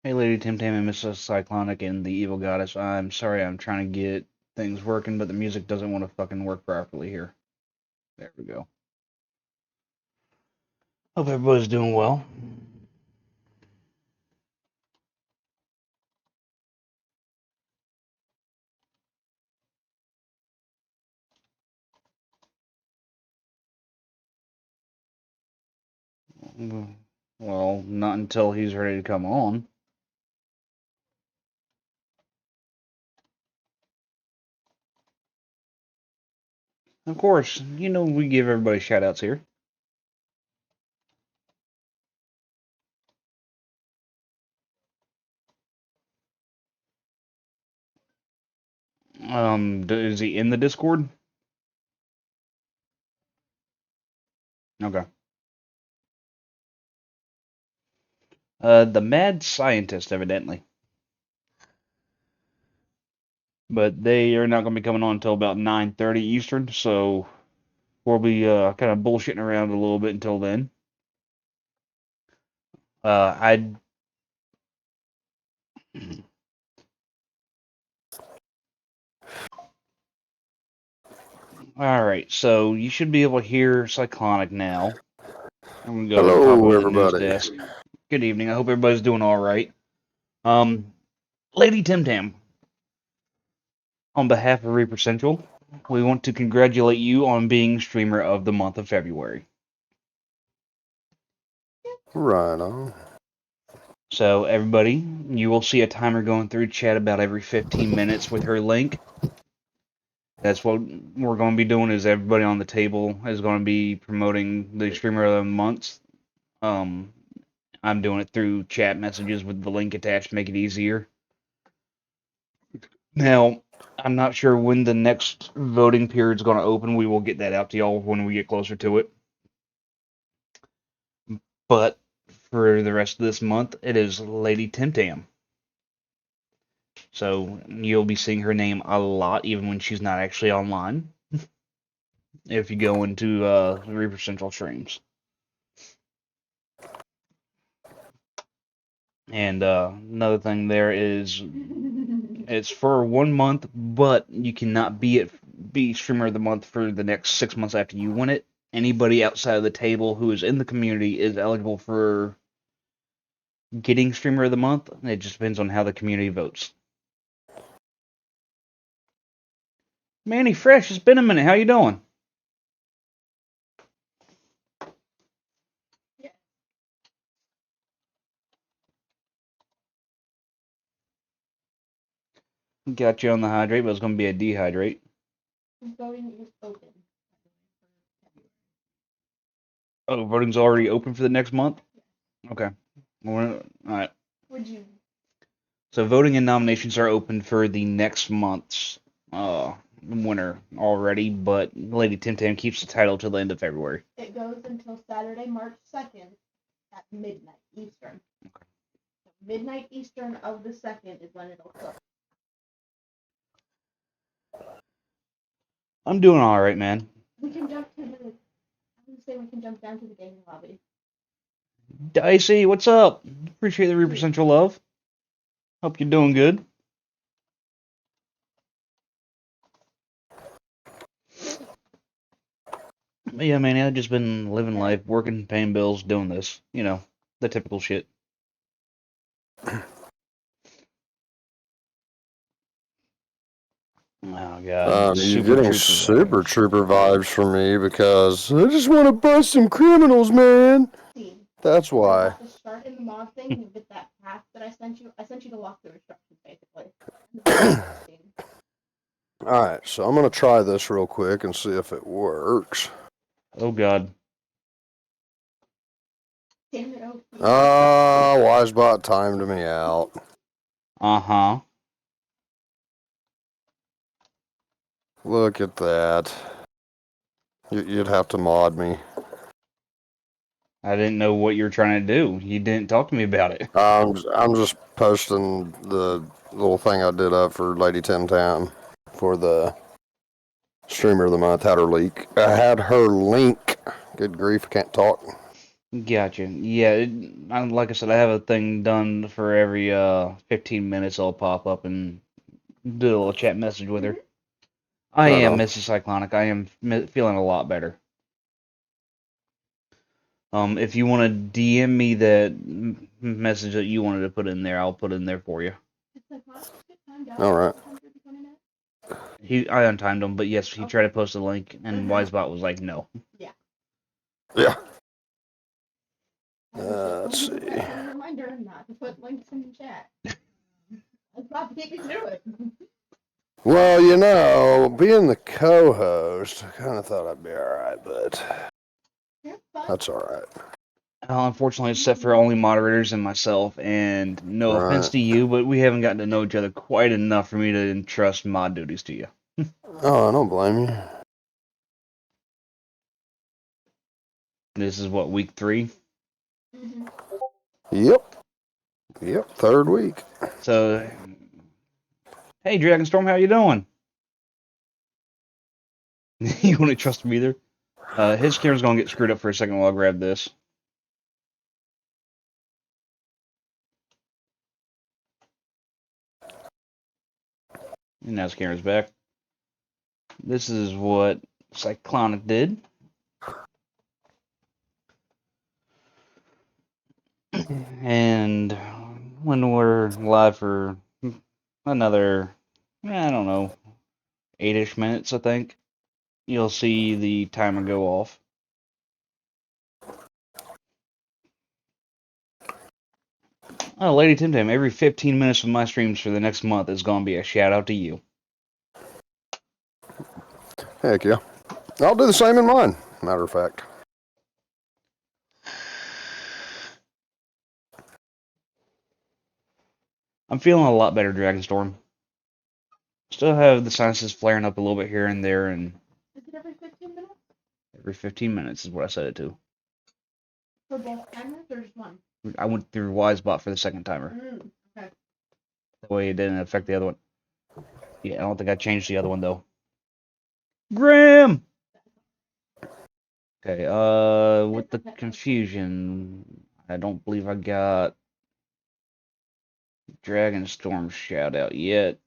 Hey, Lady Tim Tam and Mrs. Cyclonic and the Evil Goddess. I'm sorry, I'm trying to get things working, but the music doesn't want to fucking work properly here. There we go. Hope everybody's doing well. Well, not until he's ready to come on. Of course, you know we give everybody shout-outs here. Is he in the Discord? Okay. The Mad Scientist, evidently. But they are not going to be coming on until about 9:30 Eastern, so we'll be kind of bullshitting around a little bit until then. I'd Alright, so you should be able to hear Cyclonic now. I'm gonna go and pop Hello, over to the news everybody. desk. Good evening. I hope everybody's doing alright. Lady Tim Tam, on behalf of Reaper Central, we want to congratulate you on being Streamer of the month of February. Right on. So, everybody, you will see a timer going through chat about every 15 minutes with her link. That's what we're going to be doing. Is everybody on the table is going to be promoting the Streamer of the month. I'm doing it through chat messages with the link attached to make it easier. Now, I'm not sure when the next voting period is going to open. We will get that out to y'all when we get closer to it. But for the rest of this month, it is Lady Tim Tam. So you'll be seeing her name a lot, even when she's not actually online. If you go into Reaper Central streams. And another thing there is, it's for 1 month, but you cannot be streamer of the month for the next 6 months after you win it. Anybody outside of the table who is in the community is eligible for getting streamer of the month. It just depends on how the community votes. Manny Fresh, it's been a minute. How you doing? Got you on the hydrate, but it's going to be a dehydrate. Voting is open. Oh, voting's already open for the next month? Okay. All right. Would you? So voting and nominations are open for the next month's winner already, but Lady Tim Tam keeps the title till the end of February. It goes until Saturday, March 2nd at midnight Eastern. Okay. So midnight Eastern of the 2nd is when it'll close. I'm doing all right, man. We can jump to the. I would say we can jump down to the gaming lobby. Dicey, what's up? Appreciate the Reaper Central love. Hope you're doing good. Yeah, man, I've just been living life, working, paying bills, doing this. You know, the typical shit. Oh, God. You're getting super trooper vibes from me because I just want to bust some criminals, man. That's why. To start in the mod thing, you get that path that I sent you. I sent you the walkthrough instructions, basically. Alright, so I'm going to try this real quick and see if it works. Oh, God. Damn it, OP. Wisebot timed me out. Uh-huh. Look at that. You'd have to mod me. I didn't know what you were trying to do. You didn't talk to me about it. I'm just posting the little thing I did up for Lady Tim Tam for the Streamer of the Month. Had her link. Good grief, I can't talk. Gotcha. Yeah, like I said, I have a thing done for every 15 minutes. I'll pop up and do a little chat message with her. I Right am on. Mrs. Cyclonic. I am feeling a lot better. If you want to DM me that message that you wanted to put in there, I'll put it in there for you. All right. I untimed him, but yes, he tried to post a link, and Wisebot was like, no. Yeah. Yeah. Let's Let's see. A reminder not to put links in the chat. That's not keep me to it. Well, being the co-host, I kind of thought I'd be all right, but that's all right. Unfortunately, it's set for only moderators and myself, and no offense Right. to you, but we haven't gotten to know each other quite enough for me to entrust mod duties to you. Oh, I don't blame you. This is what, week 3? Mm-hmm. Yep. Third week. So, hey, Dragonstorm, how you doing? You wouldn't trust him either? His camera's gonna get screwed up for a second while I grab this. And now his camera's back. This is what Cyclonic did. And when we're live for another, I don't know, 8-ish minutes, I think, you'll see the timer go off. Oh, Lady Tim Tam, every 15 minutes of my streams for the next month is going to be a shout out to you. Heck yeah. I'll do the same in mine, matter of fact. I'm feeling a lot better, Dragonstorm. Still have the sinuses flaring up a little bit here and there, and Is it every 15 minutes? every 15 minutes is what I set it to. For both timers or just one? I went through Wisebot for the second timer. Okay. That way it didn't affect the other one. Yeah, I don't think I changed the other one, though. Grim! Okay, with the confusion, I don't believe I got Dragonstorm shout out yet.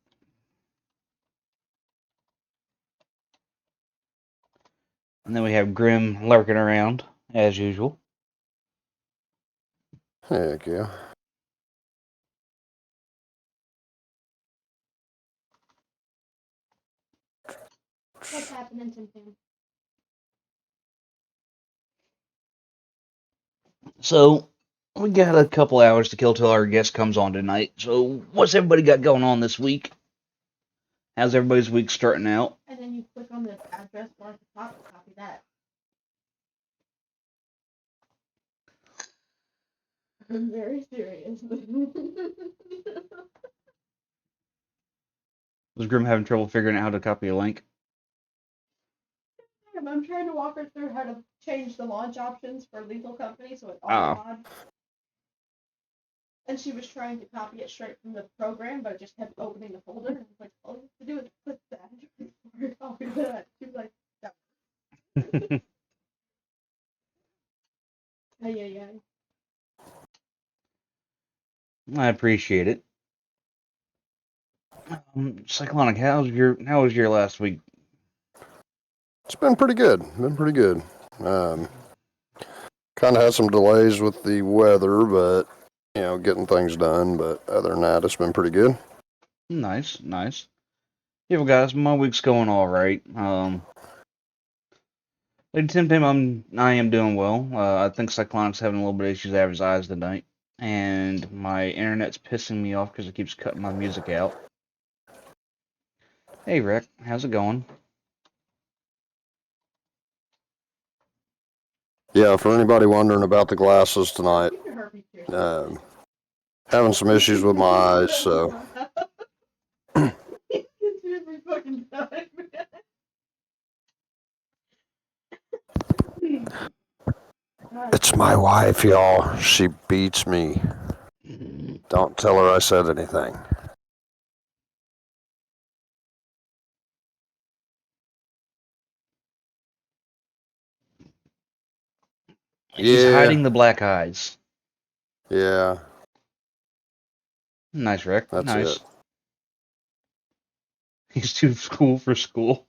And then we have Grim lurking around, as usual. Heck yeah. What's happening, Tim Tam? So, we got a couple hours to kill till our guest comes on tonight. So, what's everybody got going on this week? How's everybody's week starting out? And then you click on the address bar at the top and copy that. I'm very serious. Was Grim having trouble figuring out how to copy a link? I'm trying to walk her through how to change the launch options for Lethal Company so it's Ah. auto mod. And she was trying to copy it straight from the program, but it just kept opening the folder. And I was like, all you have to do is click the address bar, copy that. She was like, no. Yeah. I appreciate it. Cyclonic, how was your last week? It's been pretty good. Kind of had some delays with the weather, but, getting things done. But other than that, it's been pretty good. Nice. Yeah, well, guys, my week's going all right. Lady Tim Tam, I am doing well. I think Cyclonic's having a little bit of issues out of his eyes tonight, and my internet's pissing me off because it keeps cutting my music out. Hey, Rick, how's it going? Yeah, for anybody wondering about the glasses tonight, having some issues with my eyes, so Every fucking time. it's my wife, y'all. She beats me. Don't tell her I said anything. He's Yeah. hiding the black eyes. Yeah. Nice, Rick. That's Nice. it. He's too cool for school.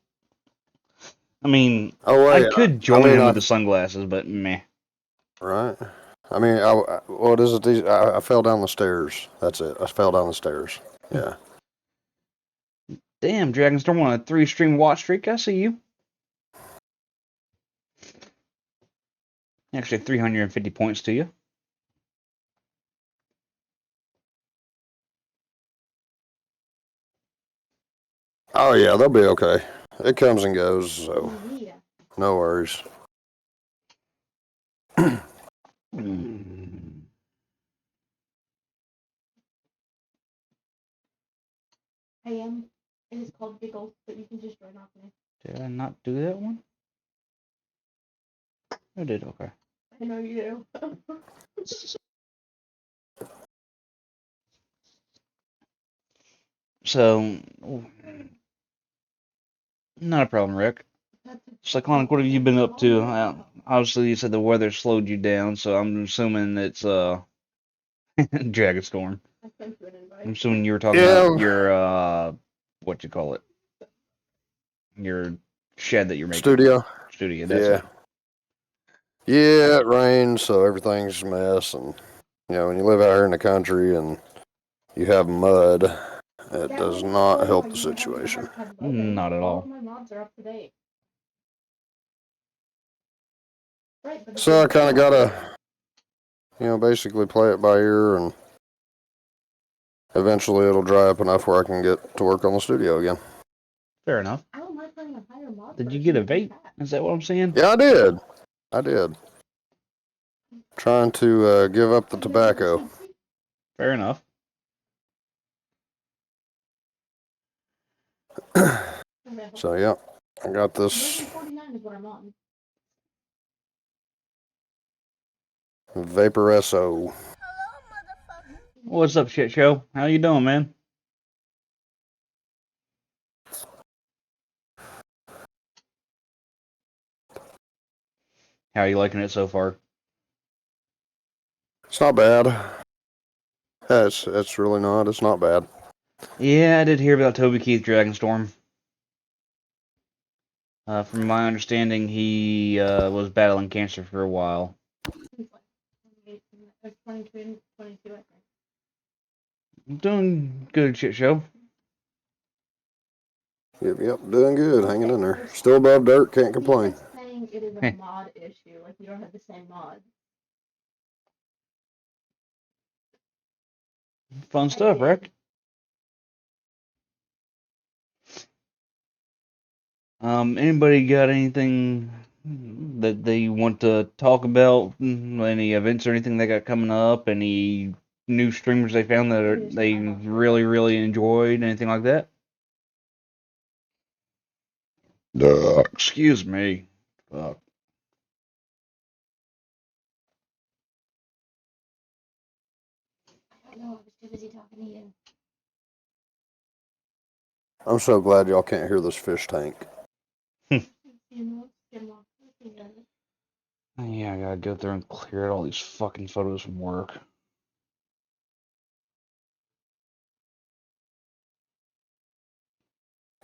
I mean, Oh I wait. could join him with the sunglasses, but meh. Right. I mean, what is it? I fell down the stairs. That's it. I fell down the stairs. Yeah. Damn, Dragonstorm on a 3-stream watch streak. I see you. Actually, 350 points to you. Oh yeah, they'll be okay. It comes and goes, so Yeah. no worries. It is called Giggles, but you can just join off me. Did I not do that one? I did, okay. I know you do. So, not a problem, Rick. Cyclonic, what have you been up to? Obviously, you said the weather slowed you down, so I'm assuming it's Dragonstorm. I'm assuming you were talking about your what you call it, your shed that you're making. Studio. Studio. That's Yeah. it. Yeah, it rains, so everything's a mess, and when you live out here in the country and you have mud, it does not help the situation. Not at all. My mods are up to date. So I kind of gotta, basically play it by ear, and eventually it'll dry up enough where I can get to work on the studio again. Fair enough. I don't like playing a higher mod. Did you get a vape? Is that what I'm saying? Yeah, I did. Trying to give up the tobacco. Fair enough. So yeah, I got this 49 is what I'm on. Vapor SO. What's up, shit show? How you doing, man? How are you liking it so far? It's not bad. It's really not. It's not bad. Yeah, I did hear about Toby Keith Dragonstorm. From my understanding, he was battling cancer for a while. 22, I think. I'm doing good, shit show. Yep, doing good. Hanging in there. Still above dirt. Can't complain. Saying it is a mod issue. Like, you don't have the same mod. Fun stuff, Rick. Anybody got anything that they want to talk about? Any events or anything they got coming up? Any new streamers they found that they really, really enjoyed? Anything like that? Excuse me. Fuck. I don't know. I was too busy talking to you. I'm so glad y'all can't hear this fish tank. Yeah, I gotta go through and clear out all these fucking photos from work.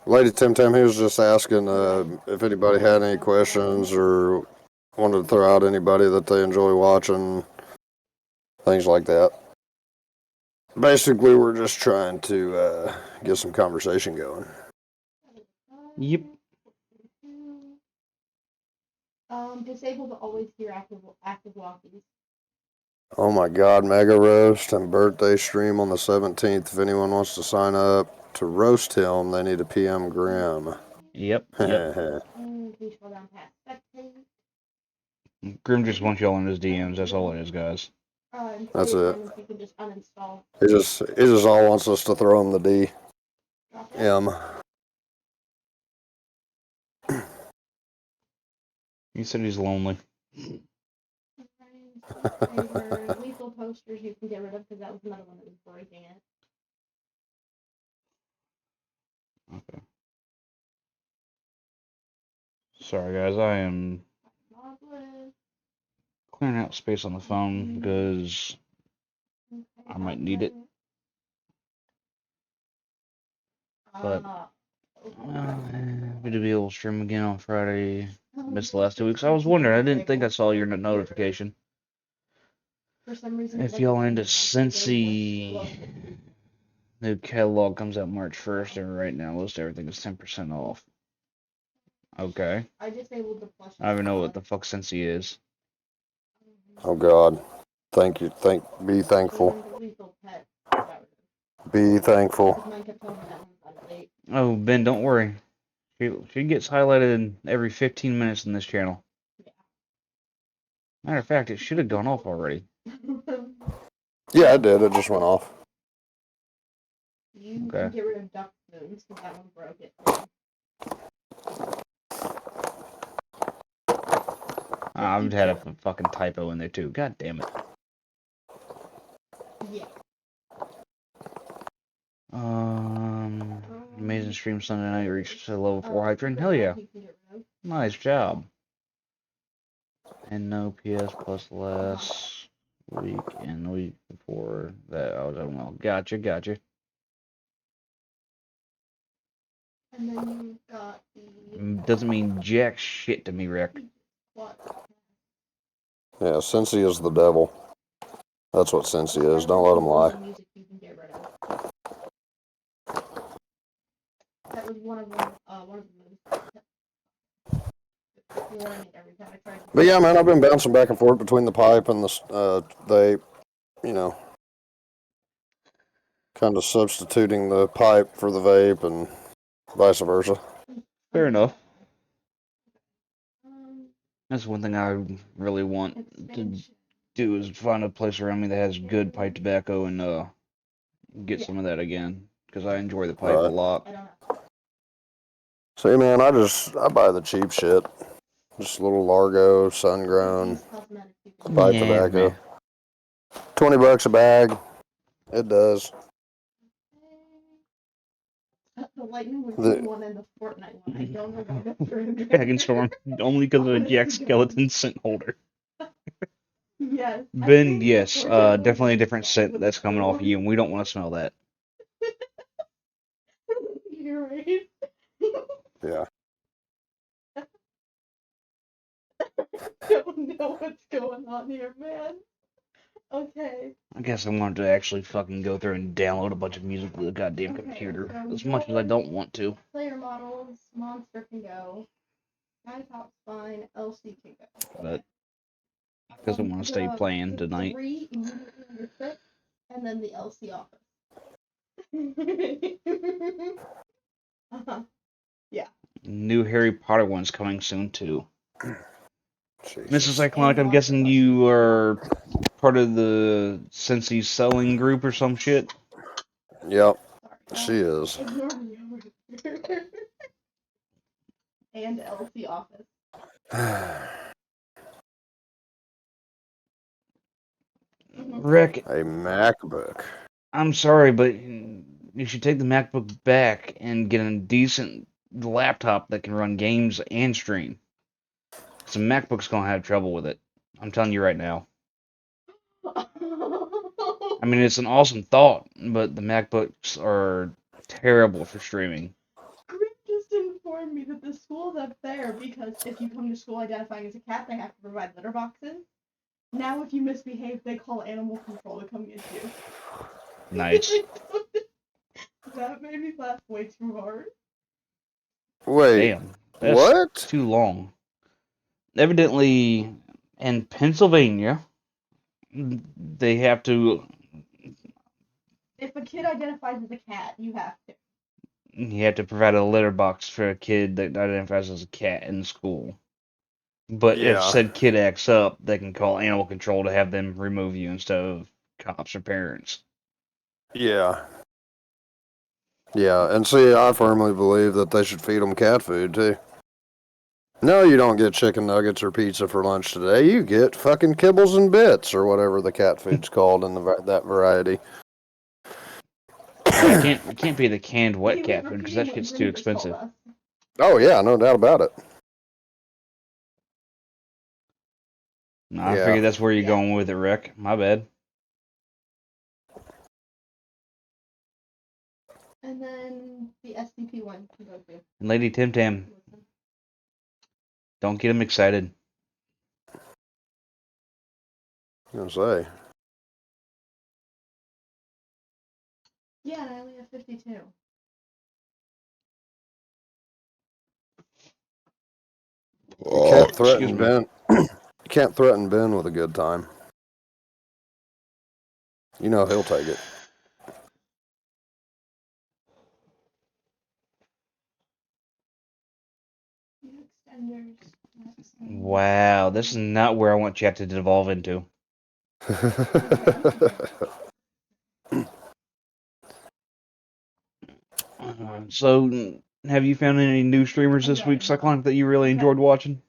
Lady Tim Tim, he was just asking if anybody had any questions or wanted to throw out anybody that they enjoy watching, things like that. Basically, we're just trying to get some conversation going. Yep. Disabled to always hear active walkies. Oh my God, Mega Roast and birthday stream on the 17th. If anyone wants to sign up to roast him, they need a PM Grim. Yep. Grim just wants y'all in his DMs. That's all it is, guys. That's it. You can just uninstall. He just all wants us to throw him the DM. He said he's lonely. Lethal posters you can get rid of because that was another one that was breaking it. Okay. Sorry, guys. I am Clearing out space on the phone because I might need it. But good to be able to stream again on Friday. Missed the last 2 weeks. I was wondering. I didn't think I saw your notification. For some reason, If y'all into Cincy, new catalog comes out March 1st, and right now most everything is 10% off. Okay. I disabled the plush. I don't even know what the fuck Cincy is. Oh God. Thank you. Be thankful. Be thankful. Oh, Ben, don't worry. She gets highlighted every 15 minutes in this channel. Yeah. Matter of fact, it should have gone off already. Yeah, it did. It just went off. You Okay. can get rid of duck spoons because that one broke it. I've had a fucking typo in there too. God damn it. Yeah. Amazing stream Sunday night reached level 4 hype train. Hell yeah. Nice job. And no PS plus last week and the week before that. I was doing well. Gotcha. And then you got the. Doesn't mean jack shit to me, Rick. What? Yeah, Cincy is the devil. That's what Cincy is. Don't let him lie. Music you can get rid of. That was one of them. One of the movies. But yeah, man, I've been bouncing back and forth between the pipe and the kind of substituting the pipe for the vape and vice versa. Fair enough. That's one thing I really want to do is find a place around me that has good pipe tobacco and get some of that again because I enjoy the pipe a lot. See, man, I buy the cheap shit. Just a little Largo, sun-grown pipe tobacco. Man. $20 a bag. It does. The Lightning McQueen one and the Fortnite one. I don't know why that's Dragon Storm. Only because of a Jack Skeleton scent holder. Yes. Ben, yes. Definitely a different scent that's coming off you, and we don't want to smell that. You're right. Yeah. Don't know what's going on here, man. Okay. I guess I wanted to actually fucking go through and download a bunch of music to the goddamn computer. So As much as I don't want to. Player models, Monster can go. Skytop's fine, LC can go. But I doesn't want to stay playing tonight. 3 immediately under 6, and then the LC office. Yeah. New Harry Potter one's coming soon too. Jesus. Mrs. Cyclonic, I'm guessing you are part of the Cincy selling group or some shit? Yep, she is. And LC office. Rick. A MacBook. I'm sorry, but you should take the MacBook back and get a decent laptop that can run games and stream. So MacBook's gonna have trouble with it. I'm telling you right now. I mean, it's an awesome thought, but the MacBooks are terrible for streaming. Greg just informed me that the school's up there because if you come to school identifying as a cat, they have to provide litter boxes. Now, if you misbehave, they call animal control to come get you. Nice. That made me laugh way too hard. Wait. Damn. That's what? Too long. Evidently, in Pennsylvania, they have to. If a kid identifies as a cat, you have to. You have to provide a litter box for a kid that identifies as a cat in school. But if said kid acts up, they can call animal control to have them remove you instead of cops or parents. Yeah. Yeah, and see, I firmly believe that they should feed them cat food, too. No, you don't get chicken nuggets or pizza for lunch today. You get fucking kibbles and bits, or whatever the cat food's called in that variety. It can't be the canned wet cat food, because that shit's too expensive. Oh, yeah, no doubt about it. I Yeah. figured that's where you're Yeah. going with it, Rick. My bad. And then the SDP one can go through. And Lady Tim Tam, don't get him excited. I was gonna say. Yeah, and I only have 52. You can't Excuse threaten me. Ben. You can't threaten Ben with a good time. You know he'll take it. Extenders. Wow, this is not where I want chat to devolve into. So, have you found any new streamers this week, Cyclonic, that you really enjoyed watching?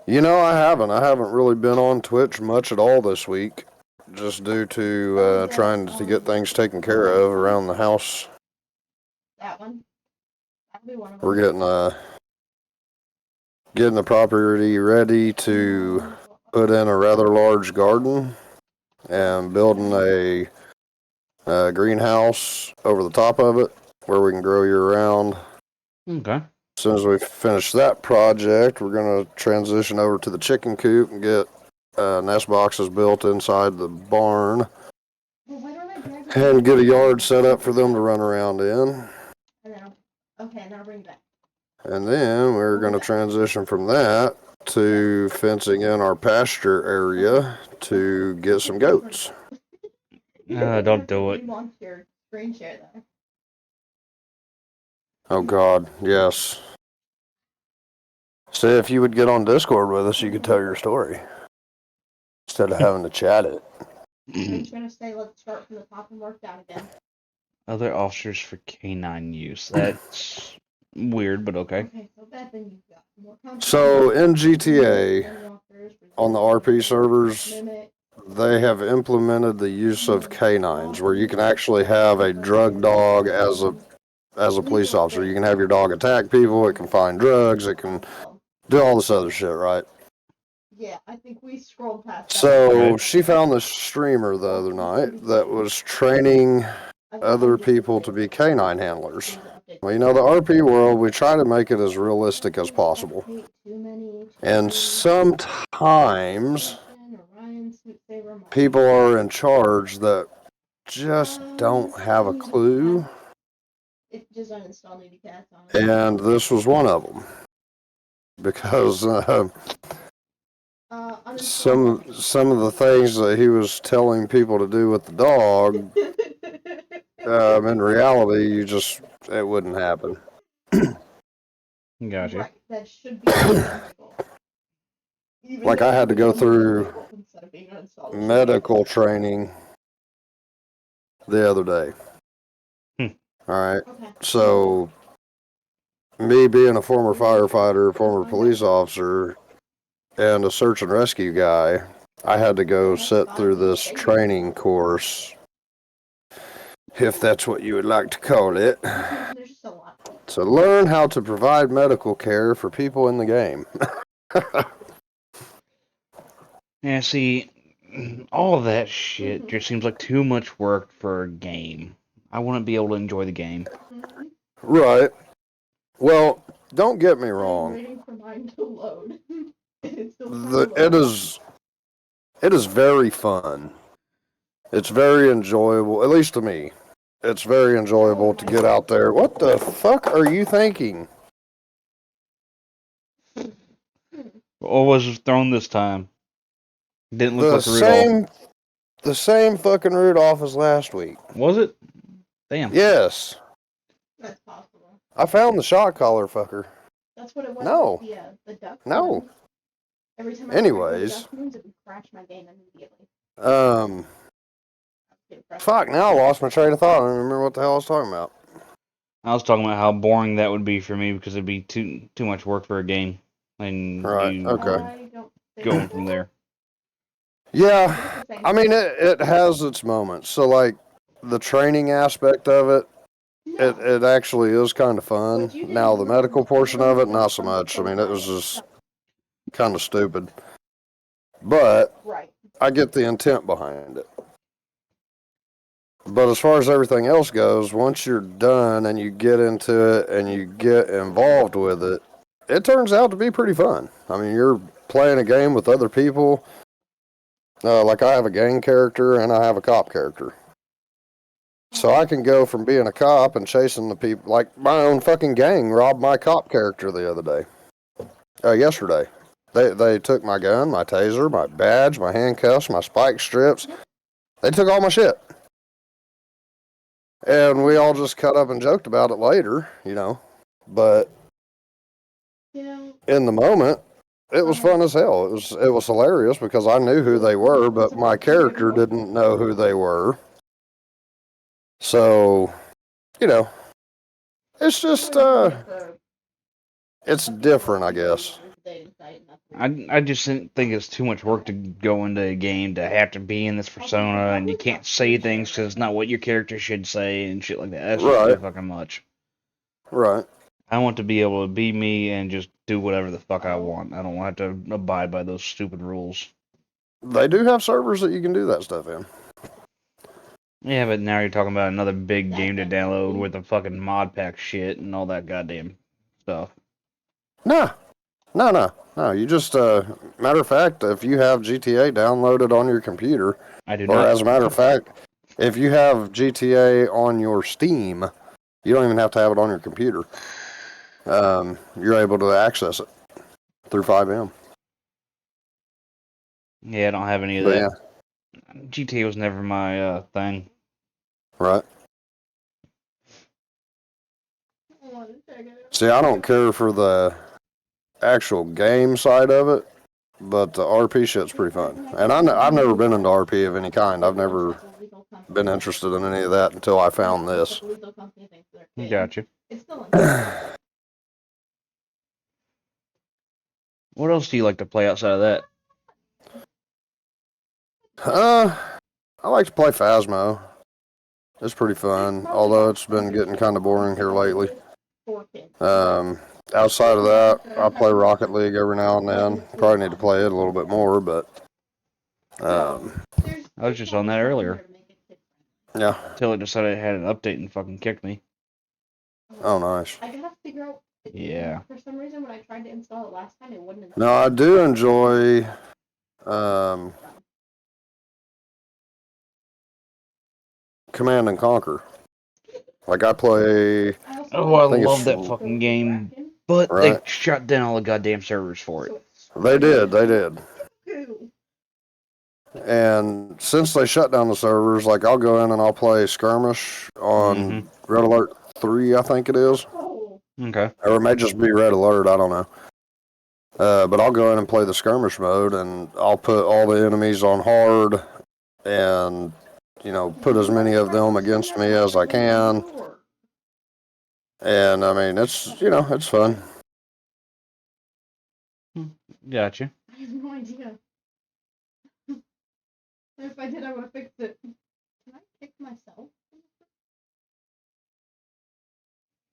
You know, I haven't. I haven't really been on Twitch much at all this week, just due to trying to get things taken care of around the house. That one. That'll be one of them. We're getting the property ready to put in a rather large garden and building a greenhouse over the top of it where we can grow year round. Okay. As soon as we finish that project, we're going to transition over to the chicken coop and get nest boxes built inside the barn and get a yard set up for them to run around in. Okay, now bring it back. And then we're going to transition from that to fencing in our pasture area to get some goats. Don't do it. Relaunch your screen share there. Oh God, yes. See, if you would get on Discord with us, you could tell your story instead of having to chat it. I'm trying to say, let's start from the top and work down again. Other officers for canine use. That's weird, but okay. Okay, so that thing you've got more So in GTA, on the RP servers, they have implemented the use of canines, where you can actually have a drug dog as a police officer. You can have your dog attack people, it can find drugs, it can do all this other shit, right? Yeah, I think we scrolled past that. So she found this streamer the other night that was training other people to be canine handlers. Well, you know, the RP world, we try to make it as realistic as possible. And sometimes people are in charge that just don't have a clue. Just uninstall Nudie Cats on it. And this was one of them. Because some of the things that he was telling people to do with the dog, in reality, it wouldn't happen. Gotcha. Right, that should be illegal. Like I had to go through medical training the other day. All right. Okay. So, me being a former firefighter, former police officer, and a search and rescue guy, I had to go sit through this training course, if that's what you would like to call it, to learn how to provide medical care for people in the game. Yeah, see, all of that shit just seems like too much work for a game. I wouldn't be able to enjoy the game. Right. Well, don't get me wrong. Waiting for mine to load. It is very fun. It's very enjoyable, at least to me. It's very enjoyable to get out there. What the fuck are you thinking? What was thrown this time? Didn't look like Rudolph. The same fucking Rudolph as last week. Was it? Damn. Yes. That's possible. I found the shot collar fucker. That's what it was. No. The duck. No. Every time anyways. it would crash my game immediately. Fuck, now I lost my train of thought. I don't remember what the hell I was talking about. I was talking about how boring that would be for me because it'd be too much work for a game. And right, okay. Going from there. Yeah, I mean, it has its moments. So, like, the training aspect of it, it actually is kind of fun. Now, the medical portion of it, not so much. I mean, it was just kind of stupid. But Right. I get the intent behind it. But as far as everything else goes, once you're done and you get into it and you get involved with it, it turns out to be pretty fun. I mean, you're playing a game with other people. Like I have a gang character and I have a cop character. So I can go from being a cop and chasing the people, like my own fucking gang robbed my cop character the other day. Yesterday. They took my gun, my taser, my badge, my handcuffs, my spike strips. They took all my shit. And we all just cut up and joked about it later, you know. But in the moment, it was fun as hell. It was hilarious because I knew who they were, but my character didn't know who they were. So, you know, it's just it's different, I guess. I just didn't think it's too much work to go into a game to have to be in this persona and you can't say things because it's not what your character should say and shit like that. That's just too fucking much. Right. I want to be able to be me and just do whatever the fuck I want. I don't want to have to abide by those stupid rules. They do have servers that you can do that stuff in. Yeah, but now you're talking about another big game to download with the fucking mod pack shit and all that goddamn stuff. No. You just, matter of fact, if you have GTA downloaded on your computer, I do or not. as a matter of fact, if you have GTA on your Steam, you don't even have to have it on your computer. You're able to access it through 5M. Yeah, I don't have any of But that. yeah, GTA was never my thing. right. See, I don't care for the actual game side of it, but the RP shit's pretty fun. And I've never been into RP of any kind. I've never been interested in any of that until I found this. Gotcha. What else do you like to play outside of that? I like to play Phasmo. It's pretty fun, although it's been getting kind of boring here lately. Outside of that, I play Rocket League every now and then. Probably need to play it a little bit more, but I was just on that earlier. Yeah. Until it decided it had an update and fucking kicked me. Oh, nice. I gotta figure out. Yeah. For some reason, when I tried to install it last time, it wouldn't install. No, I do enjoy Command and Conquer. Like I play. Oh, I love that fucking game, but they Right. shut down all the goddamn servers for it. They did. And since they shut down the servers, like I'll go in and I'll play Skirmish on Red Alert 3, I think it is. Okay. Or it may just be Red Alert, I don't know. But I'll go in and play the Skirmish mode, and I'll put all the enemies on hard, and, you know, put as many of them against me as I can. And, I mean, it's, you know, it's fun. Gotcha. I have no idea. If I did, I would have fixed it. Can I kick myself?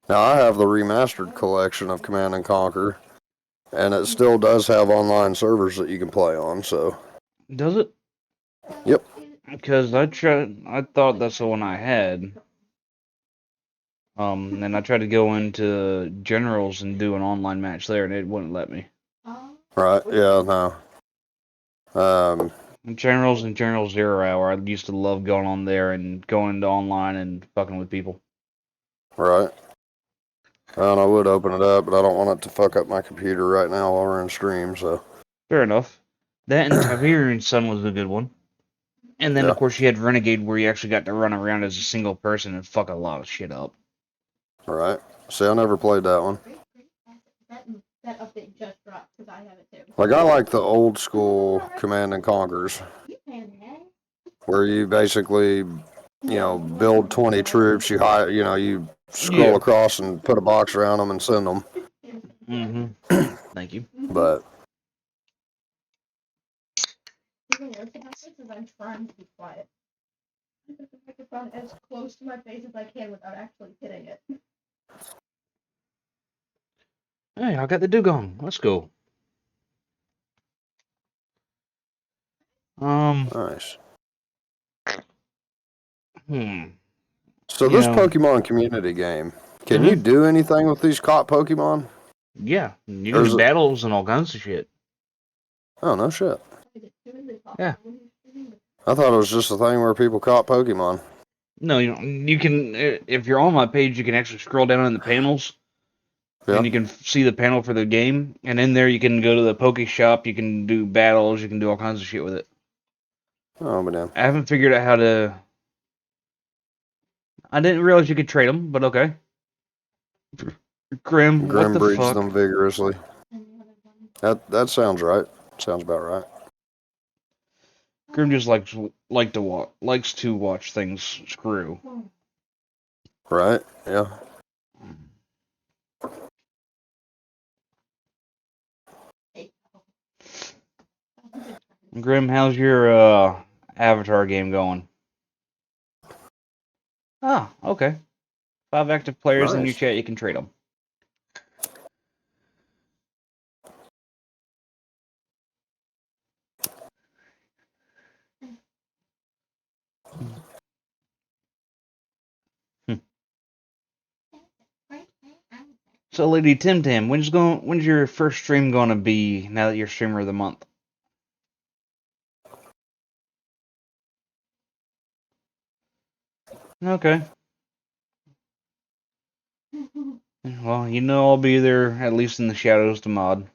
Now, I have the remastered collection of Command and Conquer, and it still does have online servers that you can play on, so. Does it? Yep. Because I thought that's the one I had. And I tried to go into Generals and do an online match there, and it wouldn't let me. Right, yeah, no. Generals and General 0 Hour, I used to love going on there and going into online and fucking with people. Right. And I would open it up, but I don't want it to fuck up my computer right now while we're in stream, so. Fair enough. That and Tiberian Sun was a good one. And then, of course, you had Renegade, where you actually got to run around as a single person and fuck a lot of shit up. Right. See, I never played that one. That update just dropped, because I have it too. Like, I like the old school Command and Conquers, where you basically, you know, build 20 troops, you scroll across and put a box around them and send them. Thank you. But. I'm trying to be quiet. I put the microphone as close to my face as I can without actually hitting it. Hey, I got the dugong. Let's go. Um, Nice. hmm. So You this know, Pokemon community game, can you mhm. do anything with these caught Pokemon? Yeah, you Or can is do it? battles and all kinds of shit. Oh, no shit. Yeah. I thought it was just a thing where people caught Pokemon. No, you can, if you're on my page, you can actually scroll down in the panels, Yeah. and you can see the panel for the game, and in there you can go to the Poke Shop, you can do battles, you can do all kinds of shit with it. Oh, but damn. I haven't figured out how to. I didn't realize you could trade them, but okay. Grim, what Grim the breeds fuck? them vigorously. That sounds right. Sounds about right. Grim just likes to watch things screw. Right? Yeah. Grim, how's your Avatar game going? Ah, okay. 5 active players in your Nice. chat, you can trade them. So, Lady Tim Tam, when's your first stream gonna be now that you're streamer of the month? Okay. Well, you know I'll be there at least in the shadows to mod.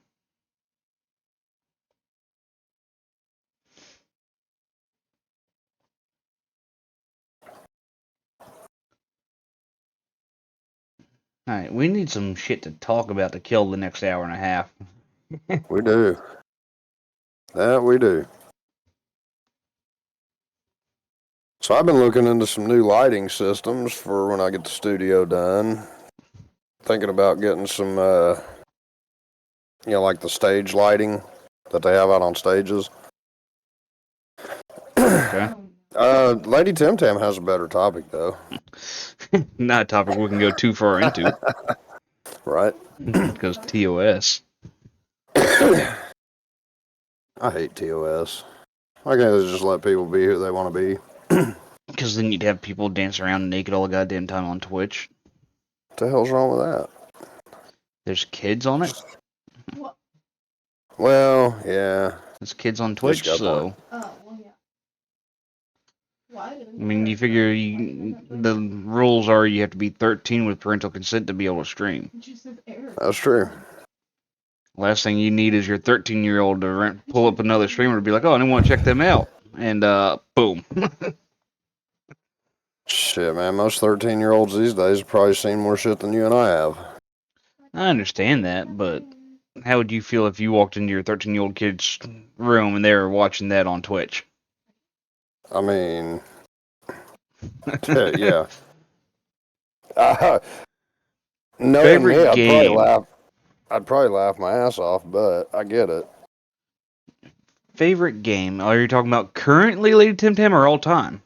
Alright, we need some shit to talk about to kill the next hour and a half. We do. That we do. So I've been looking into some new lighting systems for when I get the studio done. Thinking about getting some, like the stage lighting that they have out on stages. Okay. Lady Tim Tam has a better topic though. Not a topic we can go too far into. Right? Because TOS. I hate TOS. Why can't they just let people be who they want to be? Because then you'd have people dance around naked all the goddamn time on Twitch. What the hell's wrong with that? There's kids on it. What? Well, yeah. There's kids on Guess Twitch, you got a point. so Oh, well, yeah. Why I didn't mean, you figure the rules are you have to be 13 with parental consent to be able to stream. That's true. Last thing you need is your 13-year-old to pull up another streamer to be like, oh, I didn't want to check them out. And boom. Shit, man. Most 13-year-olds these days have probably seen more shit than you and I have. I understand that, but how would you feel if you walked into your 13-year-old kid's room and they were watching that on Twitch? I mean, yeah. Knowing me, Favorite game. I'd probably laugh my ass off, but I get it. Favorite game. Are you talking about currently, Lady Tim Tam, or all time?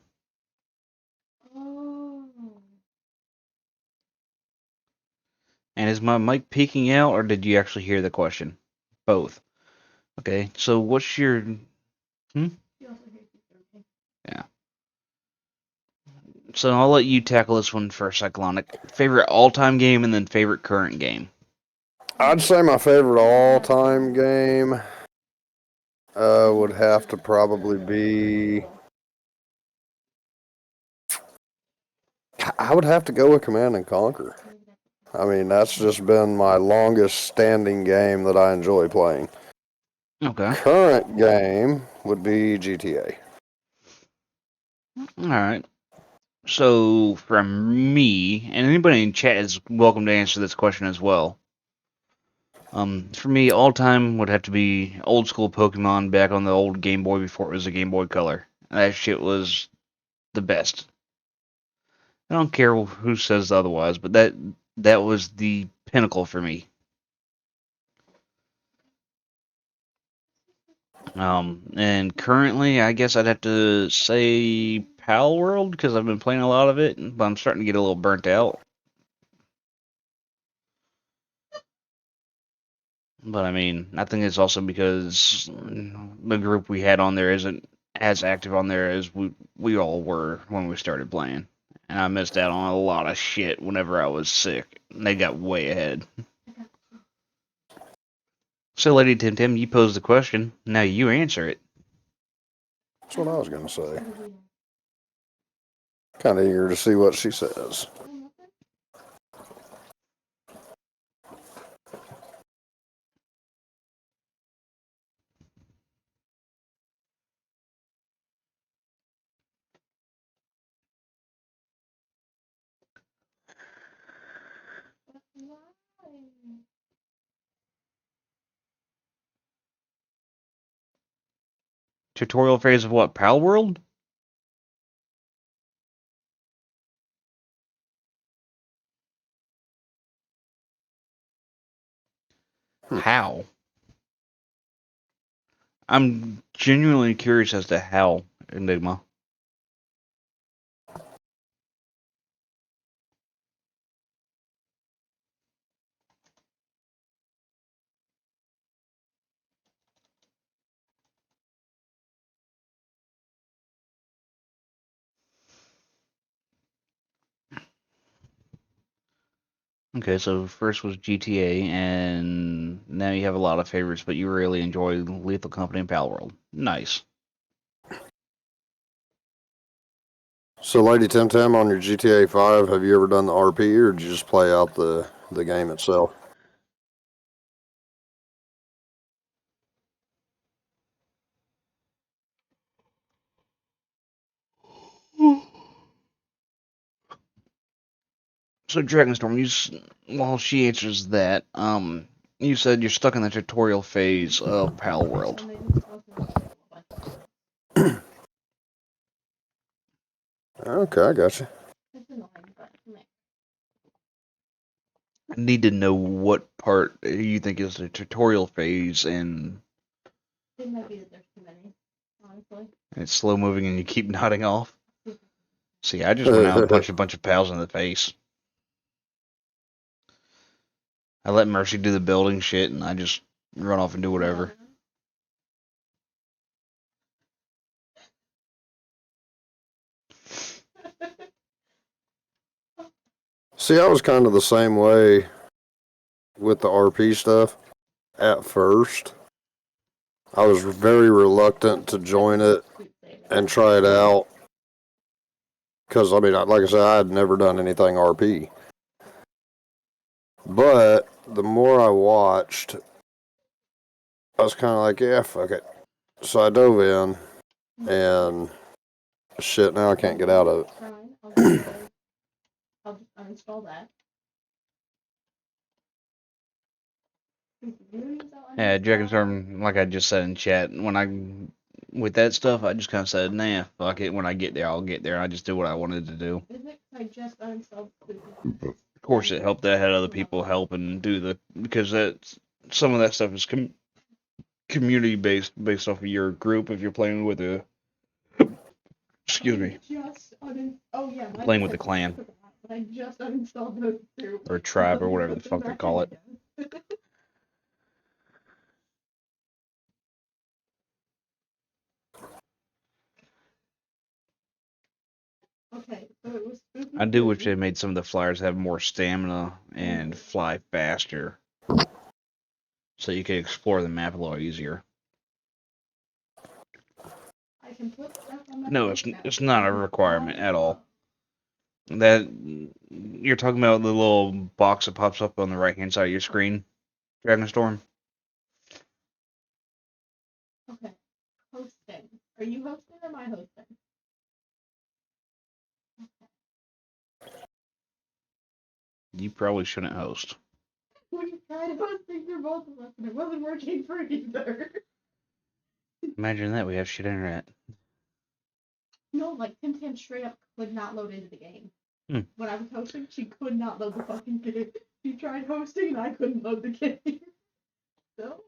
Oh. And is my mic peeking out, or did you actually hear the question? Both. Okay, so what's your... Yeah. So I'll let you tackle this one first, Cyclonic. Favorite all-time game and then favorite current game. I'd say my favorite all-time game would have to probably be... I would have to go with Command and Conquer. I mean, that's just been my longest standing game that I enjoy playing. Okay. Current game would be GTA. Alright. So, from me, and anybody in chat is welcome to answer this question as well. For me, all time would have to be old school Pokemon back on the old Game Boy before it was a Game Boy Color. That shit was the best. I don't care who says otherwise, but that was the pinnacle for me. And currently, I guess I'd have to say Pal World because I've been playing a lot of it, but I'm starting to get a little burnt out. But I mean, I think it's also because the group we had on there isn't as active on there as we all were when we started playing. And I missed out on a lot of shit whenever I was sick. They got way ahead. So, Lady Tim Tim, you posed the question. Now you answer it. That's what I was going to say. Kind of eager to see what she says. Tutorial phase of what? Pal World? How? I'm genuinely curious as to how, Enigma. Okay, so first was GTA, and now you have a lot of favorites, but you really enjoy Lethal Company and Pal World. Nice. So, Lady Tim Tam, on your GTA 5, have you ever done the RP, or did you just play out the game itself? So Dragonstorm, while she answers that, you said you're stuck in the tutorial phase of Pal World. Okay, I got you. I need to know what part you think is the tutorial phase, and It might be that there's too many, honestly. it's slow moving and you keep nodding off. See, I just went out and punched a bunch of pals in the face. I let Mercy do the building shit, and I just run off and do whatever. See, I was kind of the same way with the RP stuff at first. I was very reluctant to join it and try it out because, I mean, like I said, I had never done anything RP. But the more I watched, I was kind of like, yeah, fuck it. So I dove in, and shit, now I can't get out of it. I'll just uninstall that. Yeah, Dragonstorm, like I just said in chat, with that stuff, I just kind of said, nah, fuck it. When I get there, I'll get there. I just do what I wanted to do. Is it? I just uninstalled. Of course, it helped that I had other people help and because some of that stuff is community based off of your group. If you're playing with excuse me, playing with the clan But I just uninstalled those two. or tribe or whatever the fuck they call it. Okay, so it was spooky. I do wish they made some of the flyers have more stamina and fly faster, so you could explore the map a lot easier. I can put stuff on my No, face now. it's not a requirement at all. That you're talking about the little box that pops up on the right hand side of your screen, Dragonstorm. Okay, hosting. Are you hosting or am I hosting? You probably shouldn't host. We tried hosting for both of us and it wasn't working for either. Imagine that, we have shit internet. No, like Tim Tam straight up could not load into the game. Hmm. When I was hosting, she could not load the fucking game. She tried hosting and I couldn't load the game. So,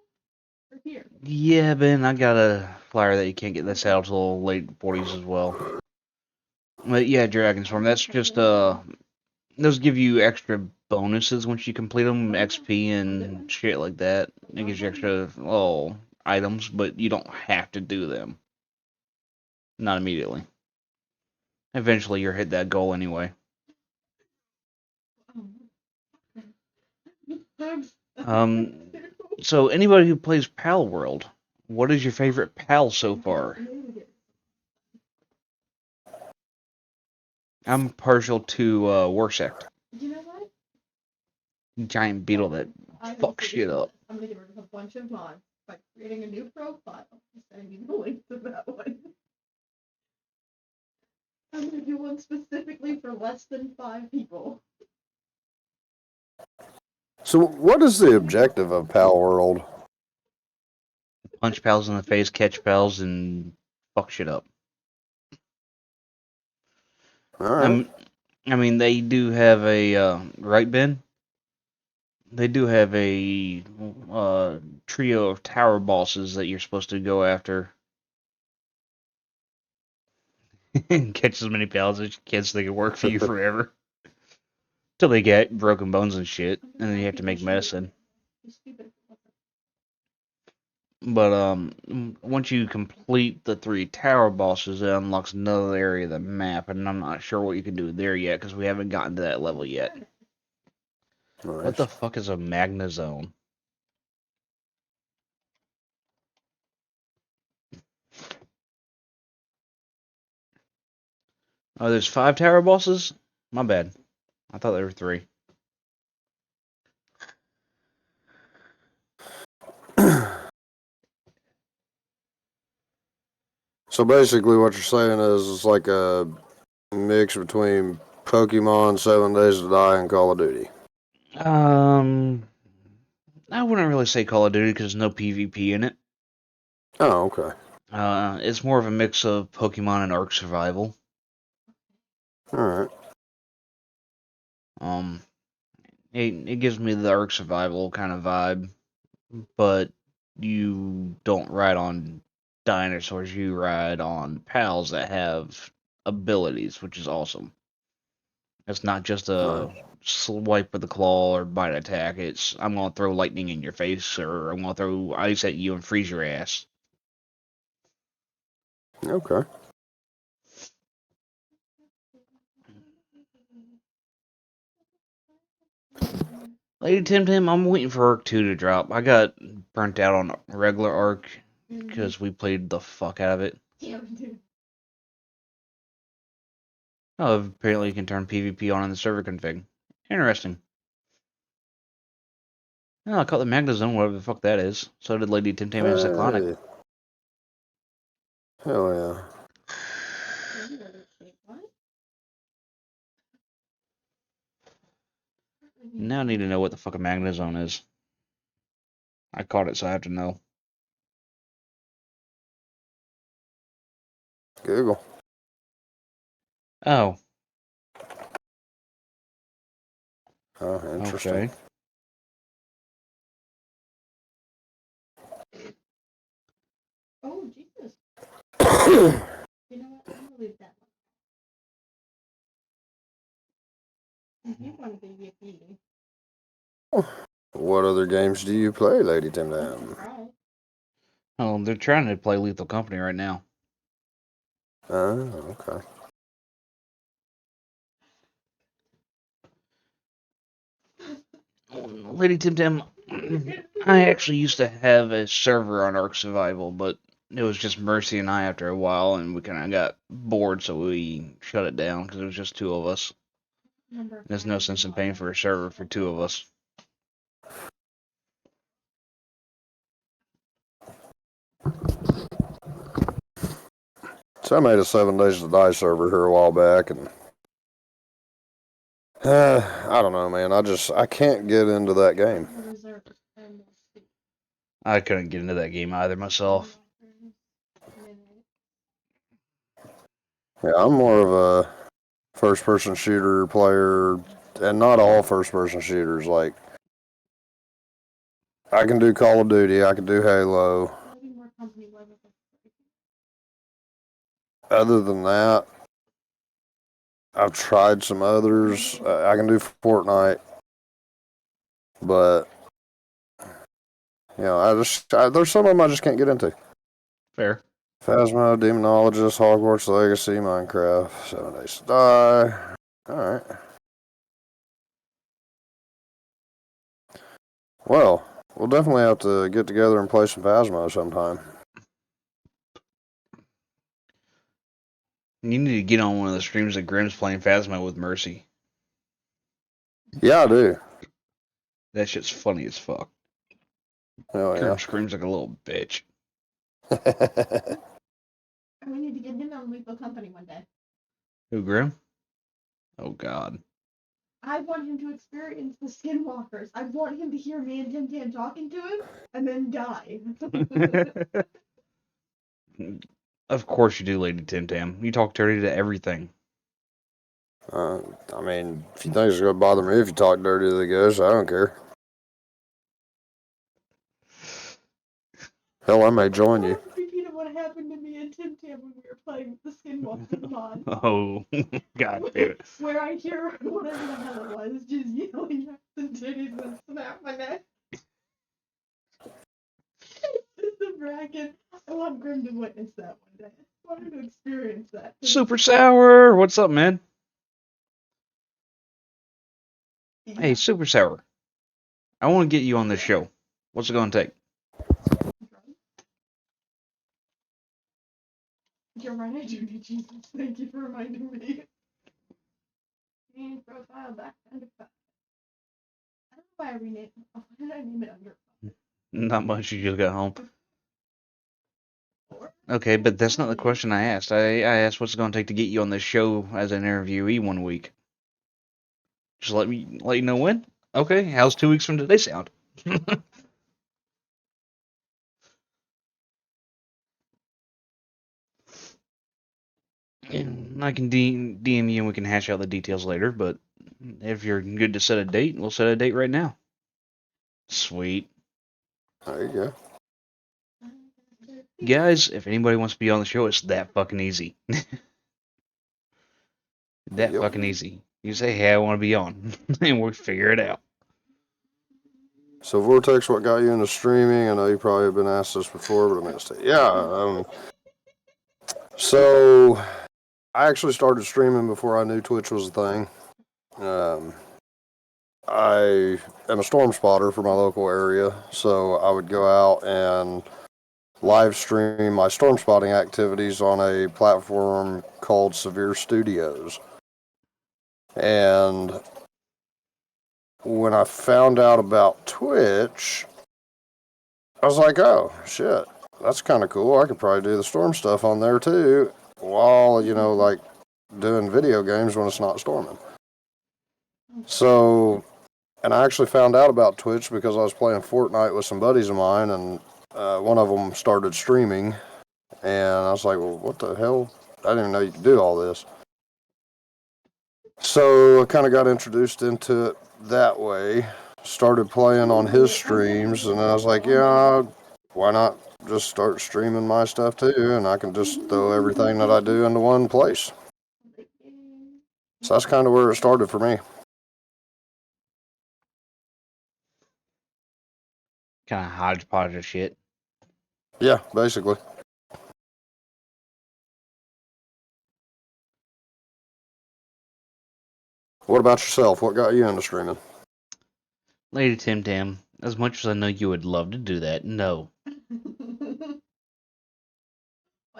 we're here. Yeah, Ben, I got a flyer that you can't get this out till late 40s as well. But yeah, Dragonstorm, that's just those give you extra bonuses once you complete them, XP and shit like that. It gives you extra items, but you don't have to do them. Not immediately. Eventually, you'll hit that goal anyway. So anybody who plays Pal World, what is your favorite Pal so far? I'm partial to Warsect. You know what? Giant beetle that fucks shit up. I'm gonna get rid of a bunch of mods by creating a new profile and sending you the link to that one. I'm gonna do one specifically for less than 5 people. So, what is the objective of Pal World? Punch pals in the face, catch pals, and fuck shit up. All right. I mean, they do have a right, Ben. They do have a trio of tower bosses that you're supposed to go after and catch as many pals as you can, so they can work for you forever till they get broken bones and shit, and then you have to make medicine. But once you complete the 3 tower bosses, it unlocks another area of the map, and I'm not sure what you can do there yet because we haven't gotten to that level yet. Nice. What the fuck is a Magna Zone? Oh, there's 5 tower bosses? My bad. I thought there were 3. So basically, what you're saying is it's like a mix between Pokemon, 7 Days to Die, and Call of Duty. I wouldn't really say Call of Duty because there's no PvP in it. Oh, okay. It's more of a mix of Pokemon and Ark Survival. All right. It gives me the Ark Survival kind of vibe, but you don't ride on dinosaurs. You ride on pals that have abilities, which is awesome. It's not just a swipe with the claw or bite attack. It's I'm gonna throw lightning in your face, or I'm gonna throw ice at you and freeze your ass. Okay. Lady Tim Tim, I'm waiting for Arc 2 to drop. I got burnt out on regular Arc because we played the fuck out of it. Yeah, we do. Oh, apparently you can turn PvP on in the server config. Interesting. Oh, I caught the Magna Zone, whatever the fuck that is. So did Lady Tim Tam and Cyclonic. Hey. Hell yeah. Now I need to know what the fuck a Magna Zone is. I caught it, so I have to know. Google. Oh, Oh, interesting. okay. Oh, Jesus. You know what? I'm gonna leave that one. You want to be a bee. What other games do you play, Lady Tim Tam? Oh, they're trying to play Lethal Company right now. Oh, okay. Lady Tim Tam, I actually used to have a server on Ark Survival, but it was just Mercy and I after a while, and we kind of got bored, so we shut it down because it was just 2 of us. There's no sense in paying for a server for 2 of us. So I made a 7 Days to Die server here a while back, and I don't know, man. I can't get into that game. I couldn't get into that game either myself. Yeah, I'm more of a first-person shooter player, and not all first-person shooters. Like, I can do Call of Duty, I can do Halo. Other than that, I've tried some others. I can do Fortnite, but you know, there's some of them I just can't get into. Fair. Phasma, Demonologist, Hogwarts Legacy, Minecraft, 7 Days to Die. Alright. Well, we'll definitely have to get together and play some Phasma sometime. You need to get on one of the streams that Grimm's playing Phasma with Mercy. Yeah, I do. That shit's funny as fuck. Oh, Grim yeah. screams like a little bitch. We need to get him on Lethal Company one day. Who, Grim? Oh, God. I want him to experience the Skinwalkers. I want him to hear me and Tim Tam talking to him and then die. Of course you do, Lady Tim Tam. You talk dirty to everything. I mean, if you think it's going to bother me if you talk dirty to the ghost, I don't care. Hell, I may join you. Repeat of what happened to me and Tim Tam when we were playing the Skinwalker mod. Oh, God damn it. Where I hear whatever the hell it was, just yelling at the titties and snap my neck. It's a bracket. I want Grim to witness that one day. I want him to experience that. Super Sour! What's up, man? Yeah. Hey, Super Sour. I want to get you on this show. What's it going to take? You're right, I do need Jesus. Thank you for reminding me. And profile back under 5. I don't know why I renamed it. Oh, why did I name it under 5? Not much, you just got home. Okay, but that's not the question I asked. I asked what's it going to take to get you on this show as an interviewee one week. Just let you know when. Okay, how's 2 weeks from today sound? And I can DM you and we can hash out the details later, but if you're good to set a date, we'll set a date right now. Sweet. There you go. Guys, if anybody wants to be on the show, it's that fucking easy. That Yep. fucking easy. You say, hey, I want to be on, and we'll figure it out. So, Vortex, what got you into streaming? I know you probably have been asked this before, but I'm going to say, yeah. So, I actually started streaming before I knew Twitch was a thing. I am a storm spotter for my local area, so I would go out and live stream my storm spotting activities on a platform called Severe Studios. And when I found out about Twitch, I was like, oh, shit, that's kind of cool. I could probably do the storm stuff on there too, while, like doing video games when it's not storming. So, and I actually found out about Twitch because I was playing Fortnite with some buddies of mine, and one of them started streaming, and I was like, well, what the hell? I didn't even know you could do all this. So I kind of got introduced into it that way, started playing on his streams, and I was like, yeah, why not just start streaming my stuff too, and I can just throw everything that I do into one place. So that's kind of where it started for me. Kind of hodgepodge of shit. Yeah, basically. What about yourself? What got you into streaming? Lady Tim Tam, as much as I know you would love to do that, no. Why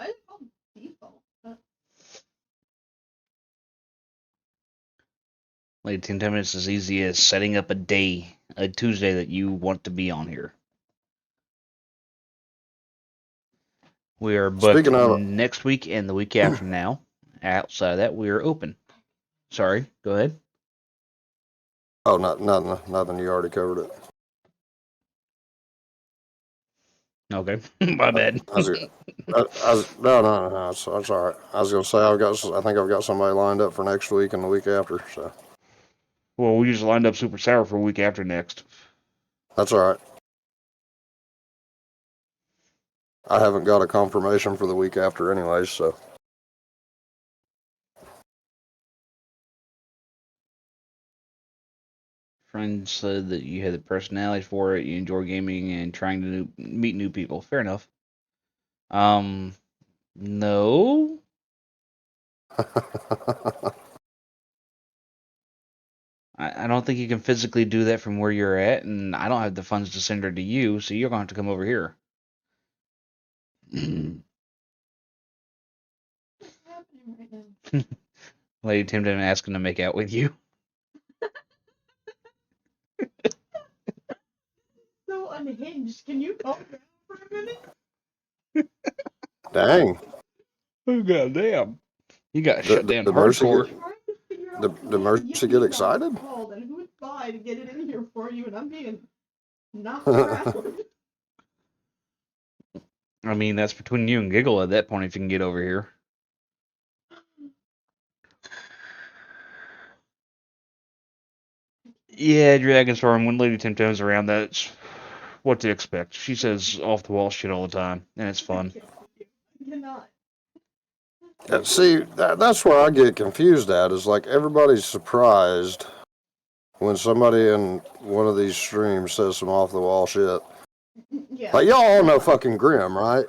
is it called default? Lady Tim Tam, it's as easy as setting up a Tuesday that you want to be on here. We are booked Speaking of, next week and the week after now. Outside of that, we are open. Sorry, go ahead. oh, nothing. You already covered it. Okay, my bad. No, that's all right. I was gonna say I think I've got somebody lined up for next week and the week after. So Well, we just lined up Super Sour for a week after next. that's all right. I haven't got a confirmation for the week after, anyways. So Friend said that you had the personality for it, you enjoy gaming and trying to meet new people. Fair enough. No. I don't think you can physically do that from where you're at, and I don't have the funds to send her to you, so you're going to have to come over here. What's happening right now? Lady Timden asking to make out with you. So unhinged. Can you calm down for a minute? Dang. Oh, goddamn. You got shut down Did Mercy hardcore. did Mercy get excited? Called, and who would buy to get it in here for you, and I'm being knocked around. I mean, that's between you and Giggle at that point if you can get over here. Yeah, Dragon Storm, when Lady Tempto's around, that's what to expect. She says off the wall shit all the time, and it's fun. I cannot. See, that's where I get confused at, is like everybody's surprised when somebody in one of these streams says some off the wall shit. Yeah. Like, y'all all know fucking Grim, right?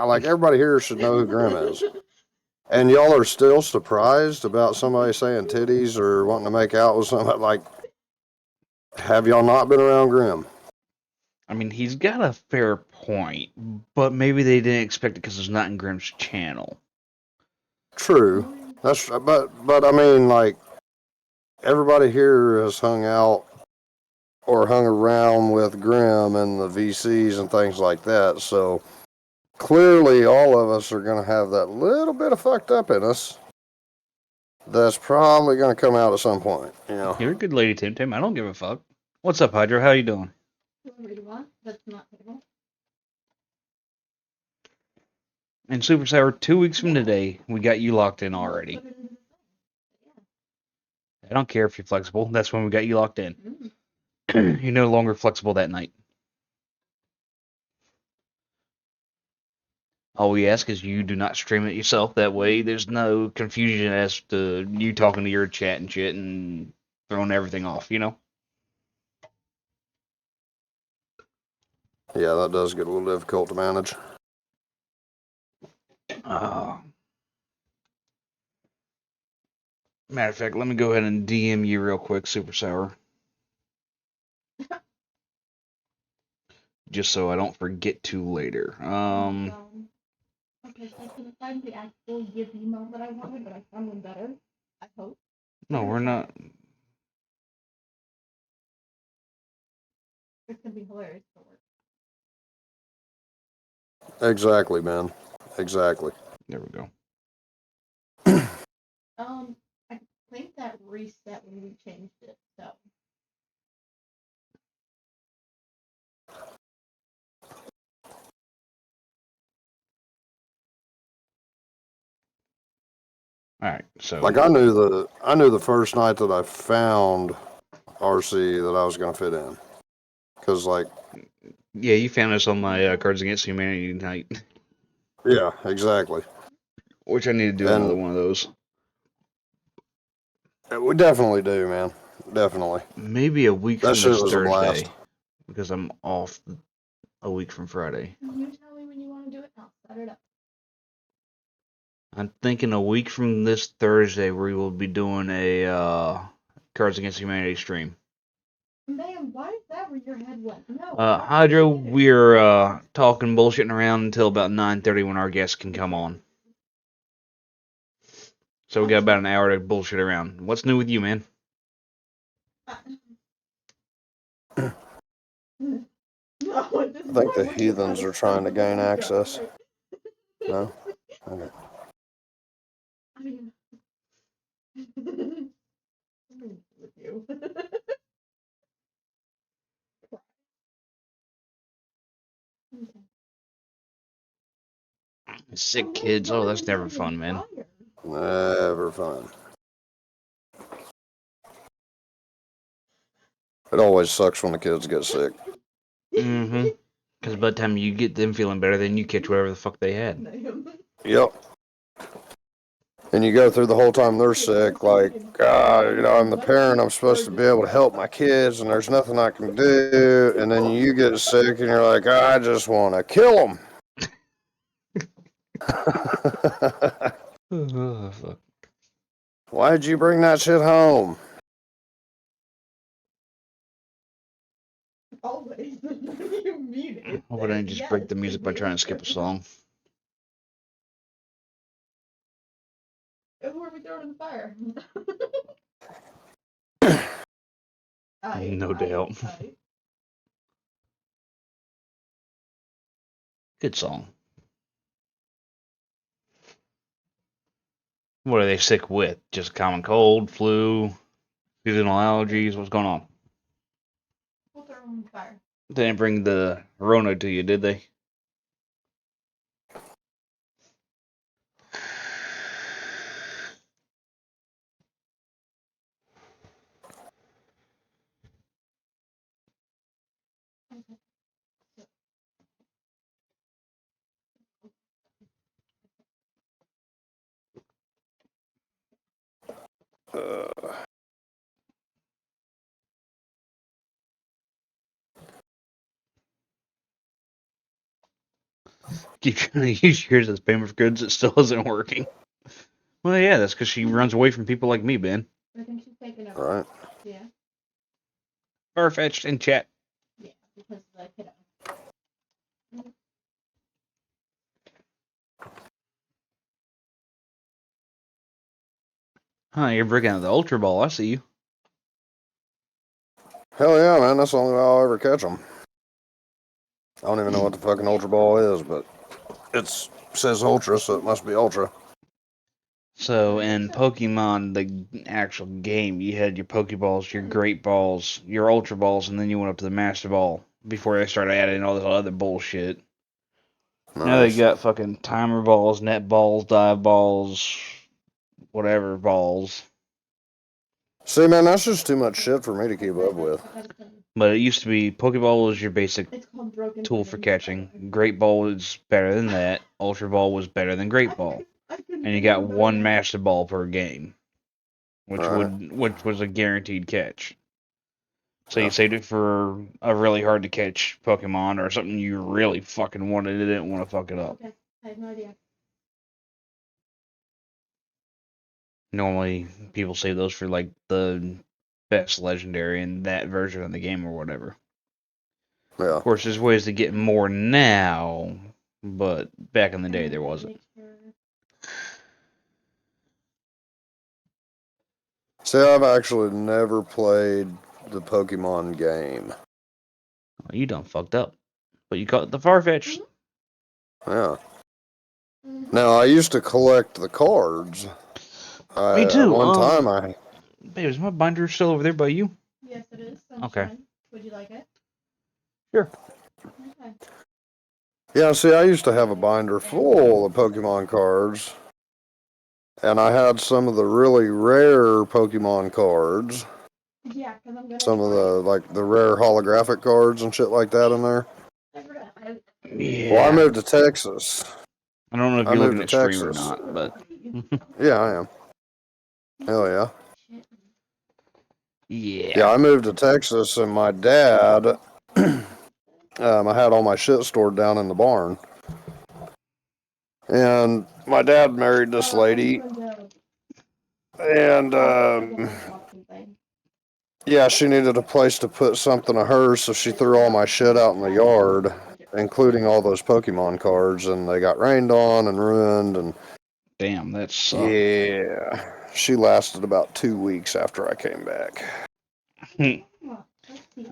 Like, everybody here should know who Grim is. And y'all are still surprised about somebody saying titties or wanting to make out with somebody. Like, have y'all not been around Grim? I mean, he's got a fair point, but maybe they didn't expect it because it's not in Grimm's channel. True. But I mean, like, everybody here has hung out or hung around with Grim and the VCs and things like that. So clearly, all of us are going to have that little bit of fucked up in us. That's probably going to come out at some point, you know. You're a good lady, Tim Tim. I don't give a fuck. What's up, Hydro? How you doing? Whatever you want. That's not table. And Super Sour, 2 weeks from today, we got you locked in already. I don't care if you're flexible. That's when we got you locked in. You're no longer flexible that night. All we ask is you do not stream it yourself. That way, there's no confusion as to you talking to your chat and shit and throwing everything off, you know? Yeah, that does get a little difficult to manage. Matter of fact, let me go ahead and DM you real quick, Super Sour. Just so I don't forget to later. Okay, so I couldn't find the actual Give email that I wanted, but I found one better. I hope. No, we're not. It's gonna be hilarious to work. Exactly, man. Exactly. There we go. I think that reset when we changed it, so. All right, so Like, I knew the first night that I found RC that I was gonna fit in, because like, yeah, you found us on my Cards Against Humanity night, yeah, exactly. which I need to do another one of those. We definitely do, man. Definitely. Maybe a week That from shit this was a blast. Thursday, because I'm off a week from Friday. You tell me when you want to do it, and I'll set it up. I'm thinking a week from this Thursday we will be doing a Cards Against Humanity stream. Man, why is that where your head went? No. Hydro, we're talking bullshitting around until about 9:30 when our guests can come on. So we got about an hour to bullshit around. What's new with you, man? I think the heathens are trying to gain access. No? Okay. With you. Sick kids. Oh, that's never fun, man. Never fun. It always sucks when the kids get sick. Mm-hmm. Because by the time you get them feeling better, then you catch whatever the fuck they had. Yep. And you go through the whole time they're sick, like, God, you know, I'm the parent, I'm supposed to be able to help my kids, and there's nothing I can do. And then you get sick, and you're like, I just want to kill them. Oh, fuck. Why'd you bring that shit home? Always. You muted. Hope I didn't just break the music by trying to skip a song. Who are we throwing in the fire? No doubt. Good song. What are they sick with? Just common cold, flu, seasonal allergies? What's going on? We'll throw them in the fire. They didn't bring the Rona to you, did they? Keep trying to use yours as payment for goods. It still isn't working. Well, yeah, that's because she runs away from people like me, Ben. I think she's taking over. Right. Yeah. Far-fetched in chat. Yeah, because of the kiddo. Huh, you're breaking out the Ultra Ball. I see you. Hell yeah, man. That's the only way I'll ever catch them. I don't even know what the fucking Ultra Ball is, but it says Ultra, so it must be Ultra. So in Pokemon, the actual game, you had your Pokeballs, your Great Balls, your Ultra Balls, and then you went up to the Master Ball before they started adding all this other bullshit. Now they Nice. got fucking Timer Balls, Net Balls, Dive Balls, whatever balls. See, man, that's just too much shit for me to keep up with. But it used to be Pokeball was your basic It's called Broken tool for Ribbons. catching. Great Ball was better than that. Ultra Ball was better than Great Ball. And you got one Master Ball per game, which was a guaranteed catch. So you saved it for a really hard to catch Pokemon or something you really fucking wanted and didn't want to fuck it up. Okay, I have no idea. Normally people save those for like the best legendary in that version of the game or whatever. Yeah. Of course, there's ways to get more now, but back in the day there wasn't. See, I've actually never played the Pokemon game. Well, you done fucked up. But you caught the Farfetch'd. Yeah. Now, I used to collect the cards. Me too. At one time, I... Babe, is my binder still over there by you? Yes, it is. Sunshine. Okay. Would you like it? Sure. Okay. Yeah, see, I used to have a binder full of Pokemon cards. And I had some of the really rare Pokemon cards. Yeah, because I'm gonna Some of the rare holographic cards and shit like that in there. Yeah. Well, I moved to Texas. I don't know if I you're moved looking to at stream or Texas. not, but Yeah, I am. Hell yeah. yeah. Yeah, I moved to Texas, and my dad, I had all my shit stored down in the barn. And my dad married this lady, and yeah, she needed a place to put something of hers, so she threw all my shit out in the yard, including all those Pokemon cards, and they got rained on and ruined, and Damn, that sucks. yeah, she lasted about 2 weeks after I came back.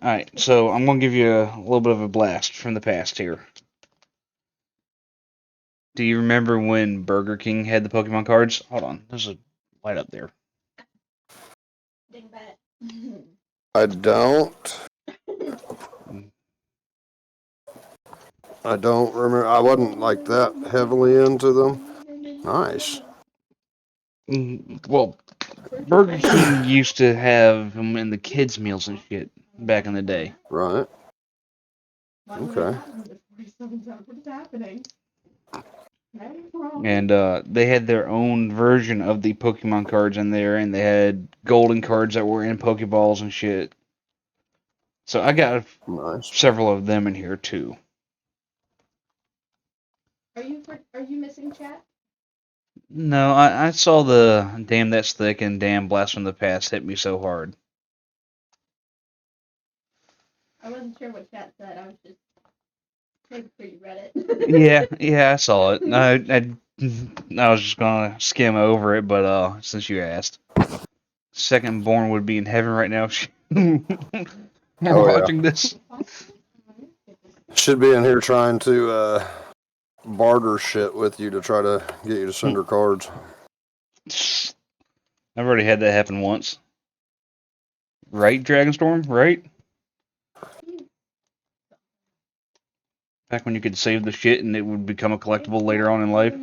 Alright, so I'm going to give you a little bit of a blast from the past here. Do you remember when Burger King had the Pokemon cards? Hold on, there's a light up there. I don't remember. I wasn't like that heavily into them. Nice. Well, Burger King used to have them in the kids' meals and shit back in the day. Right. Okay. What's happening? And they had their own version of the Pokemon cards in there, and they had golden cards that were in Pokeballs and shit. So I got Nice. several of them in here too. Are you missing chat? No, I saw the Damn That's Thick and Damn Blast from the Past hit me so hard. I wasn't sure what chat said. I was just making sure you read it. Yeah, I saw it. I was just gonna skim over it, but since you asked, Second Born would be in heaven right now if she we're Oh, yeah. watching this. Should be in here trying to barter shit with you to try to get you to send her cards. I've already had that happen once. Right, Dragonstorm? Right? Back when you could save the shit and it would become a collectible later on in life.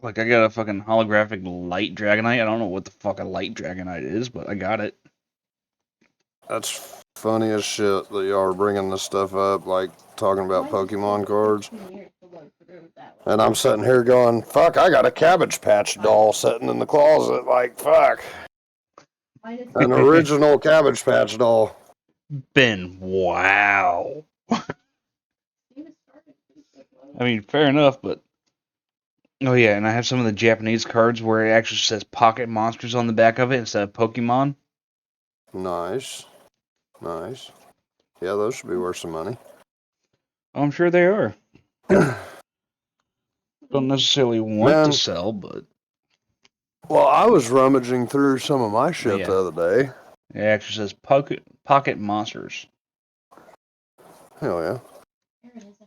Like, I got a fucking holographic light Dragonite. I don't know what the fuck a light Dragonite is, but I got it. That's funny as shit that y'all are bringing this stuff up, like talking about Pokemon cards. And I'm sitting here going, fuck, I got a Cabbage Patch doll sitting in the closet, like, fuck. An original Cabbage Patch doll. Ben, wow. I mean, fair enough, but... Oh yeah, and I have some of the Japanese cards where it actually says Pocket Monsters on the back of it instead of Pokemon. Nice. Nice. Yeah, those should be worth some money. I'm sure they are. Don't necessarily want to sell, but... Well, I was rummaging through some of my shit the other day. It actually says Pocket Monsters. Hell yeah.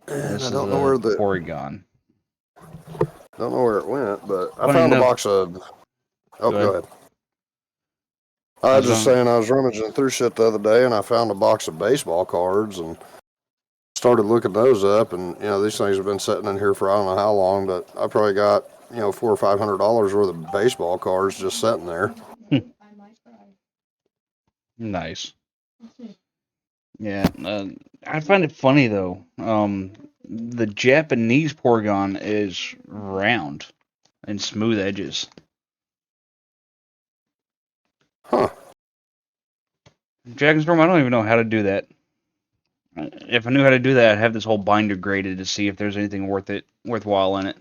And This I is don't know where the Porygon. Don't know where it went, but I Funny found enough. a box of... Oh, go ahead. I was just saying I was rummaging through shit the other day, and I found a box of baseball cards, and started looking those up, and, you know, these things have been sitting in here for I don't know how long, but I probably got, you know, $400 or $500 worth of baseball cards just sitting there. Nice. Yeah, I find it funny though. The Japanese Porygon is round and smooth edges. Huh. Dragonstorm, I don't even know how to do that. If I knew how to do that, I'd have this whole binder graded to see if there's anything worthwhile in it.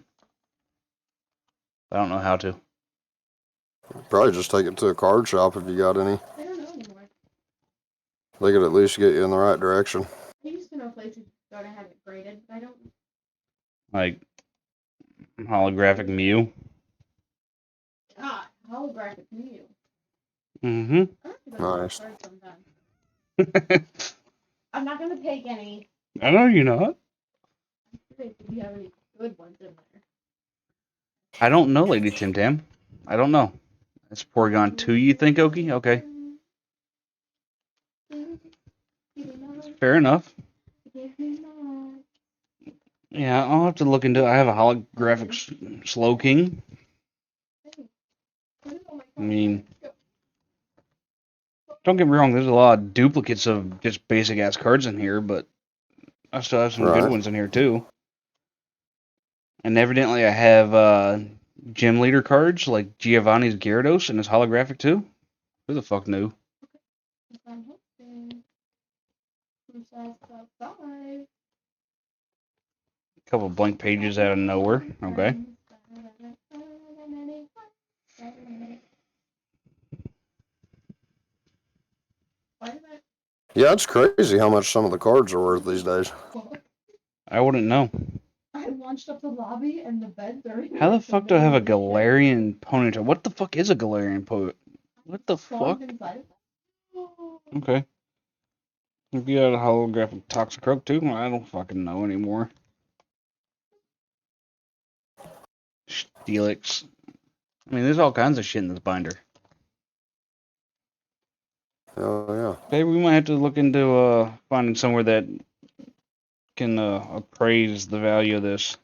I don't know how to. Probably just take it to a card shop if you got any. I don't know anymore. They could at least get you in the right direction. I used to know places go to have it graded, but I don't. Like holographic Mew. God, holographic Mew. Mm-hmm. Nice. I'm not gonna take any. I know you're not. Do you have any good ones in there? I don't know, Lady Tim Tam. I don't know. It's Porygon 2, you think, Oki? Okay. Fair enough. Yeah, I'll have to look into it. I have a holographic Slow King. I mean, don't get me wrong, there's a lot of duplicates of just basic-ass cards in here, but I still have some good ones in here, too. And evidently I have gym leader cards, like Giovanni's Gyarados, and his holographic, too. Who the fuck knew? A couple blank pages out of nowhere. Okay. Yeah, it's crazy how much some of the cards are worth these days. I wouldn't know. I launched up the lobby and the beds are. How the fuck do I have a Galarian Ponytail? What the fuck is a Galarian Ponytail? What the fuck? Okay. If you had a holographic Toxicroak too, I don't fucking know anymore. Steelix. I mean, there's all kinds of shit in this binder. Oh, yeah. Maybe we might have to look into finding somewhere that can appraise the value of this.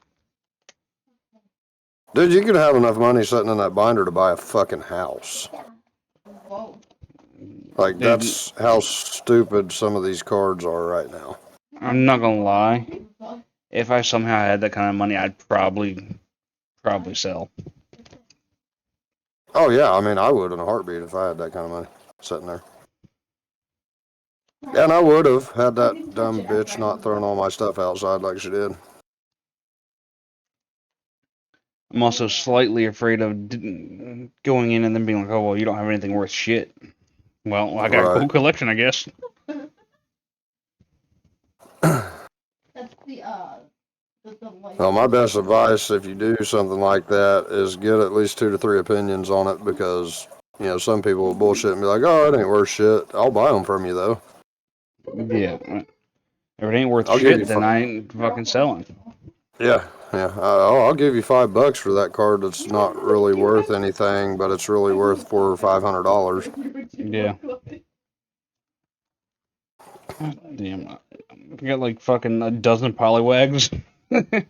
Dude, you could have enough money sitting in that binder to buy a fucking house. Whoa. Like, that's how stupid some of these cards are right now. I'm not gonna lie. If I somehow had that kind of money, I'd probably sell. Oh, yeah, I mean, I would in a heartbeat if I had that kind of money sitting there. And I would have had that dumb bitch not throwing all my stuff outside like she did. I'm also slightly afraid of going in and then being like, oh, well, you don't have anything worth shit. Well, I got a cool collection, I guess. That's the Well, my best advice if you do something like that is get at least 2 to 3 opinions on it, because, you know, some people will bullshit and be like, oh, it ain't worth shit. I'll buy them from you, though. Yeah. If it ain't worth I'll give you shit, then I ain't fucking selling. Yeah. I'll give you $5 for that card that's not really worth anything, but it's really worth $400 or $500. Yeah. Damn. I got like fucking a dozen Poliwags. I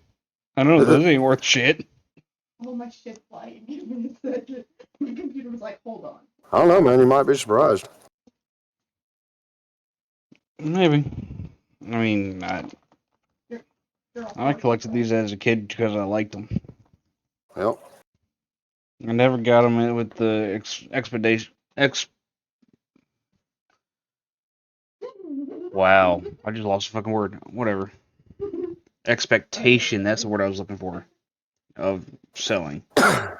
don't know, those ain't worth shit. Oh, my shit flying. My computer was like, hold on. I don't know, man. You might be surprised. Maybe. I mean, I collected these as a kid because I liked them. Yep. I never got them with the expedition. Wow, I just lost a fucking word. Whatever. Expectation. That's the word I was looking for. Of selling. Right.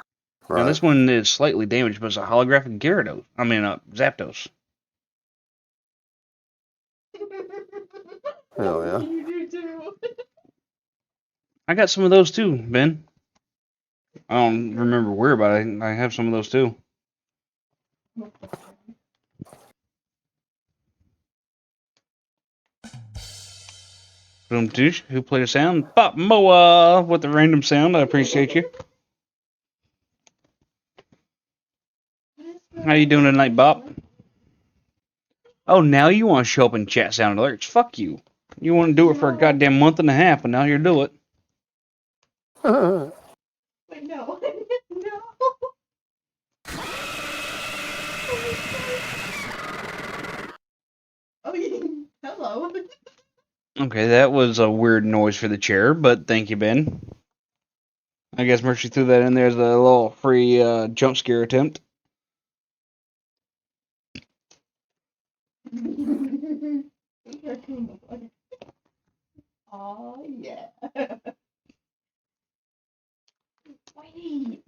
Now this one is slightly damaged, but it's a holographic Gyarados. Zapdos. Hell yeah. You do too. I got some of those too, Ben. I don't remember where, but I have some of those too. Boom douche, who played a sound? Pop Moa with the random sound. I appreciate you. How you doing tonight, Bop? Oh, now you want to show up and chat sound alerts? Fuck you. You want to do it for a goddamn month and a half, and now you're doing it. Wait, no. No. Oh, yeah. Hello. Okay, that was a weird noise for the chair, but thank you, Ben. I guess Mercy threw that in there as a little free jump scare attempt. Oh, yeah. Wait.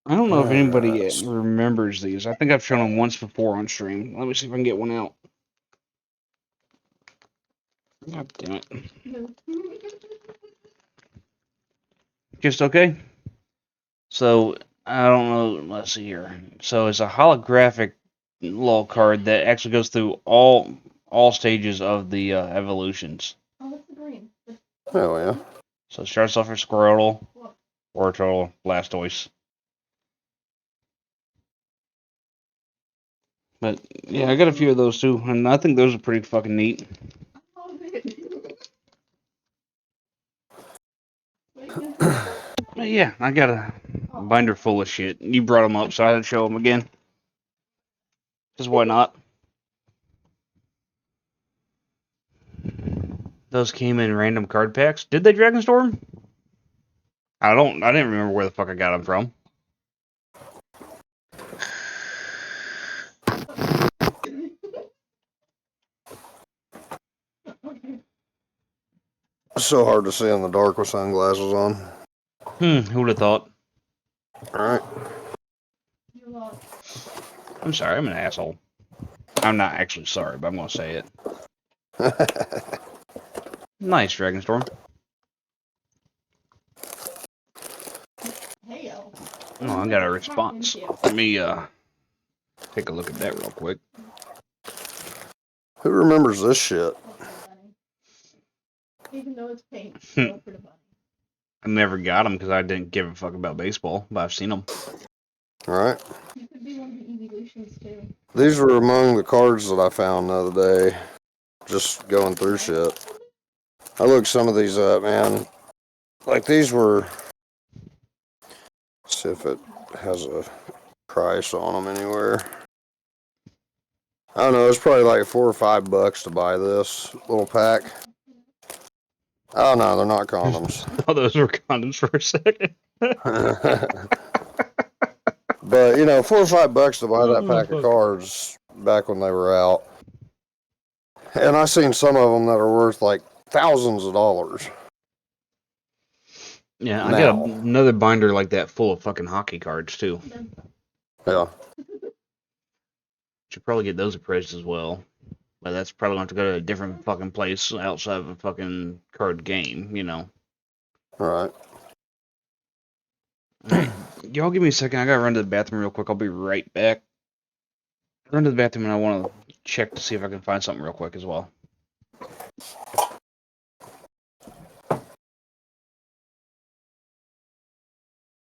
I don't know if anybody remembers these. I think I've shown them once before on stream. Let me see if I can get one out. God damn it. Just okay? So, I don't know. Let's see here. So, it's a holographic little card that actually goes through all stages of the evolutions. Oh, that's the green. Hell yeah. So, it starts off with Squirtle, Orbital, Blastoise. But, yeah, I got a few of those too, and I think those are pretty fucking neat. But yeah, I got a binder full of shit. You brought them up, so I had to show them again. Because why not? Those came in random card packs. Did they, Dragonstorm? I didn't remember where the fuck I got them from. It's so hard to see in the dark with sunglasses on. Who'd have thought? Alright. I'm sorry, I'm an asshole. I'm not actually sorry, but I'm gonna say it. Nice, Dragonstorm. Oh, I got a response. Let me take a look at that real quick. Who remembers this shit? Even though it's pink. I never got them because I didn't give a fuck about baseball, but I've seen them. Alright. You could be one of the evolutions too. These were among the cards that I found the other day. Just going through shit. I looked some of these up, man. Like these were... Let's see if it has a price on them anywhere. I don't know, it's probably like $4 or $5 to buy this little pack. Oh no, they're not condoms. Oh, those were condoms for a second. But you know, $4 or $5 to buy that pack of cards back when they were out. And I seen some of them that are worth like thousands of dollars. Yeah, I got now. another binder like that full of fucking hockey cards too. Yeah. Should probably get those appraised as well. But that's probably going to go to a different fucking place outside of a fucking card game, you know. Right. Alright, y'all give me a second. I gotta run to the bathroom real quick. I'll be right back. Run to the bathroom and I want to check to see if I can find something real quick as well.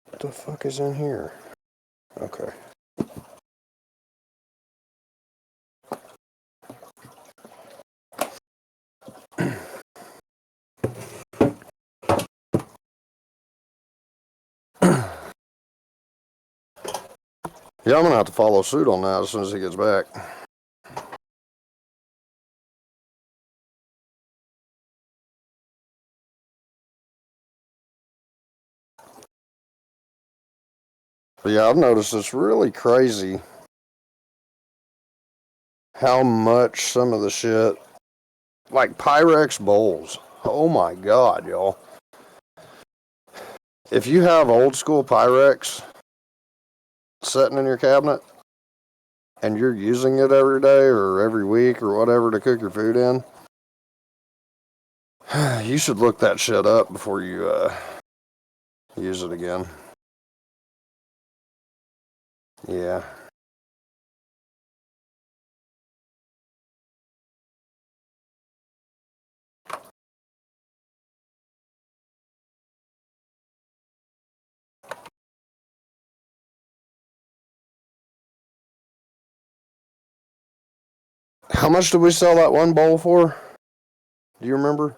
What the fuck is in here? Okay. Yeah, I'm gonna have to follow suit on that as soon as he gets back. But yeah, I've noticed it's really crazy how much some of the shit, like Pyrex bowls. Oh my god, y'all. If you have old school Pyrex sitting in your cabinet and you're using it every day or every week or whatever to cook your food in, you should look that shit up before you use it again. Yeah. How much did we sell that one bowl for? Do you remember?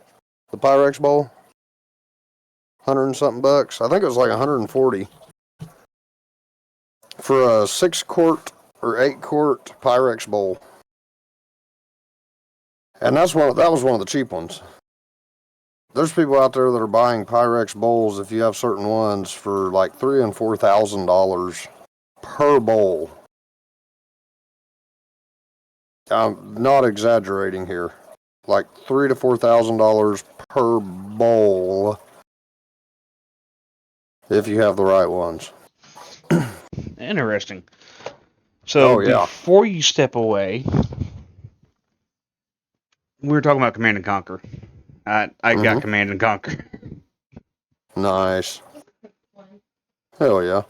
The Pyrex bowl? 100 and something bucks. I think it was like 140 for a 6-quart or 8-quart Pyrex bowl. And that was one of the cheap ones. There's people out there that are buying Pyrex bowls, if you have certain ones, for like $3,000 and $4,000 per bowl. I'm not exaggerating here. Like $3,000 to $4,000 per bowl, if you have the right ones. Interesting. So, Oh yeah. before you step away, we were talking about Command and Conquer. I got Command and Conquer. Nice. Hell yeah.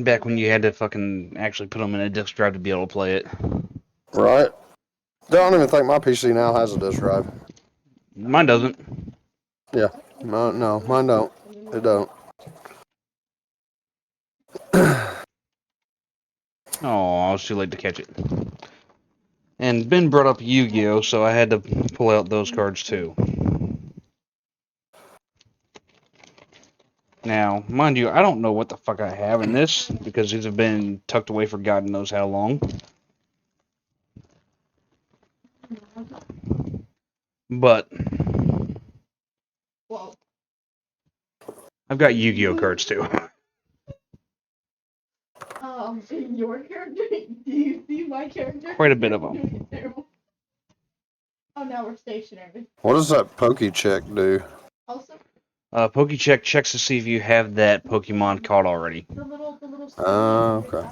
Back when you had to fucking actually put them in a disk drive to be able to play it. Right. I don't even think my PC now has a disk drive. Mine doesn't. Yeah. No, mine don't. It don't. Oh, I was too late to catch it. And Ben brought up Yu-Gi-Oh, so I had to pull out those cards too. Now, mind you, I don't know what the fuck I have in this, because these have been tucked away for God knows how long. But Whoa. I've got Yu-Gi-Oh cards too. Your character? Do you see my character? Quite a bit of them. Oh, now we're stationary. What does that Poke-Check do? Also, Pokecheck checks to see if you have that Pokemon caught already. the little Okay.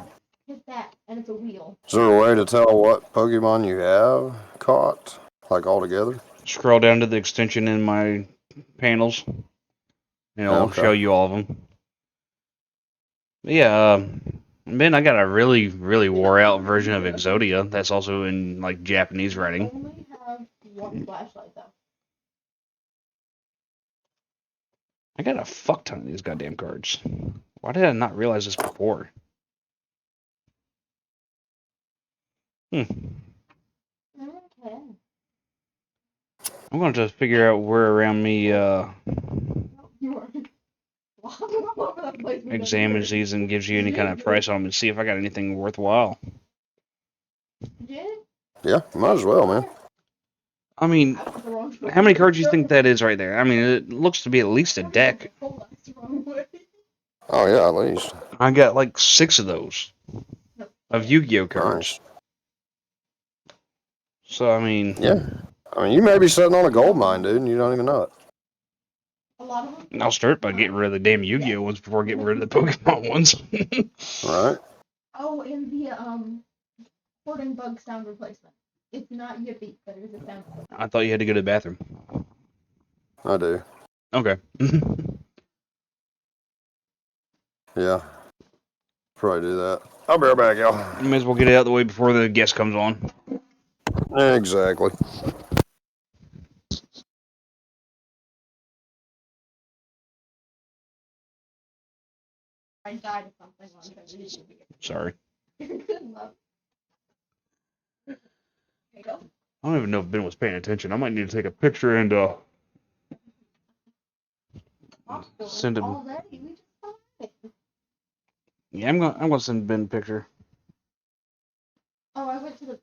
hit that, and it's a wheel. Is there a way to tell what Pokemon you have caught? Like all together? Scroll down to the extension in my panels, and it'll show you all of them. But yeah, Ben, I got a really, really wore out version of Exodia that's also in like Japanese I writing. only have one flashlight though. I got a fuck ton of these goddamn cards. Why did I not realize this before? Okay. I'm going to figure out where around me You are walking all over that place. examines these and gives you any kind of price on them and see if I got anything worthwhile. Yeah. Yeah, might as well, man. I mean, how many cards do you think that is right there? I mean, it looks to be at least a deck. Oh yeah, at least. I got like 6 of those of Yu-Gi-Oh cards. Nice. So I mean, Yeah. I mean, you may be sitting on a gold mine, dude, and you don't even know it. lot of them. I'll start by getting rid of the damn Yu-Gi-Oh ones before getting rid of the Pokemon ones. Right? Oh, and the hoarding bug sound replacement. It's not Yippee, but it is a sound. I thought you had to go to the bathroom. I do. Okay. Yeah. Probably do that. I'll be right back, y'all. You may as well get it out of the way before the guest comes on. Exactly. I died of something once. Sorry. Good luck. There you go. I don't even know if Ben was paying attention. I might need to take a picture and send him. Already? We just started. Yeah, I'm gonna send Ben a picture. Oh, I went to the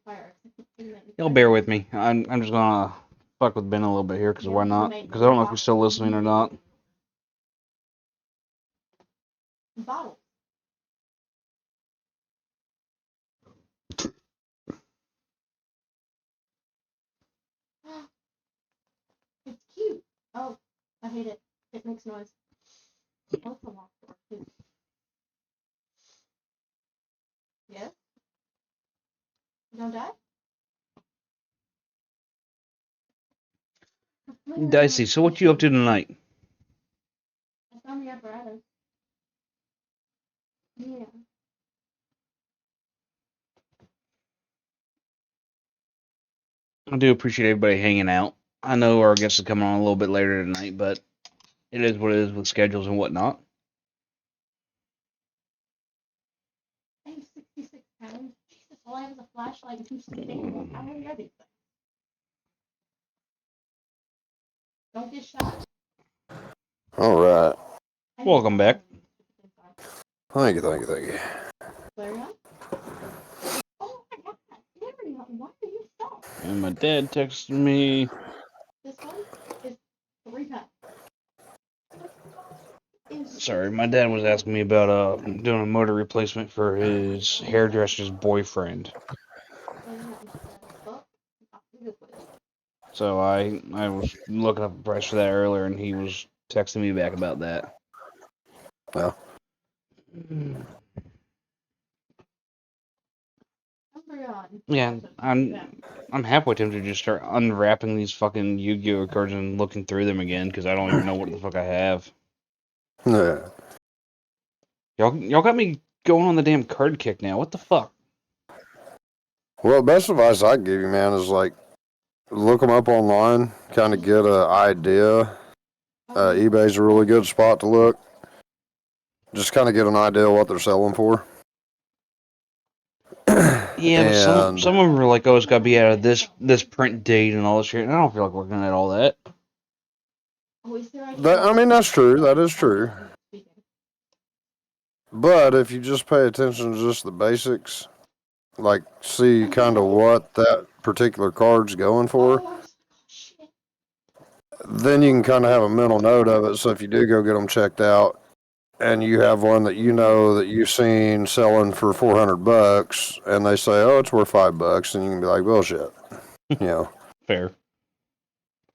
fire exit. You'll bear with me. I'm just gonna fuck with Ben a little bit here, because why not? Because I don't know if he's still listening or not. Bottle. It's cute. Oh, I hate it. It makes noise. Oh, it's a locked door too. Yes? You don't die? Dicey, so what you up to tonight? I found the apparatus. Yeah. I do appreciate everybody hanging out. I know our guest is coming on a little bit later tonight, but it is what it is with schedules and whatnot. I have 66 pounds. Jesus, all I have is a flashlight and 2 staples. How heavy are these things? Don't get shot. All right. Welcome back. Thank you. Flare on? Oh my god, Larry, why are you stuck? And my dad texted me. This one is 3 times. Sorry, my dad was asking me about doing a motor replacement for his hairdresser's boyfriend. So I was looking up the price for that earlier, and he was texting me back about that. Yeah. Yeah, I'm halfway tempted to just start unwrapping these fucking Yu-Gi-Oh cards and looking through them again, because I don't even know what the fuck I have. Yeah. Y'all got me going on the damn card kick now. What the fuck? Well, best advice I can give you, man, is like look them up online, kind of get an idea. eBay's a really good spot to look. Just kind of get an idea of what they're selling for. Yeah, but some of them are like, oh, it's got to be out of this print date and all this shit. And I don't feel like looking at all that. I mean, that's true. That is true. But if you just pay attention to just the basics, like see kind of what that particular card's going for, then you can kind of have a mental note of it. So if you do go get them checked out, and you have one that you know that you've seen selling for $400, and they say, "Oh, it's worth $5," and you can be like, "Bullshit," you know. Fair.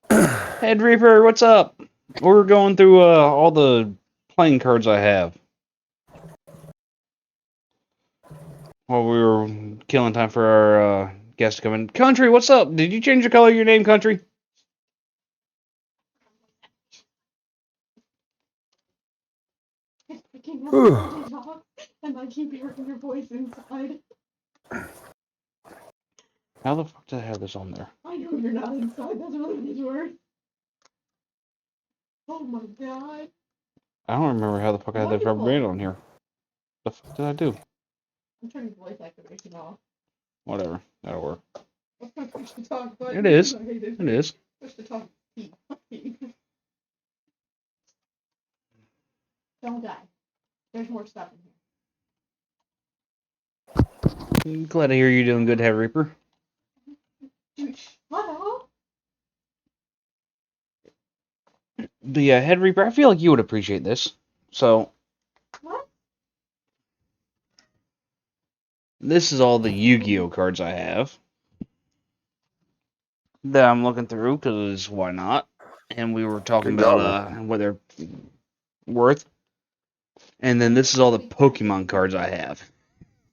Head Reaper, what's up? We're going through all the playing cards I have. While we were killing time for our guest to come in. Country, what's up? Did you change the color of your name, Country? And I keep hearing your voice inside. How the fuck did I have this on there? I know you're not inside. That's really what it's worth. Oh my god. I don't remember how the fuck I had that rubber band on here. The fuck did I do? I'm turning voice activation off. Whatever. That'll work. What's my push to talk button? It is. It is. Push to talk. Don't die. There's more stuff in here. Glad to hear you're doing good, Head Reaper. Hello? But yeah, Head Reaper, I feel like you would appreciate this. So, What? this is all the Yu-Gi-Oh cards I have that I'm looking through, because why not? and we were talking Good job, about what they're worth. And then this is all the Pokemon cards I have.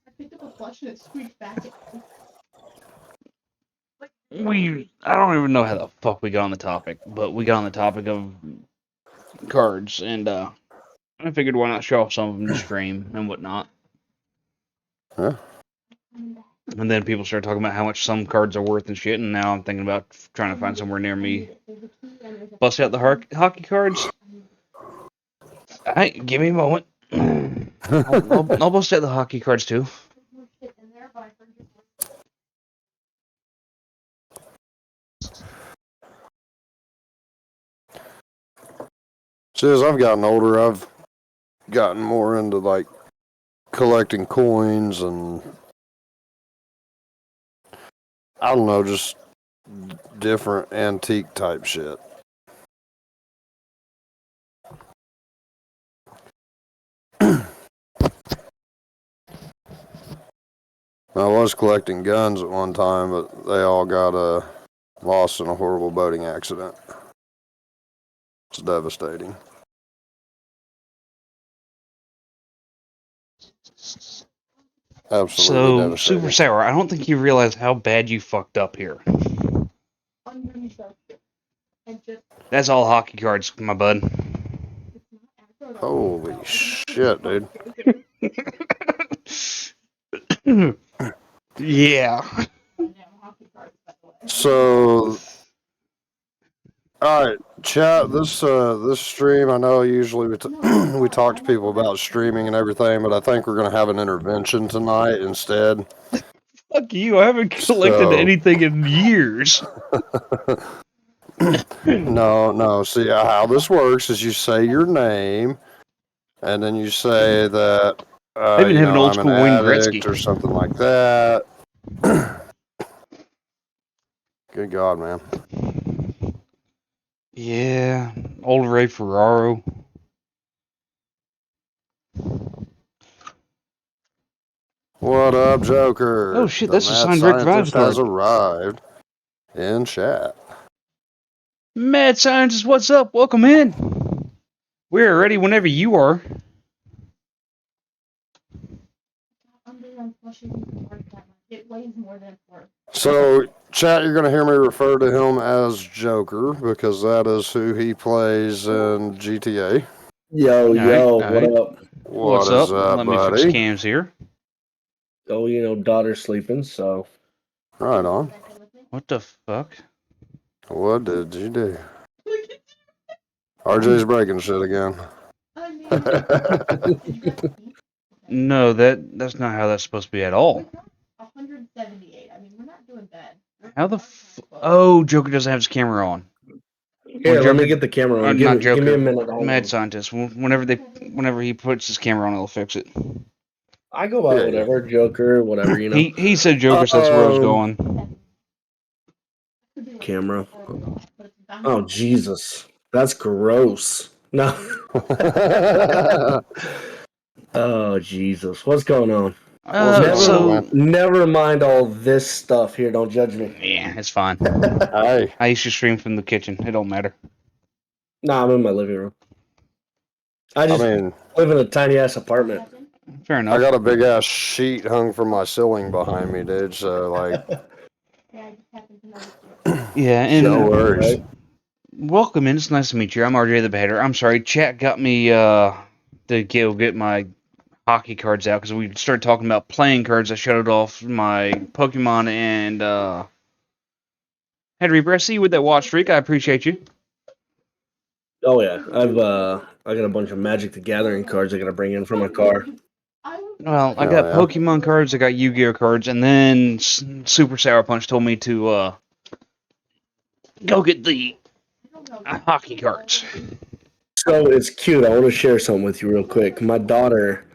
I picked up a plush and it squeaked back at me. I don't even know how the fuck we got on the topic, but we got on the topic of cards, and I figured why not show off some of them to stream and whatnot. Huh? And then people started talking about how much some cards are worth and shit, and now I'm thinking about trying to find somewhere near me. Bust out the hockey cards. Alright, give me a moment. I'll bust out the hockey cards too. See, as I've gotten older, I've gotten more into like collecting coins and I don't know, just different antique type shit. I was collecting guns at one time, but they all got lost in a horrible boating accident. It's devastating. Absolutely So, devastating. Super Sour, I don't think you realize how bad you fucked up here. That's all hockey cards, my bud. Holy shit, dude. Yeah. So, all right, chat. This stream. I know usually we talk to people about streaming and everything, but I think we're gonna have an intervention tonight instead. Fuck you! I haven't collected anything in years. No. See how this works is you say your name, and then you say that I even have an old I'm school an Wayne addict Gretzky or something like that. Good God, man. Yeah, old Ray Ferraro. What up, Joker? Oh shit, The that's a Mad signed Rick Vibes Scientist has card. arrived in chat. Mad Scientist, what's up? Welcome in. We're ready whenever you are. So, chat, you're going to hear me refer to him as Joker because that is who he plays in GTA. Yo, Alright. what up? What's What is up? up, Let me fix buddy? cams here. Oh, daughter's sleeping, so. Right on. What the fuck? What did you do? RJ's breaking shit again. No, that's not how that's supposed to be at all. 178. I mean, we're not doing bad. How the Oh, Joker doesn't have his camera on. Here, let me get the camera on. Not Give Joker. me a minute. Mad Scientist. Whenever he puts his camera on, it'll fix it. I go by whatever. Joker, whatever, you know. He said Joker, so that's where I was going. Camera. Oh, Jesus. That's gross. No. Oh, Jesus. What's going on? Never mind all this stuff here. Don't judge me. Yeah, it's fine. Hey. I used to stream from the kitchen. It don't matter. Nah, I'm in my living room. I live in a tiny ass apartment. Fair enough. I got a big ass sheet hung from my ceiling behind me, dude. So like, yeah, and no worries. Welcome in. It's nice to meet you. I'm RjTheBeheader. I'm sorry, chat got me to go get my hockey cards out because we started talking about playing cards. I showed off my Pokemon and Head Reaper. I see you with that watch streak. I appreciate you. Oh yeah, I got a bunch of Magic the Gathering cards I gotta bring in from my car. Well, I got Pokemon cards, I got Yu-Gi-Oh cards, and then Super Sour Punch told me to go get the hockey cards. So it's cute. I want to share something with you real quick. My daughter,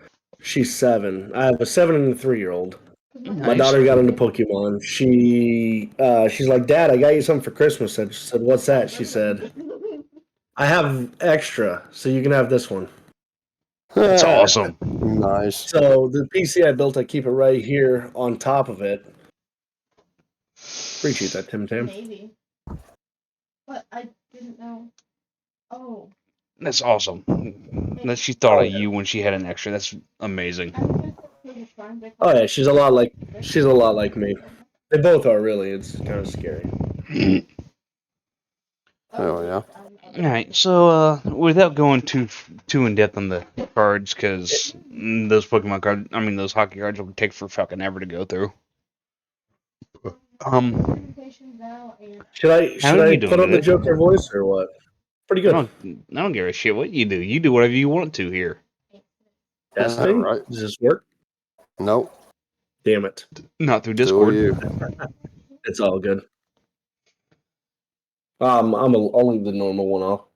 she's 7. I have a 7 and a 3-year-old. Nice. My daughter got into Pokemon. She's like, Dad, I got you something for Christmas. I said, what's that? She said, I have extra, so you can have this one. That's awesome. Nice. So the PC I built, I keep it right here on top of it. Appreciate that, Tim Tam. Maybe. But I didn't know. Oh. That's awesome. That she thought Oh, of yeah. you when she had an extra. That's amazing. I was gonna say the shrine, but Oh yeah, she's a lot like me. They both are really. It's kind of scary. Hell yeah. All right, so without going too in depth on the cards, because those Pokemon cards, I mean those hockey cards, will take for fucking ever to go through. Should How are you I doing put on the today? Joker voice or what? Pretty I good. don't give a shit what you do. You do whatever you want to here. Testing. Right. Does this work? Nope. Damn it. Not through Still Discord. you. It's all good. I'll leave the normal one off.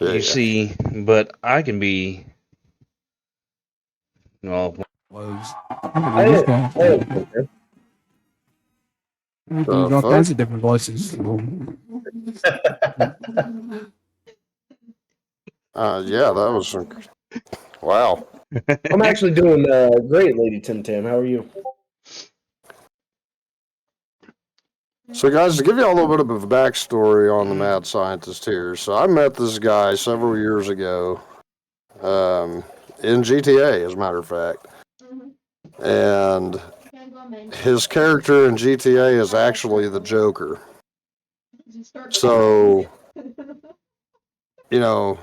Yeah, You see, but I can be. Well, Was I am okay. use The all fuck? kinds of different voices. Yeah, that was wow. I'm actually doing great, Lady Tim Tam. How are you? So, guys, to give you a little bit of a backstory on the mad scientist here. So, I met this guy several years ago in GTA, as a matter of fact. And his character in GTA is actually the Joker. So, you know,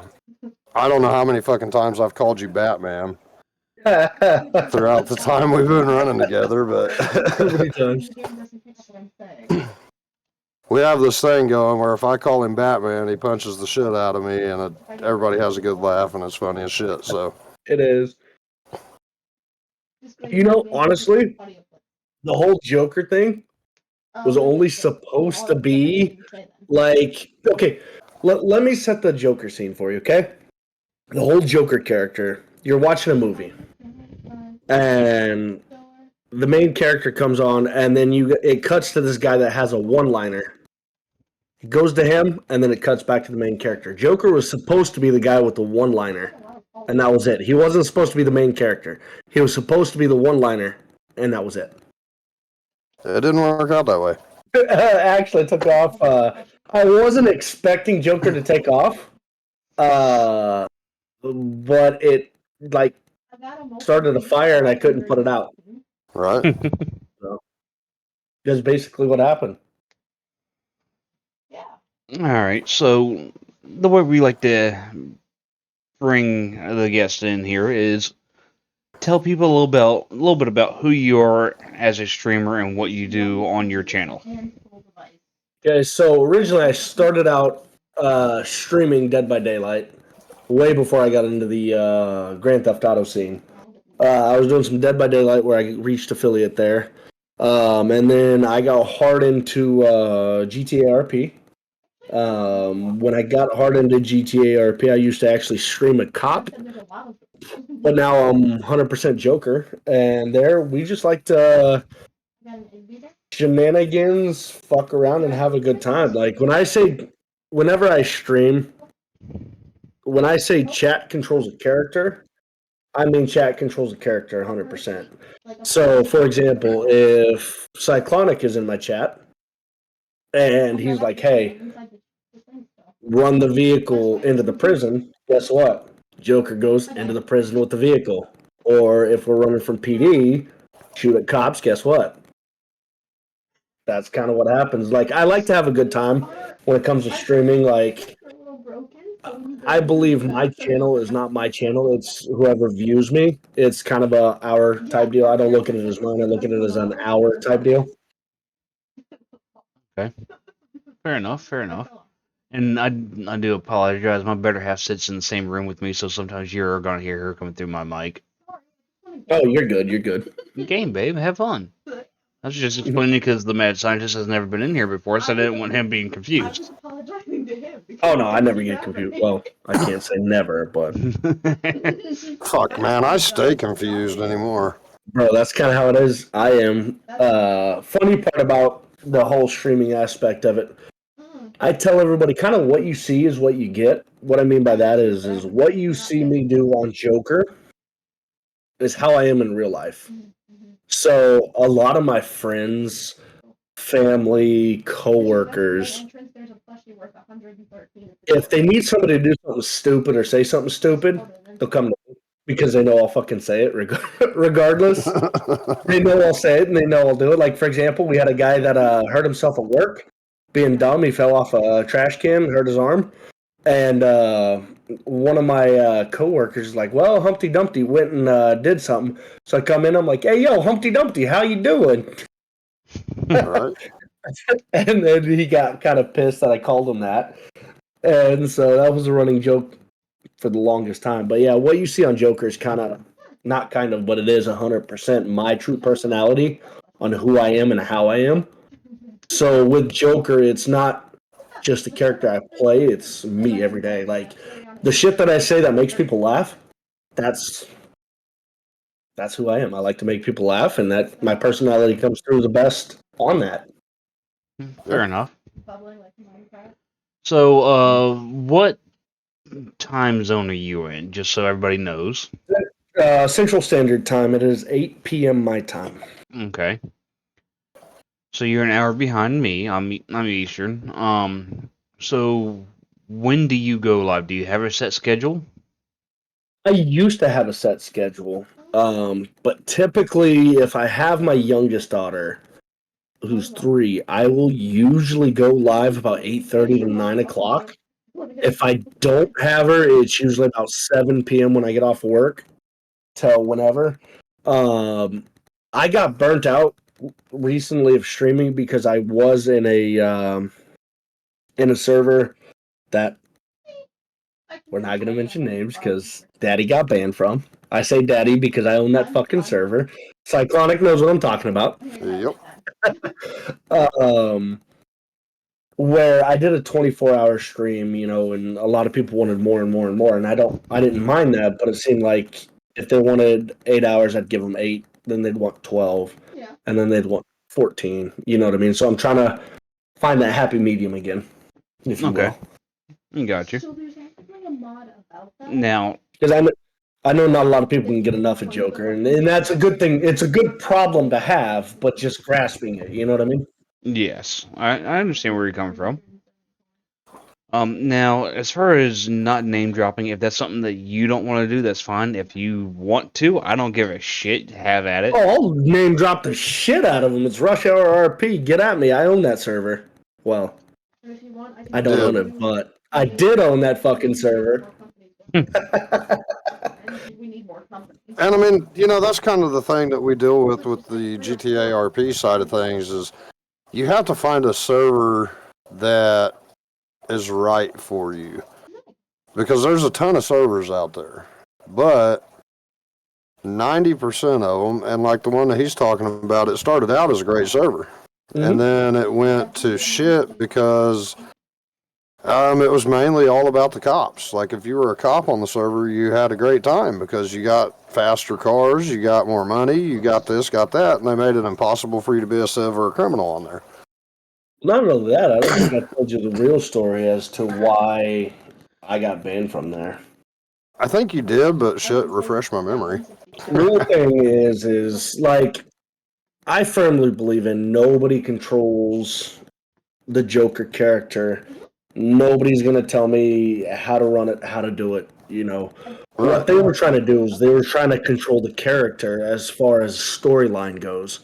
I don't know how many fucking times I've called you Batman throughout the time we've been running together, but Too many times. we have this thing going where if I call him Batman, he punches the shit out of me, and everybody has a good laugh, and it's funny as shit. So It is. You know, honestly, the whole Joker thing was only supposed to be like, okay, let me set the Joker scene for you, okay? The whole Joker character, you're watching a movie, and the main character comes on, and then it cuts to this guy that has a one-liner. It goes to him, and then it cuts back to the main character. Joker was supposed to be the guy with the one-liner, and that was it. He wasn't supposed to be the main character. He was supposed to be the one-liner, and that was it. it didn't work out that way. Actually, it took off. I wasn't expecting Joker to take off, but it like started a fire, and I couldn't put it out. Right? So that's basically what happened. all right. So the way we like to bring the guest in here is tell people a little bit about who you are as a streamer and what you do on your channel. Okay, so originally I started out streaming Dead by Daylight way before I got into the Grand Theft Auto scene. I was doing some Dead by Daylight where I reached affiliate there. And then I got hard into GTA RP. When I got hard into GTA RP, I used to actually stream a cop, but now I'm 100% Joker. And there, we just like to shenanigans, fuck around, and have a good time. Like whenever I stream, when I say chat controls a character, I mean chat controls a character 100%. So, for example, if Cyclonic is in my chat and he's like, hey, run the vehicle into the prison, guess what? Joker goes into the prison with the vehicle. Or if we're running from PD, shoot at cops, guess what? That's kind of what happens. Like, I like to have a good time when it comes to streaming. Like, I believe my channel is not my channel. It's whoever views me. It's kind of a hour type deal. I don't look at it as mine. I look at it as an hour type deal. Okay. Fair enough. Fair enough. And I do apologize. My better half sits in the same room with me, so sometimes you're gonna hear her coming through my mic. Oh, you're good. You're good. Game, babe. Have fun. I was just explaining because the mad scientist has never been in here before, so I didn't want him being confused. Oh no, I never get confused. Well, I can't say never, but Fuck, man, I stay confused anymore. bro, that's kind of how it is. I am. Funny part about the whole streaming aspect of it, I tell everybody kind of what you see is what you get. What I mean by that is what you see me do on Joker is how I am in real life. So a lot of my friends, family, coworkers, actually worth 113. If they need somebody to do something stupid or say something stupid, they'll come to me because they know I'll fucking say it regardless. They know I'll say it and they know I'll do it. Like, for example, we had a guy that hurt himself at work being dumb. He fell off a trash can and hurt his arm. And one of my coworkers is like, well, Humpty Dumpty went and did something. So I come in, I'm like, hey, yo, Humpty Dumpty, how you doing? Right. And then he got kind of pissed that I called him that. And so that was a running joke for the longest time. But yeah, what you see on Joker is kind of, not kind of, but it is 100% my true personality on who I am and how I am. So with Joker, it's not just a character I play, it's me every day. Like, the shit that I say that makes people laugh, that's who I am. I like to make people laugh, and that my personality comes through the best on that. Fair enough. Bubbling like Minecraft. So, what time zone are you in? Just so everybody knows. Central Standard Time, it is 8 p.m. my time. Okay. So you're an hour behind me. I'm Eastern. So when do you go live? Do you have a set schedule? I used to have a set schedule, but typically, if I have my youngest daughter, who's 3, I will usually go live about 8:30 to 9 o'clock. If I don't have her, it's usually about 7 p.m. when I get off work till whenever. I got burnt out recently of streaming because I was in a server that we're not going to mention names because Daddy got banned from. I say Daddy because I own that fucking server. Cyclonic knows what I'm talking about. Yep. Where I did a 24-hour stream, and a lot of people wanted more and more and more, and I didn't mind that, but it seemed like if they wanted 8 hours, I'd give them 8, then they'd want 12, and then they'd want 14. You know what I mean? So I'm trying to find that happy medium again, if you will. Got you. So there's actually a mod about that. Now, Because I know not a lot of people can get enough of Joker, and that's a good thing. It's a good problem to have, but just grasping it, you know what I mean? yes, I understand where you're coming from. Now, as far as not name dropping, if that's something that you don't want to do, that's fine. If you want to, I don't give a shit. Have at it. Oh, I'll name drop the shit out of them. It's Rush Hour RP. Get at me. I own that server. Well, I don't own it, but I did own that fucking server. We need more companies. And I mean, that's kind of the thing that we deal with the GTA RP side of things is you have to find a server that is right for you. Because there's a ton of servers out there. But 90% of them, and like the one that he's talking about, it started out as a great server. Mm-hmm. And then it went to shit because it was mainly all about the cops. Like, if you were a cop on the server, you had a great time because you got faster cars, you got more money, you got this, got that, and they made it impossible for you to be a civ or a criminal on there. Not really that. I don't think I told you the real story as to why I got banned from there. I think you did, but shit, refresh my memory. The real thing is like, I firmly believe in nobody controls the Joker character. Nobody's going to tell me how to run it, how to do it, Right. What they were trying to do is they were trying to control the character as far as storyline goes.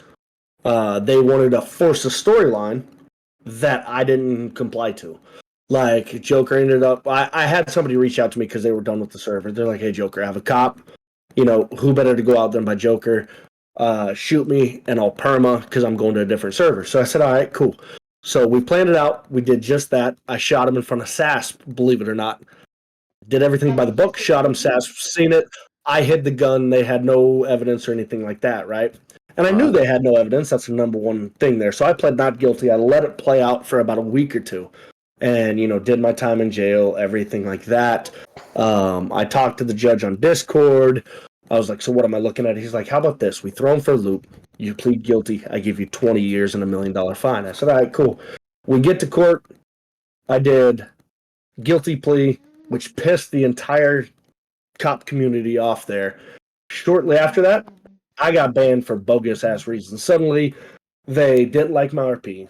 They wanted to force a storyline that I didn't comply to. Like, Joker ended up... I had somebody reach out to me because they were done with the server. They're like, hey, Joker, I have a cop. Who better to go out than by Joker? Shoot me, and I'll perma because I'm going to a different server. So I said, all right, cool. So we planned it out. We did just that. I shot him in front of SASP, believe it or not. Did everything by the book, shot him, SASP, seen it. I hid the gun. They had no evidence or anything like that, right? And I knew they had no evidence. That's the number one thing there. So I pled not guilty. I let it play out for about a week or two. And, did my time in jail, everything like that. I talked to the judge on Discord. I was like, so what am I looking at? He's like, how about this? We throw him for a loop. You plead guilty. I give you 20 years and $1 million fine. I said, all right, cool. We get to court. I did guilty plea, which pissed the entire cop community off there. Shortly after that, I got banned for bogus-ass reasons. Suddenly, they didn't like my RP.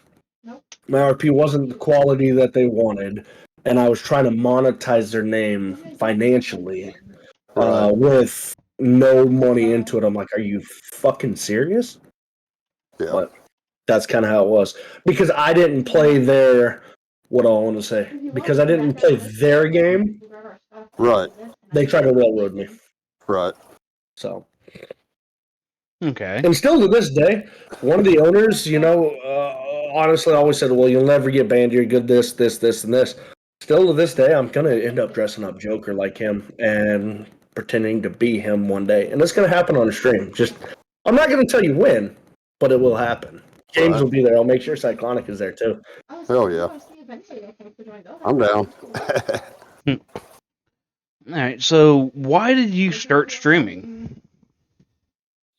my RP wasn't the quality that they wanted, and I was trying to monetize their name financially Right. with no money into it. I'm like, are you fucking serious? Yeah. But that's kind of how it was because I didn't play their. What do I want to say? Because I didn't play their game, Right. they tried to railroad me. Right. So, Okay. and still to this day, one of the owners, honestly, always said, "Well, you'll never get banned. You're good. This, and this." Still to this day, I'm gonna end up dressing up Joker like him and pretending to be him one day, and it's gonna happen on a stream. Just, I'm not gonna tell you when, but it will happen. James will be there. I'll make sure Cyclonic is there too. Hell yeah. I'm down. All right. So, why did you start streaming?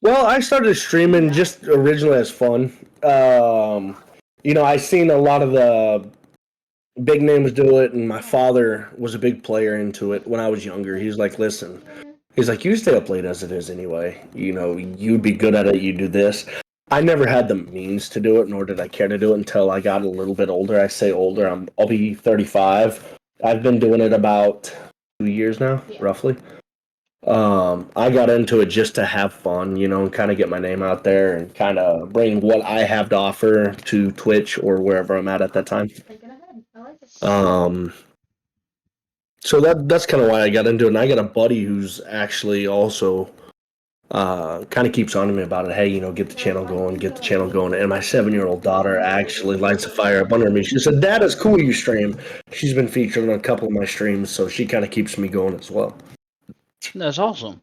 Well, I started streaming just originally as fun. I seen a lot of the big names do it, and my father was a big player into it when I was younger. He's like, listen, he's like, you stay up late as it is anyway. You'd be good at it. You do this. I never had the means to do it, nor did I care to do it until I got a little bit older. I say older. I'll be 35. I've been doing it about 2 years now, roughly. I got into it just to have fun, and kind of get my name out there and kind of bring what I have to offer to Twitch or wherever I'm at that time. So that's kind of why I got into it. And I got a buddy who's actually also kind of keeps on to me about it. Hey, get the channel going, get the channel going. And my 7-year-old daughter actually lights a fire up under me. She said, "Dad, it's cool you stream." She's been featured on a couple of my streams, so she kind of keeps me going as well. That's awesome.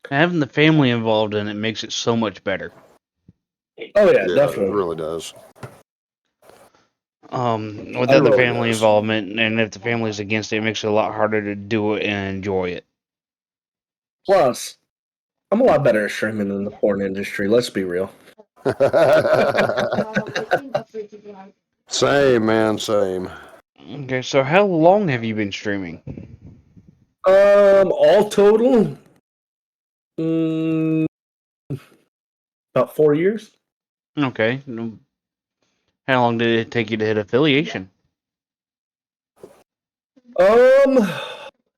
Having the family involved in it makes it so much better. Oh yeah, Yeah, definitely. it really does. Without the family involvement, and if the family's against it, it makes it a lot harder to do it and enjoy it. Plus, I'm a lot better at streaming than the porn industry. Let's be real. Same, man, same. Okay, so how long have you been streaming? All total, about 4 years. Okay. How long did it take you to hit affiliation?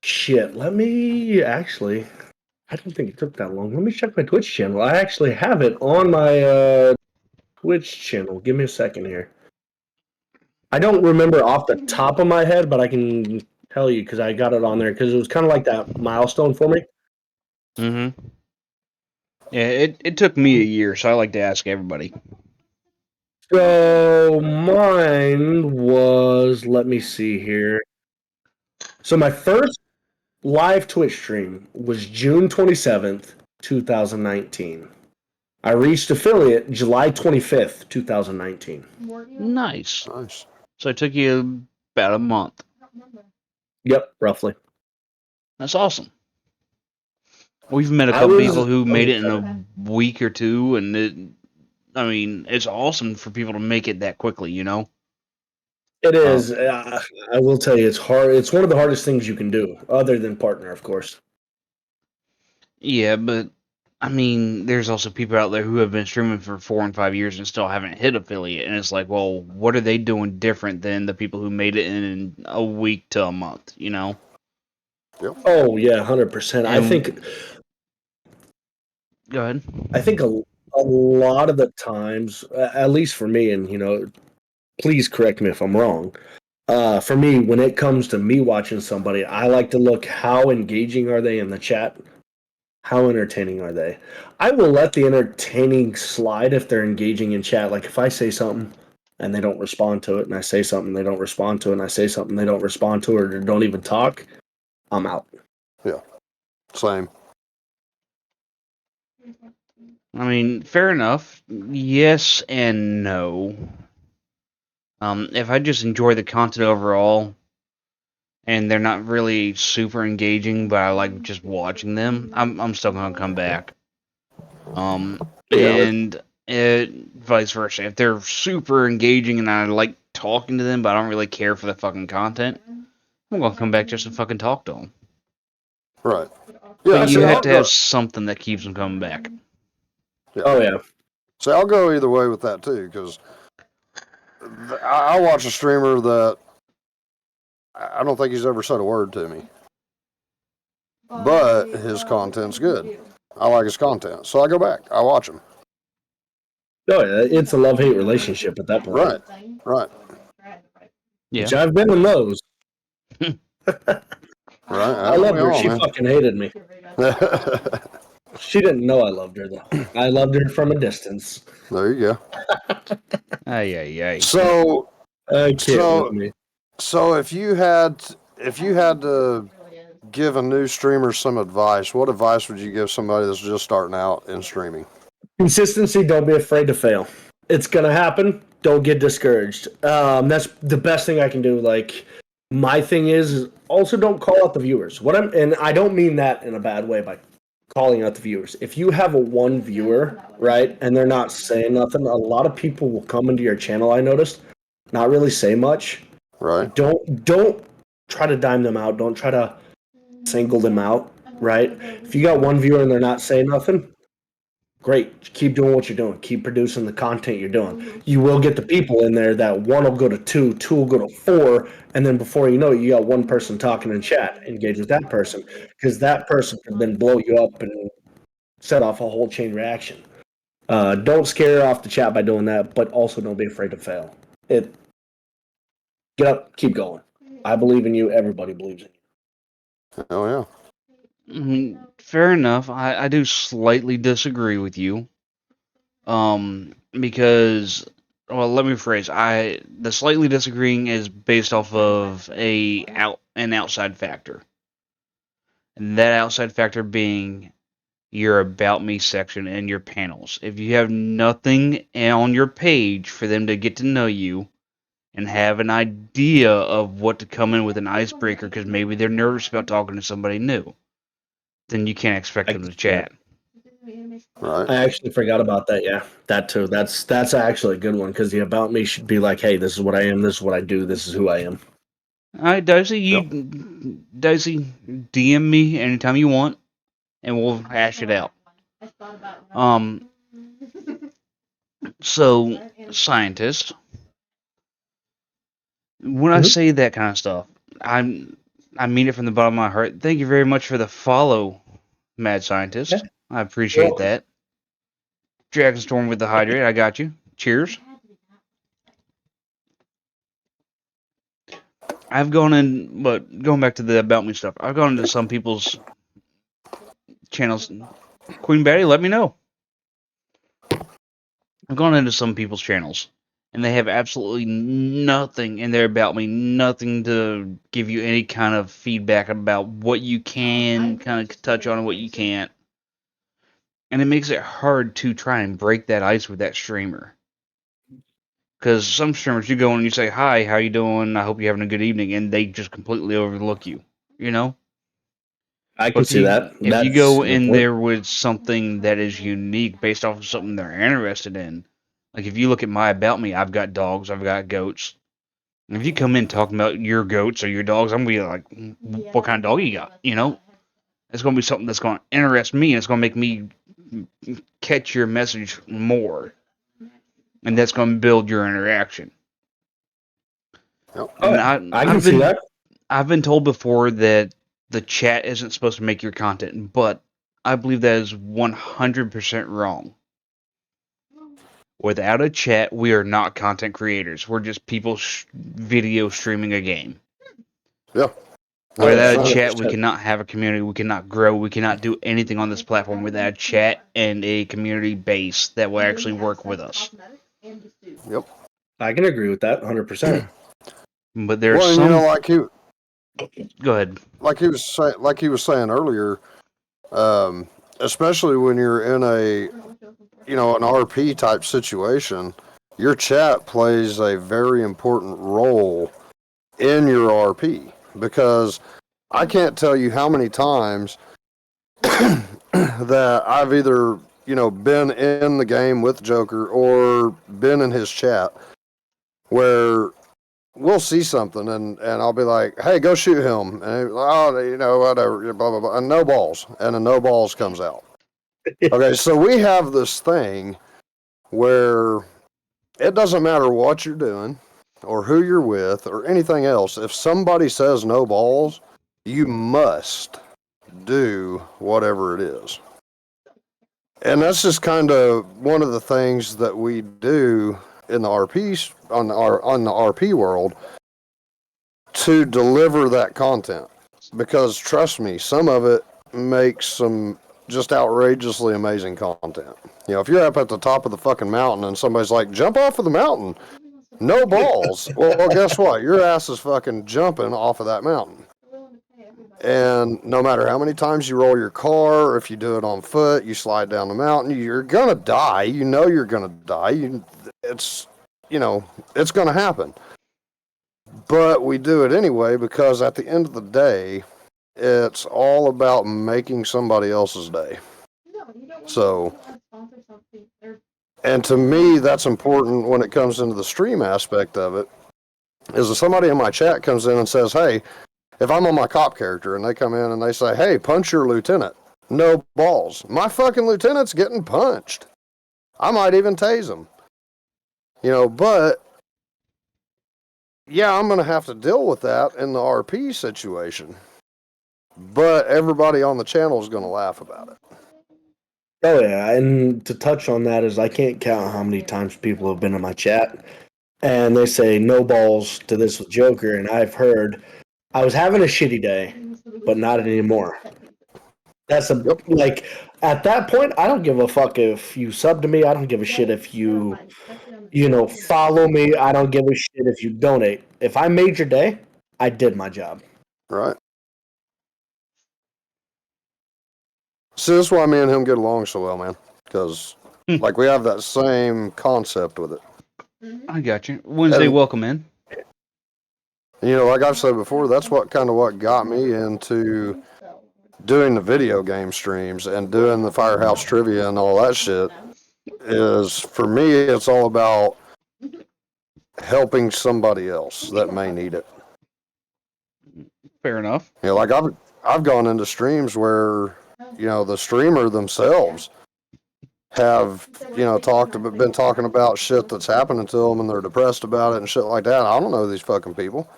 Shit. Let me actually. I don't think it took that long. Let me check my Twitch channel. I actually have it on my Twitch channel. Give me a second here. I don't remember off the top of my head, but I can tell you because I got it on there because it was kind of like that milestone for me. Mm-hmm. Yeah, it took me a year, so I like to ask everybody. So mine was, let me see here. So my first live Twitch stream was June 27th, 2019. I reached affiliate July 25th, 2019. Nice. Nice. So it took you about a month. Yep, roughly. That's awesome. We've met a couple people who made it in a week or two, and it's awesome for people to make it that quickly, It is. I will tell you, it's hard. It's one of the hardest things you can do, other than partner, of course. Yeah, but there's also people out there who have been streaming for 4 and 5 years and still haven't hit affiliate, and it's like, well, what are they doing different than the people who made it in a week to a month, Yep. Oh yeah, 100%. I think. Go ahead. I think a lot of the times, at least for me, and please correct me if I'm wrong. For me, when it comes to me watching somebody, I like to look how engaging are they in the chat. How entertaining are they? I will let the entertaining slide if they're engaging in chat. Like if I say something and they don't respond to it, and I say something they don't respond to it, and I say something they don't respond to it, or don't even talk, I'm out. Yeah. Same. Fair enough. Yes and no. If I just enjoy the content overall, and they're not really super engaging, but I like just watching them, I'm still gonna come back. And vice versa. If they're super engaging and I like talking to them, but I don't really care for the fucking content, I'm gonna come back just to fucking talk to them. Right. Yeah. But you have to have something that keeps them coming back. Yeah. Oh yeah. So I'll go either way with that too, because I watch a streamer that I don't think he's ever said a word to me, but his content's good. I like his content, so I go back. I watch him. No, it's a love-hate relationship at that point. Right. Yeah. Which I've been in those. Right. I loved her. She man. fucking hated me. She didn't know I loved her, though. I loved her from a distance. There you go. Ay. So, I can't with me. so if you had to give a new streamer some advice, what advice would you give somebody that's just starting out in streaming? Consistency, don't be afraid to fail. It's going to happen. Don't get discouraged. That's the best thing I can do. Like, my thing is also don't call out the viewers. And I don't mean that in a bad way by calling out the viewers. If you have a one viewer, right, and they're not saying nothing, a lot of people will come into your channel, I noticed, not really say much. Right. Don't try to dime them out. Don't try to single them out, right? If you got one viewer and they're not saying nothing, great. Keep doing what you're doing. Keep producing the content you're doing. You will get the people in there that one will go to two, two will go to four, and then before you know it, you got one person talking in chat. Engage with that person because that person can then blow you up and set off a whole chain reaction. Don't scare off the chat by doing that, but also don't be afraid to fail. Get up, keep going. I believe in you. Everybody believes in you. Oh yeah. Fair enough. I do slightly disagree with you. Because, well, let me rephrase. The slightly disagreeing is based off of an outside factor. And that outside factor being your About Me section and your panels. If you have nothing on your page for them to get to know you and have an idea of what to come in with an icebreaker because maybe they're nervous about talking to somebody new, then you can't expect them to chat. Right. I actually forgot about that. Yeah, that too. That's actually a good one because the About Me should be like, hey, this is what I am. This is what I do. This is who I am. All right, Dicey, Dicey, DM me anytime you want, and we'll hash it out. So, scientist, when I say that kind of stuff, I mean it from the bottom of my heart. Thank you very much for the follow, TheMadScyentist. Yeah. I appreciate that. Dragonstorm with the hydrate, I got you. Cheers. I've gone in, but going back to the About Me stuff, I've gone into some people's channels. Queen Betty, let me know. I've gone into some people's channels, and they have absolutely nothing in there about me, nothing to give you any kind of feedback about what you can kind of touch on and what you can't. And it makes it hard to try and break that ice with that streamer. Because some streamers, you go and you say, hi, how you doing? I hope you're having a good evening, and they just completely overlook you, you know? I can see that. If you go in there with something that is unique based off of something they're interested in, like if you look at my About Me, I've got dogs, I've got goats. And if you come in talking about your goats or your dogs, I'm going to be like, what kind of dog you got? You know? It's going to be something that's going to interest me, and it's going to make me catch your message more. And that's going to build your interaction. And I can see that. I've been told before that the chat isn't supposed to make your content, but I believe that is 100% wrong. Without a chat, we are not content creators. We're just people video streaming a game. Yeah. Without a chat, we cannot have a community. We cannot grow. We cannot do anything on this platform without a chat and a community base that will actually work with us. Yep. I can agree with that 100%. But there's some. You know, like you. Go ahead. Like he was saying earlier, especially when you're in an RP type situation, your chat plays a very important role in your RP because I can't tell you how many times that I've either been in the game with Joker or been in his chat where we'll see something and I'll be like, hey, go shoot him. And whatever, blah, blah, blah. And no balls. And a no balls comes out. Okay, so we have this thing where it doesn't matter what you're doing or who you're with or anything else. If somebody says no balls, you must do whatever it is. And that's just kind of one of the things that we do in the RP on the RP world to deliver that content. Because trust me, some of it makes some just outrageously amazing content. You know, if you're up at the top of the fucking mountain and somebody's like, jump off of the mountain, no balls. Well, guess what? Your ass is fucking jumping off of that mountain. And no matter how many times you roll your car, or if you do it on foot, you slide down the mountain, you're gonna die. You know you're gonna die. It's gonna happen. But we do it anyway because at the end of the day, it's all about making somebody else's day. So, and to me, that's important when it comes into the stream aspect of it, is if somebody in my chat comes in and says, hey, if I'm on my cop character and they come in and they say, hey, punch your lieutenant, no balls. My fucking lieutenant's getting punched. I might even tase him. But yeah, I'm going to have to deal with that in the RP situation. But everybody on the channel is going to laugh about it. Oh yeah, and to touch on that is I can't count how many times people have been in my chat and they say no balls to this with Joker, and I've heard I was having a shitty day, but not anymore. That's like at that point I don't give a fuck if you sub to me, I don't give a shit if you follow me, I don't give a shit if you donate. If I made your day, I did my job. Right. See, that's why me and him get along so well, man. Because, like, we have that same concept with it. I got you. Wednesday, welcome in. Like I've said before, that's what got me into doing the video game streams and doing the Firehouse trivia and all that shit. Is, for me, it's all about helping somebody else that may need it. Fair enough. Like I've gone into streams where the streamer themselves have been talking about shit that's happening to them and they're depressed about it and shit like that. I don't know these fucking people,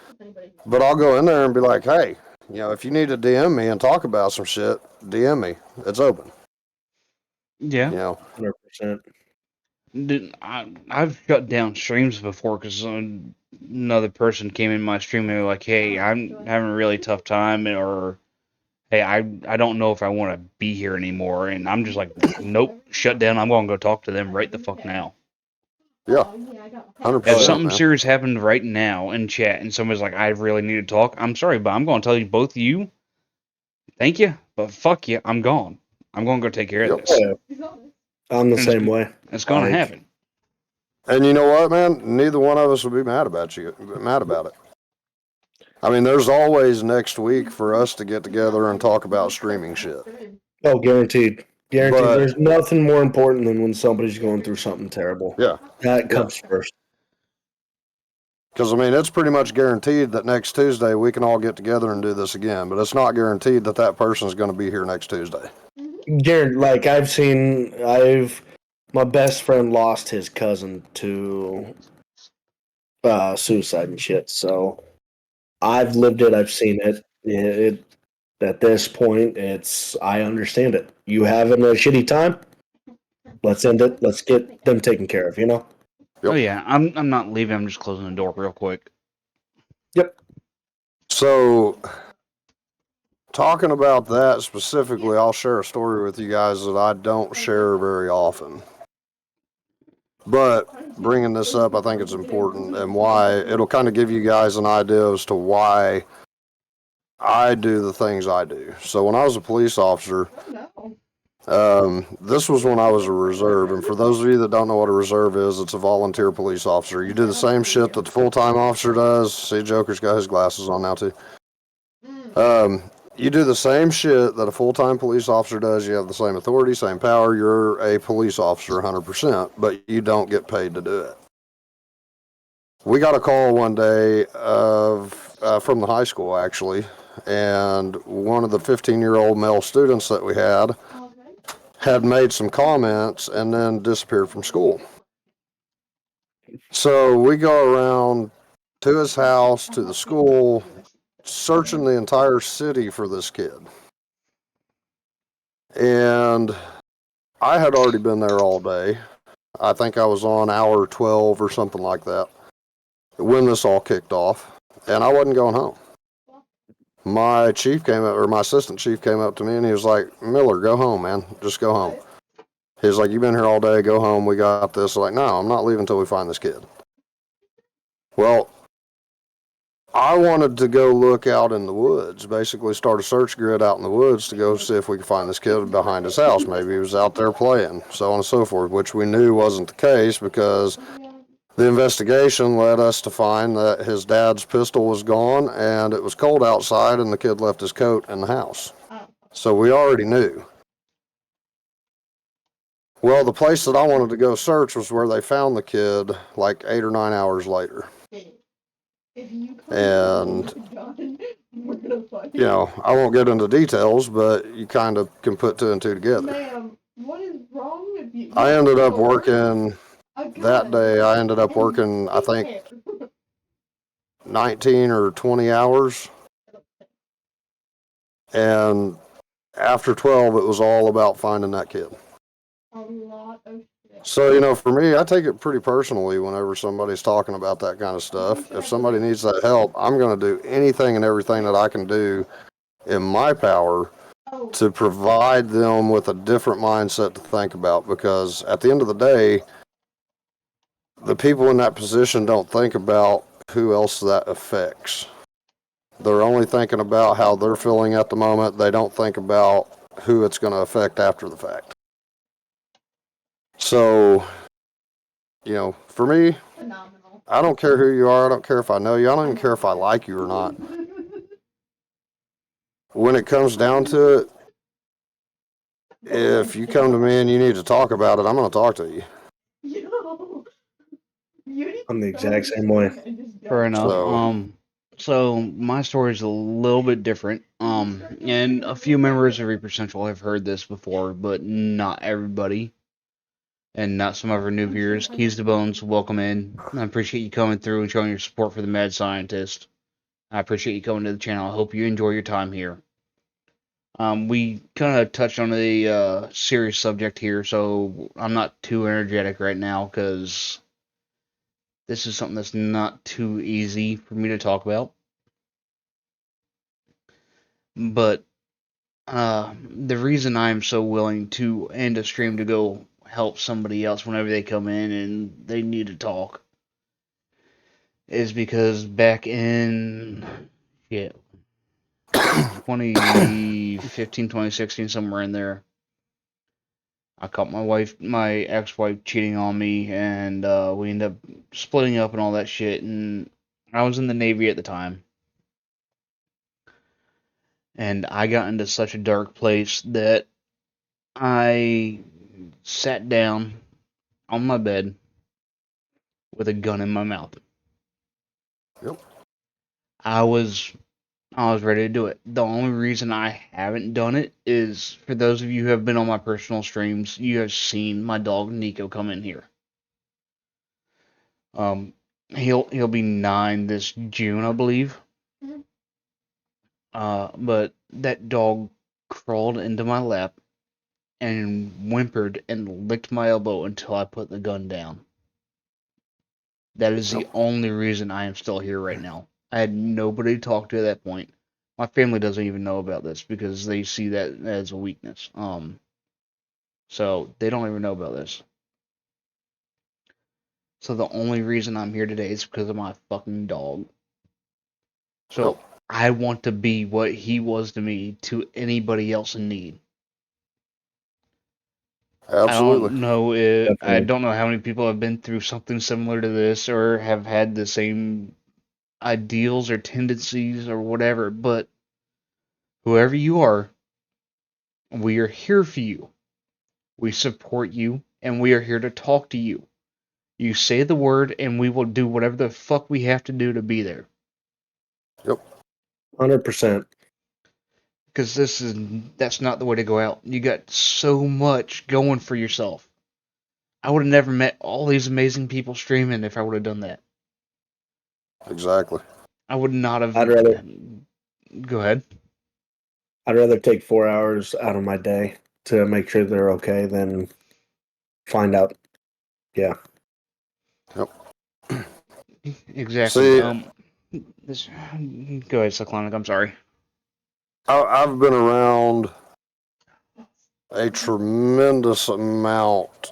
but I'll go in there and be like, hey, if you need to DM me and talk about some shit, DM me. It's open. Yeah. 100%. I've shut down streams before because another person came in my stream and they were like, hey, I'm having a really tough time, or hey, I don't know if I want to be here anymore. And I'm just like, nope, shut down. I'm going to go talk to them right the fuck now. Yeah, 100%. If something serious happened right now in chat and somebody's like, I really need to talk, I'm sorry, but I'm going to tell you, both of you, thank you, but fuck you, I'm gone. I'm going to go take care of this. Yeah. I'm the same way. It's going to happen. And you know what, man? Neither one of us would be mad about it. I mean, there's always next week for us to get together and talk about streaming shit. Oh, guaranteed. There's nothing more important than when somebody's going through something terrible. Yeah. That comes first. Because, I mean, it's pretty much guaranteed that next Tuesday we can all get together and do this again. But it's not guaranteed that that person's going to be here next Tuesday. Like, my best friend lost his cousin to suicide and shit. So I've lived it. I've seen it. At this point, I understand it. You having a shitty time? Let's end it. Let's get them taken care of, Yep. Oh, yeah. I'm not leaving. I'm just closing the door real quick. Yep. So, talking about that specifically, I'll share a story with you guys that I don't share very often. But bringing this up, I think it's important, and why it'll kind of give you guys an idea as to why I do the things I do. So when I was a police officer, this was when I was a reserve. And for those of you that don't know what a reserve is, it's a volunteer police officer. You do the same shit that the full-time officer does. See, Joker's got his glasses on now, too. You do the same shit that a full-time police officer does. You have the same authority, same power. You're a police officer 100%, but you don't get paid to do it. We got a call one day from the high school, actually, and one of the 15-year-old male students that we had made some comments and then disappeared from school. So we go around to his house, to the school, searching the entire city for this kid. And I had already been there all day. I think I was on hour 12 or something like that when this all kicked off. And I wasn't going home. My chief came up, or my assistant chief came up to me and he was like, Miller, go home, man. Just go home. He was like, you've been here all day, go home, we got this. I'm like, no, I'm not leaving until we find this kid. Well, I wanted to go look out in the woods, basically start a search grid out in the woods to go see if we could find this kid behind his house. Maybe he was out there playing, so on and so forth, which we knew wasn't the case because the investigation led us to find that his dad's pistol was gone and it was cold outside and the kid left his coat in the house. So we already knew. Well, the place that I wanted to go search was where they found the kid like 8 or 9 hours later. If you come And, with a gun, we're gonna fight. you know, I won't get into details, but you kind of can put two and two together. Ma'am, what is wrong with you? I ended up working A gun. that day. I ended up working, I think, 19 or 20 hours. And after 12, it was all about finding that kid. A lot of shit. So, you know, for me, I take it pretty personally whenever somebody's talking about that kind of stuff. If somebody needs that help, I'm going to do anything and everything that I can do in my power to provide them with a different mindset to think about. Because at the end of the day, the people in that position don't think about who else that affects. They're only thinking about how they're feeling at the moment. They don't think about who it's going to affect after the fact. So, you know, for me, Phenomenal. I don't care who you are. I don't care if I know you. I don't even care if I like you or not. When it comes down to it, if you come to me and you need to talk about it, I'm going to talk to you. Yo, you need I'm the to exact start same way. and just go. Fair enough. So- So my story is a little bit different. And a few members of Reaper Central have heard this before, but not everybody. And not some of our new viewers. Keys to Bones, welcome in. I appreciate you coming through and showing your support for the Mad Scientist. I appreciate you coming to the channel. I hope you enjoy your time here. We kind of touched on a serious subject here, so I'm not too energetic right now because this is something that's not too easy for me to talk about. But the reason I'm so willing to end a stream to go help somebody else whenever they come in and they need to talk is because back in 2015, 2016, somewhere in there, I caught my ex-wife cheating on me, and we ended up splitting up and all that shit, and I was in the Navy at the time. And I got into such a dark place that I sat down on my bed with a gun in my mouth. Yep. I was ready to do it. The only reason I haven't done it is for those of you who have been on my personal streams, you have seen my dog Nico come in here. He'll be 9 this June, I believe. But that dog crawled into my lap and whimpered and licked my elbow until I put the gun down. That is the only reason I am still here right now. I had nobody to talk to at that point. My family doesn't even know about this because they see that as a weakness. So they don't even know about this. So the only reason I'm here today is because of my fucking dog. So I want to be what he was to me to anybody else in need. Absolutely. I don't know how many people have been through something similar to this or have had the same ideals or tendencies or whatever, but whoever you are, we are here for you. We support you, and we are here to talk to you. You say the word, and we will do whatever the fuck we have to do to be there. Yep. 100%. Because that's not the way to go out. You got so much going for yourself. I would have never met all these amazing people streaming if I would have done that. Exactly. I would not have. I'd rather Go ahead. take 4 hours out of my day to make sure they're okay than find out. Yeah. Yep. Exactly. See, Go ahead, Cyclonic. I'm sorry. I've been around a tremendous amount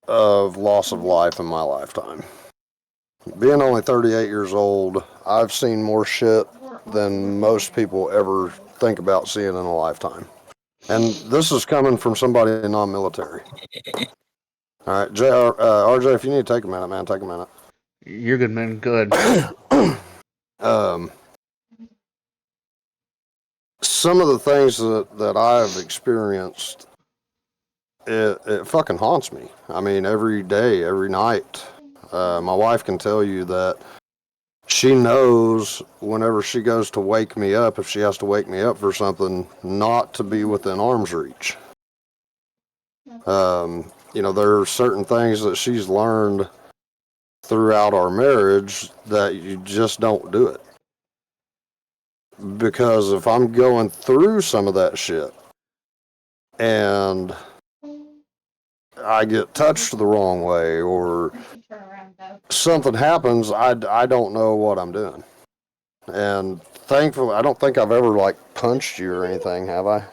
of loss of life in my lifetime. Being only 38 years old, I've seen more shit than most people ever think about seeing in a lifetime. And this is coming from somebody non-military. All right, RJ, if you need to take a minute, man, take a minute. You're good, man. Good. Some of the things that I've experienced, it fucking haunts me. I mean, every day, every night. My wife can tell you that she knows whenever she goes to wake me up, if she has to wake me up for something, not to be within arm's reach. There are certain things that she's learned throughout our marriage that you just don't do it. Because if I'm going through some of that shit and I get touched the wrong way or something happens, I don't know what I'm doing. And thankfully, I don't think I've ever punched you or anything, have I?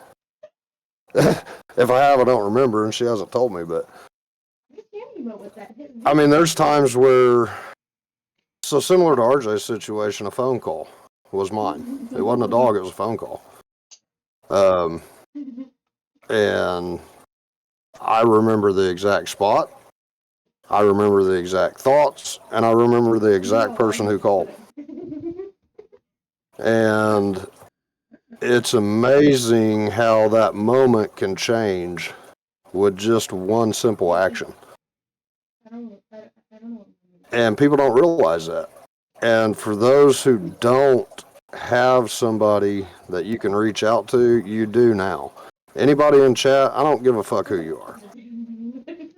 If I have, I don't remember, and she hasn't told me, but I mean, there's times where, so similar to RJ's situation, a phone call was mine. It wasn't a dog, it was a phone call. And I remember the exact spot, I remember the exact thoughts, and I remember the exact person who called. And it's amazing how that moment can change with just one simple action. And people don't realize that. And for those who don't have somebody that you can reach out to, you do now. Anybody in chat, I don't give a fuck who you are.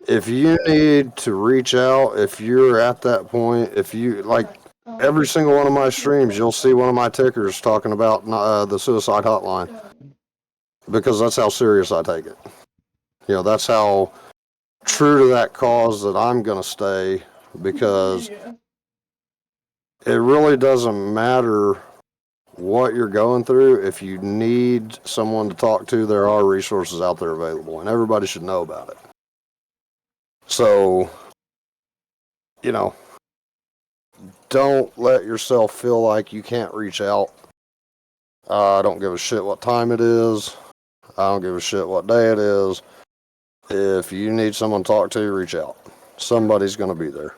If you need to reach out, if you're at that point, if you, every single one of my streams, you'll see one of my tickers talking about the suicide hotline. Because that's how serious I take it. That's how true to that cause that I'm going to stay, because it really doesn't matter what you're going through. If you need someone to talk to, there are resources out there available, and everybody should know about it. So, don't let yourself feel like you can't reach out. I don't give a shit what time it is. I don't give a shit what day it is. If you need someone to talk to, reach out. Somebody's going to be there.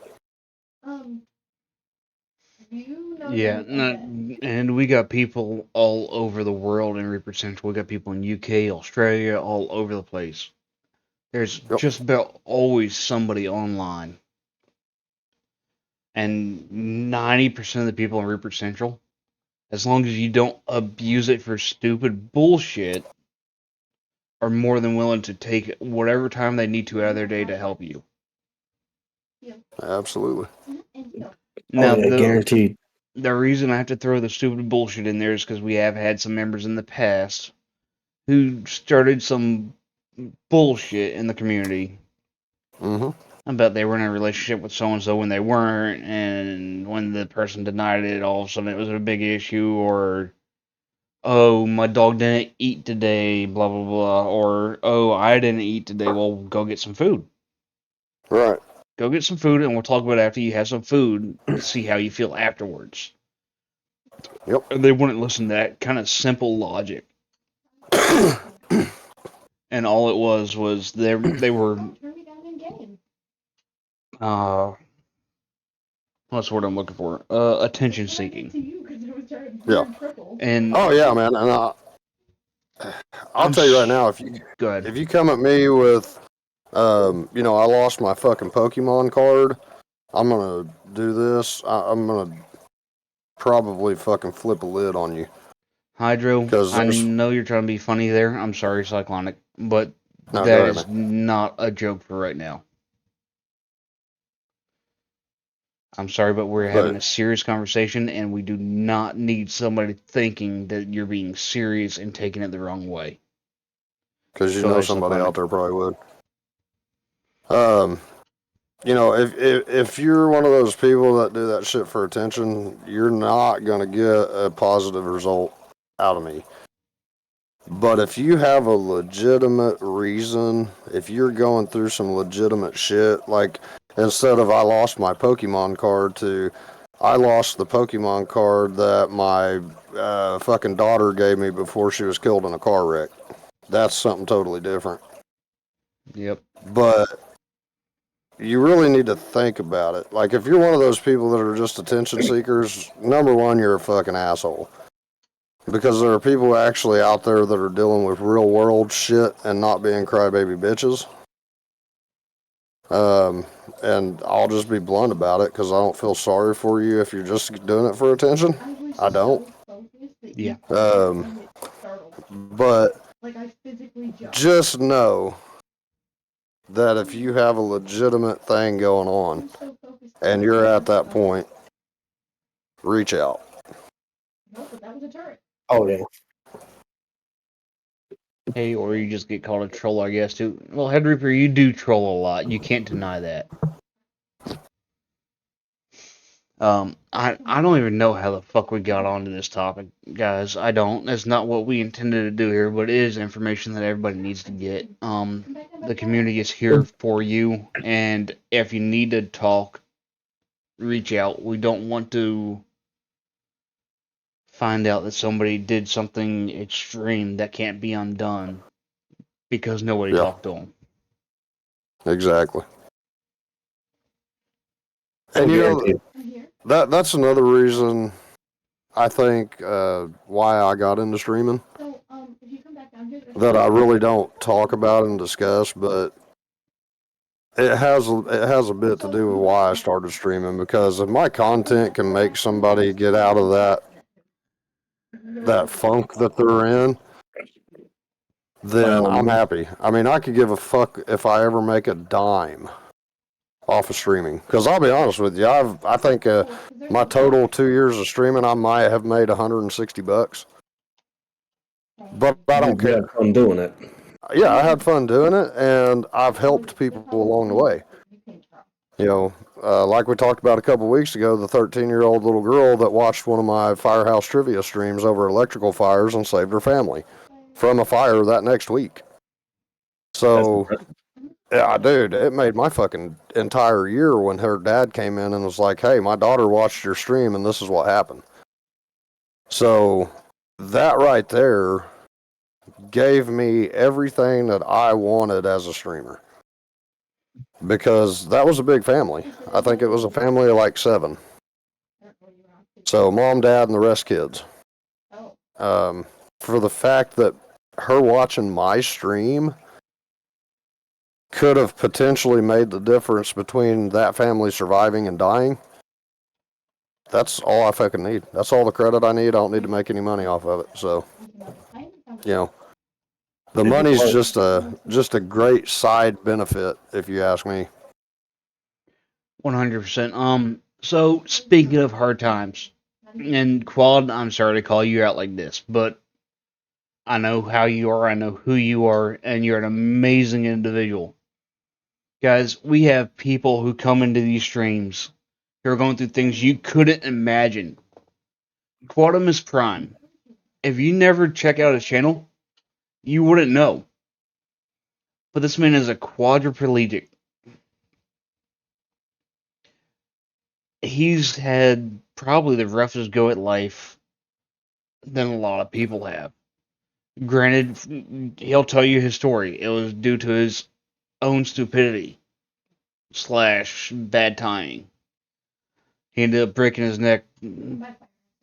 Yeah, and we got people all over the world in Reaper Central. We got people in UK, Australia, all over the place. There's just about always somebody online. And 90% of the people in Reaper Central, as long as you don't abuse it for stupid bullshit, are more than willing to take whatever time they need to out of their day to help you. Absolutely. Now, guaranteed. The reason I have to throw the stupid bullshit in there is because we have had some members in the past who started some bullshit in the community about they were in a relationship with so-and-so when they weren't, and when the person denied it, all of a sudden it was a big issue, or, oh, my dog didn't eat today, blah, blah, blah, or, oh, I didn't eat today, well, go get some food. Right. Go get some food, and we'll talk about it after you have some food to see how you feel afterwards. Yep. They wouldn't listen to that kind of simple logic. And all it was they were what's the word I'm looking for? Attention seeking. Yeah. And oh yeah, man. And I'll tell you right now, if you come at me with, I lost my fucking Pokemon card, I'm gonna do this. I'm gonna probably fucking flip a lid on you. Hydro, I know you're trying to be funny there. I'm sorry, Cyclonic, but no, that is not a joke for right now. I'm sorry, but we're having But a serious conversation, and we do not need somebody thinking that you're being serious and taking it the wrong way. because you Go know ahead, somebody Cyclonic. out there probably would. You know, if you're one of those people that do that shit for attention, you're not gonna get a positive result out of me. But if you have a legitimate reason, if you're going through some legitimate shit, like instead of I lost my Pokemon card to I lost the Pokemon card that my fucking daughter gave me before she was killed in a car wreck. That's something totally different. Yep. But you really need to think about it. Like, if you're one of those people that are just attention seekers, number one, you're a fucking asshole. Because there are people actually out there that are dealing with real world shit and not being crybaby bitches. And I'll just be blunt about it because I don't feel sorry for you if you're just doing it for attention. I don't. Yeah. But Like, I physically just know that if you have a legitimate thing going on and you're at that point, reach out. No, but that was a turret. Oh yeah. Hey, or you just get called a troll, I guess, too. Well, Head Reaper, you do troll a lot. You can't deny that. I don't even know how the fuck we got onto this topic, guys. I don't. That's not what we intended to do here, but it is information that everybody needs to get. The community is here for you, and if you need to talk, reach out. We don't want to find out that somebody did something extreme that can't be undone because nobody Yeah. talked to them. Exactly. So And you know, guaranteed. that's another reason I think why I got into streaming So, if you come back down here, that I really don't talk about and discuss, but it has a bit to do with why I started streaming, because if my content can make somebody get out of that funk that they're in, then I'm happy. I mean, I could give a fuck if I ever make a dime off of streaming, because I'll be honest with you, I think my total 2 years of streaming, I might have made $160, but I don't You care. had fun doing it. Yeah, I had fun doing it, and I've helped people along the way. You know, like we talked about a couple weeks ago, the 13-year-old little girl that watched one of my Firehouse trivia streams over electrical fires and saved her family from a fire that next week. So, yeah, dude, it made my fucking entire year when her dad came in and was like, hey, my daughter watched your stream and this is what happened. So, that right there gave me everything that I wanted as a streamer. Because that was a big family. I think it was a family of like 7. So mom, dad, and the rest kids. For the fact that her watching my stream could have potentially made the difference between that family surviving and dying, that's all I fucking need. That's all the credit I need. I don't need to make any money off of it. So, you know, the money's just a great side benefit, if you ask me. 100%. So speaking of hard times, and Quad, I'm sorry to call you out like this, but I know how you are, I know who you are, and you're an amazing individual. Guys, we have people who come into these streams who are going through things you couldn't imagine. Quadimus Prime. If you never check out his channel, you wouldn't know. But this man is a quadriplegic. He's had probably the roughest go at life than a lot of people have. Granted, he'll tell you his story. It was due to his own stupidity / bad timing. He ended up breaking his neck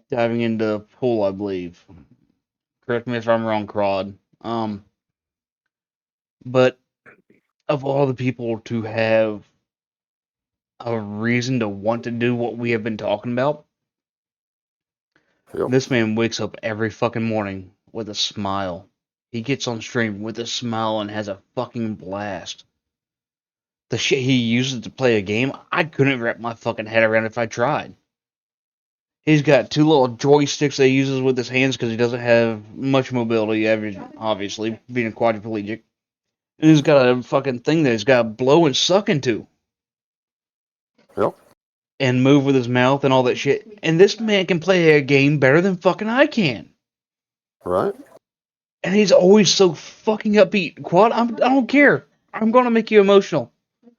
diving into a pool, I believe. Correct me if I'm wrong, Crod. But of all the people to have a reason to want to do what we have been talking about, Yep. this man wakes up every fucking morning with a smile. He gets on stream with a smile and has a fucking blast. the shit he uses to play a game, I couldn't wrap my fucking head around if I tried. He's got 2 little joysticks that he uses with his hands because he doesn't have much mobility, obviously, being a quadriplegic. And he's got a fucking thing that he's got to blow and suck into. Yep. And move with his mouth and all that shit. And this man can play a game better than fucking I can. Right. And he's always so fucking upbeat. Quad, I don't care. I'm going to make you emotional.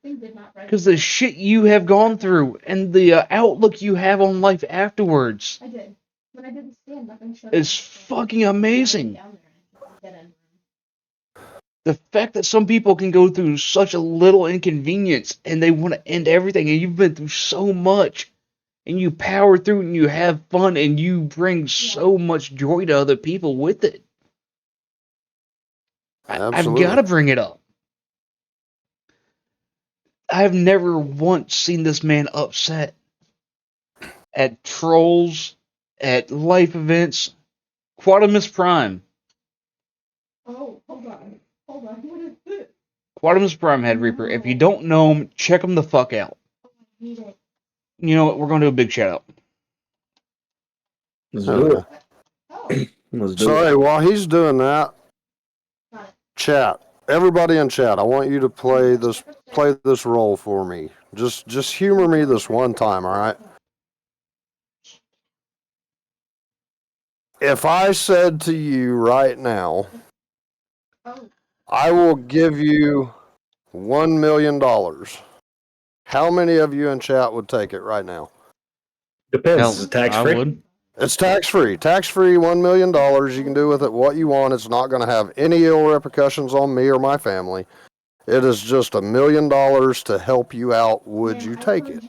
Because the shit you have gone through and the outlook you have on life afterwards I did. When I did the stand up and showed is fucking amazing. The fact that some people can go through such a little inconvenience and they want to end everything, and you've been through so much, and you power through and you have fun and you bring so much joy to other people with it. I've got to bring it up. I've never once seen this man upset at trolls, at life events. Quadimus Prime. Oh, hold on. Hold on. What is this? Quadimus Prime Head Reaper. If you don't know him, check him the fuck out. Need it. You know what? We're going to do a big shout out. Let's do it. Oh. Let's do So, it. hey, while he's doing that, chat. Everybody in chat, I want you to play this role for me. Just humor me this one time, all right? If I said to you right now, Oh. I will give you $1 million, how many of you in chat would take it right now? Depends. Hell, Is it tax I free? would. It's tax-free. Tax-free, $1 million. You can do with it what you want. It's not going to have any ill repercussions on me or my family. It is just $1 million to help you out. Would you take it?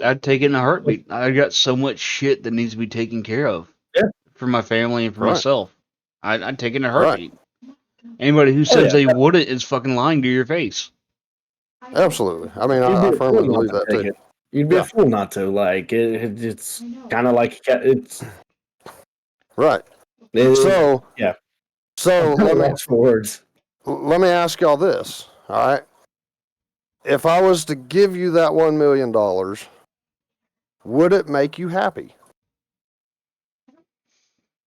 I'd take it in a heartbeat. I got so much shit that needs to be taken care of. Yeah. For my family and for Right. myself. I'd take it in a Right. heartbeat. Anybody who says yeah. they wouldn't is fucking lying to your face. Absolutely. I mean, You'd I be a firmly fool not believe to that take too. it. You'd be Yeah. a fool not to. Like it's kind of like it's. Right. It, So yeah. So Lots for words. let me ask y'all this. All right. If I was to give you that $1 million, would it make you happy?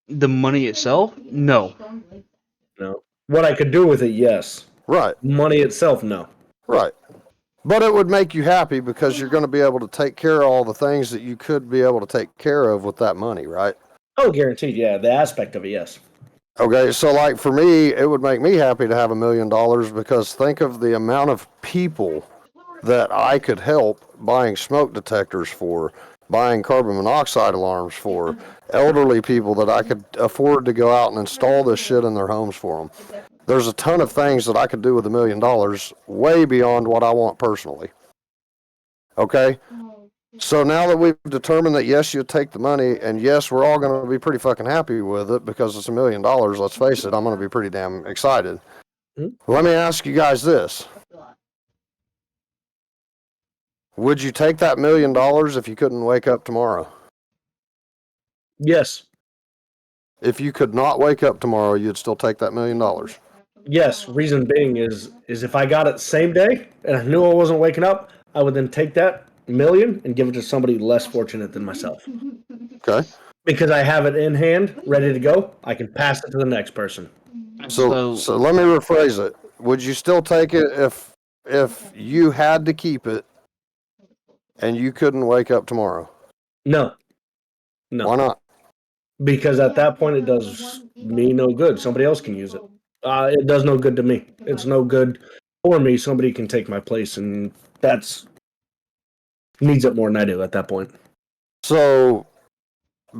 The money itself? No. No. What I could do with it, yes. Right. Money itself, no. Right. But it would make you happy because you're going to be able to take care of all the things that you could be able to take care of with that money, right? Oh, guaranteed. Yeah, the aspect of it, yes. Okay, so like for me, it would make me happy to have $1 million because think of the amount of people that I could help buying smoke detectors for, buying carbon monoxide alarms for, elderly people that I could afford to go out and install this shit in their homes for them. There's a ton of things that I could do with $1 million way beyond what I want personally. Okay? So now that we've determined that yes, you take the money, and yes, we're all going to be pretty fucking happy with it because it's $1 million, let's face it, I'm going to be pretty damn excited. Let me ask you guys this. Would you take that $1 million if you couldn't wake up tomorrow? Yes. If you could not wake up tomorrow, you'd still take that $1 million. Yes. Reason being is if I got it same day and I knew I wasn't waking up, I would then take that million and give it to somebody less fortunate than myself. Okay. Because I have it in hand, ready to go, I can pass it to the next person. So let me rephrase it. Would you still take it if you had to keep it and you couldn't wake up tomorrow? No. No. Why not? Because at that point, it does me no good. Somebody else can use it. It does no good to me. It's no good for me. Somebody can take my place, and that's needs it more than I do at that point. So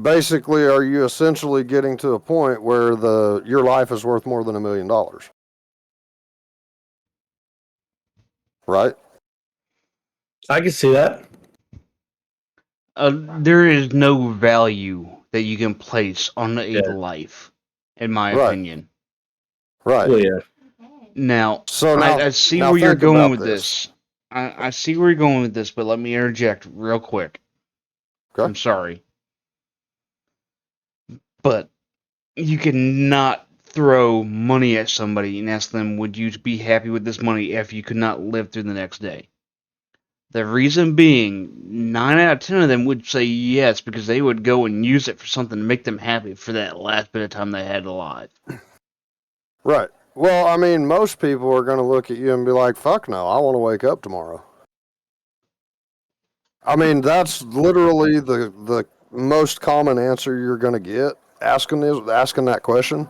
basically, are you essentially getting to a point where your life is worth more than $1 million? Right? I can see that. There is no value that you can place on a life, in my opinion. Right. Well, yeah. Now, So I see now where you're think going about with this. I see where you're going with this, but let me interject real quick. Okay. I'm sorry. But you cannot throw money at somebody and ask them, would you be happy with this money if you could not live through the next day? The reason being, 9 out of 10 of them would say yes, because they would go and use it for something to make them happy for that last bit of time they had alive. Right. Well, I mean, most people are going to look at you and be like, fuck no, I want to wake up tomorrow. I mean, that's literally the most common answer you're going to get asking that question.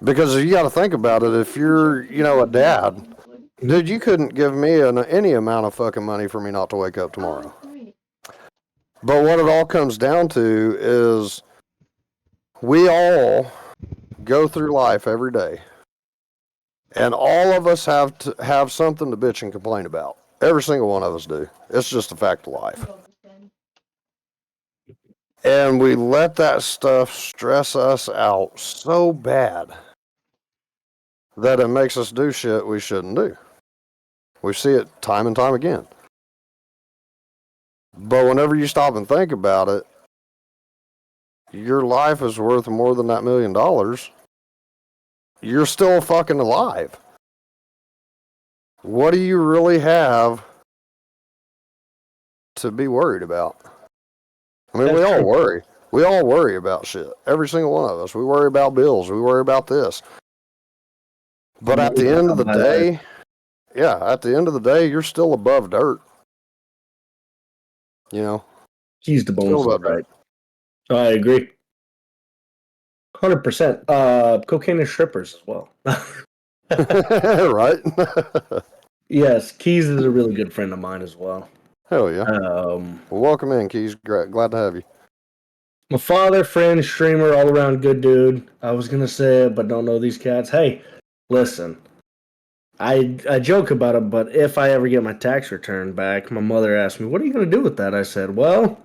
Because you got to think about it. If you're, a dad, dude, you couldn't give me any amount of fucking money for me not to wake up tomorrow. But what it all comes down to is we all go through life every day. And all of us have to have something to bitch and complain about. Every single one of us do. It's just a fact of life. And we let that stuff stress us out so bad that it makes us do shit we shouldn't do. We see it time and time again. But whenever you stop and think about it, your life is worth more than that $1 million. You're still fucking alive. What do you really have to be worried about? I mean, we all worry. We all worry about shit. Every single one of us. We worry about bills. We worry about this. But at the end of the day, you're still above dirt. Keys to Still bones. above Right. dirt. I agree. 100%. Cocaine and strippers as well. Right? Yes, Keys is a really good friend of mine as well. Hell yeah. Well, welcome in, Keys. Glad to have you. My father, friend, streamer, all around good dude. I was going to say it, but don't know these cats. Hey, listen. I joke about it, but if I ever get my tax return back, my mother asked me, what are you going to do with that? I said, well,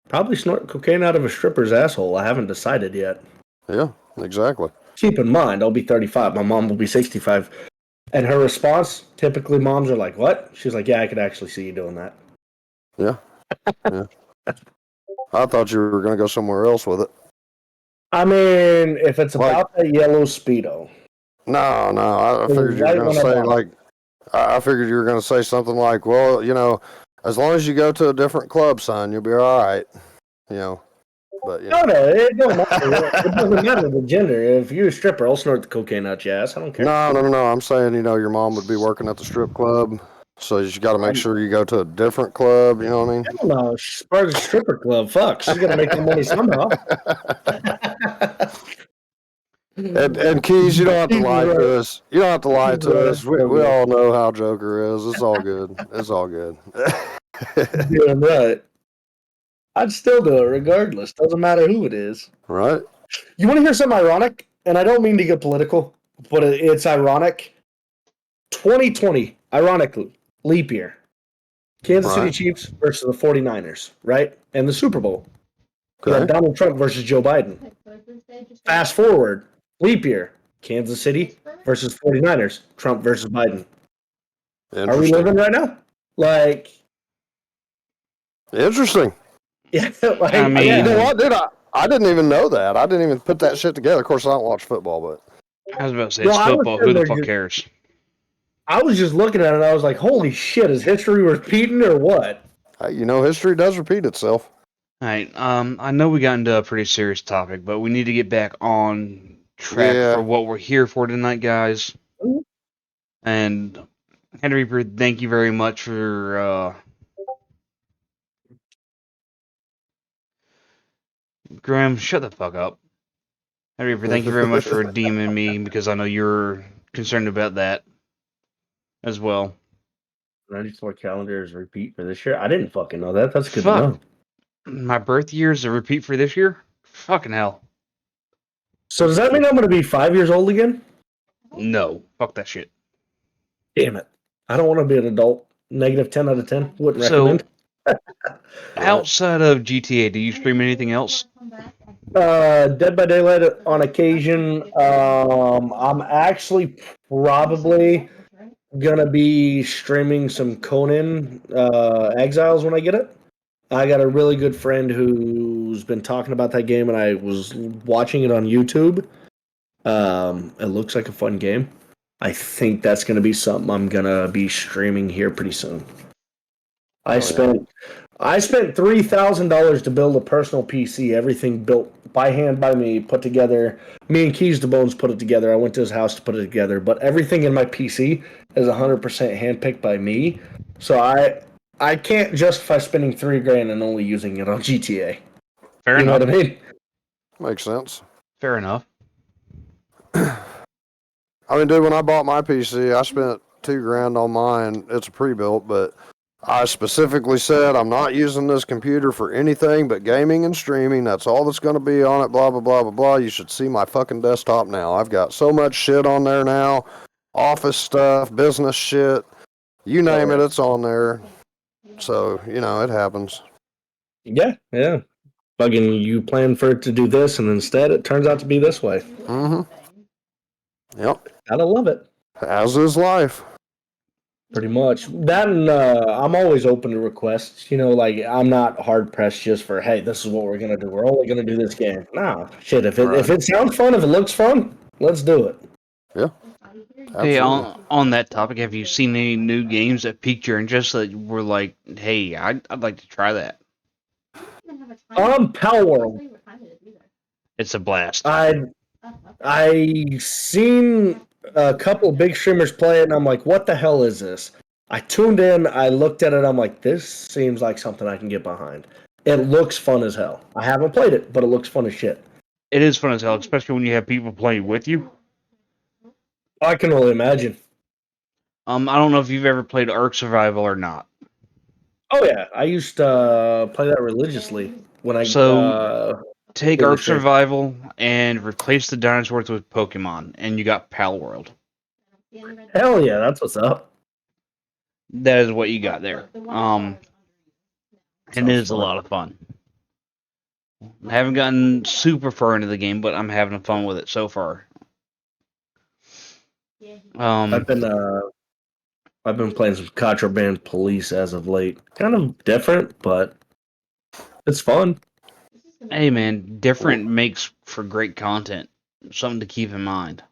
probably snort cocaine out of a stripper's asshole. I haven't decided yet. Yeah, exactly. Keep in mind, I'll be 35. My mom will be 65. And her response, typically moms are like, what? She's like, yeah, I could actually see you doing that. Yeah. I thought you were going to go somewhere else with it. I mean, if it's about that yellow Speedo. No, I figured you were going to say, I figured you were going to say something like, well, as long as you go to a different club, son, you'll be all right. But No, it don't matter. It doesn't matter the gender. If you're a stripper, I'll snort the cocaine out your ass. I don't care. No. I'm saying, your mom would be working at the strip club, so you got to make sure you go to a different club. You know what I mean? Hell no, she's part of the stripper club. Fuck, she's gonna make the money somehow. And Keys, you don't have to lie to us. You don't have to lie to us. We all know how Joker is. It's all good. It's all good. Damn right. I'd still do it regardless. Doesn't matter who it is. Right. You want to hear something ironic? And I don't mean to get political, but it's ironic. 2020, ironically, leap year. Kansas City Chiefs versus the 49ers, right? And the Super Bowl. You got Donald Trump versus Joe Biden. Fast forward, leap year. Kansas City versus 49ers. Trump versus Biden. Are we living right now? Interesting. Yeah, I mean, you know what, dude? I didn't even know that. I didn't even put that shit together. Of course, I don't watch football, but I was about to say, it's football. Who the fuck cares? I was just looking at it and I was like, holy shit, is history repeating or what? History does repeat itself. All right. I know we got into a pretty serious topic, but we need to get back on track for what we're here for tonight, guys. And Henry Reaper, thank you very much for Graham, shut the fuck up. Henry Reaper, thank you very much for redeeming me, because I know you're concerned about that as well. 94 calendars repeat for this year? I didn't fucking know that. That's good to know. My birth year is a repeat for this year? Fucking hell. So does that mean I'm going to be 5 years old again? No. Fuck that shit. Damn it. I don't want to be an adult. Negative 10 out of 10. Wouldn't recommend. Outside of GTA, do you stream anything else? Dead by Daylight on occasion. I'm actually probably going to be streaming some Conan Exiles when I get it. I got a really good friend who's been talking about that game, and I was watching it on YouTube. It looks like a fun game. I think that's going to be something I'm going to be streaming here pretty soon. I spent $3,000 to build a personal PC. Everything built by hand by me, put together. Me and Keys to Bones put it together. I went to his house to put it together. But everything in my PC is 100% handpicked by me. So I can't justify spending $3,000 and only using it on GTA. Fair You know enough. what I mean? Makes sense. Fair enough. I mean, dude, when I bought my PC, I spent $2,000 on mine. It's a pre-built, but I specifically said I'm not using this computer for anything but gaming and streaming. That's all that's going to be on it. Blah blah blah blah blah. You should see my fucking desktop now. I've got so much shit on there now, office stuff, business shit, you name it, it's on there. So it happens. Yeah. Fucking you plan for it to do this, and instead it turns out to be this way. Mm-hmm. Yep. Gotta love it. As is life. Pretty much. That and I'm always open to requests. Like I'm not hard pressed just for hey, this is what we're gonna do. We're only gonna do this game. Nah, shit. If it sounds fun, if it looks fun, let's do it. Yeah. Hey, Absolutely. on that topic, have you seen any new games that piqued your interest that were like, hey, I'd like to try that? Pal World. It's a blast. I seen a couple of big streamers play it, and I'm like, what the hell is this? I tuned in, I looked at it, I'm like, this seems like something I can get behind. It looks fun as hell. I haven't played it, but it looks fun as shit. It is fun as hell, especially when you have people playing with you. I can only imagine. I don't know if you've ever played Ark Survival or not. Oh yeah, I used to play that religiously when I take really Ark sure. Survival and replace the dinosaurs with Pokemon, and you got Pal World. Hell yeah, that's what's up. That is what you got there. And it is a lot of fun. I haven't gotten super far into the game, but I'm having fun with it so far. I've been playing some Contraband Police as of late. Kind of different, but it's fun. Hey man, different makes for great content. Something to keep in mind.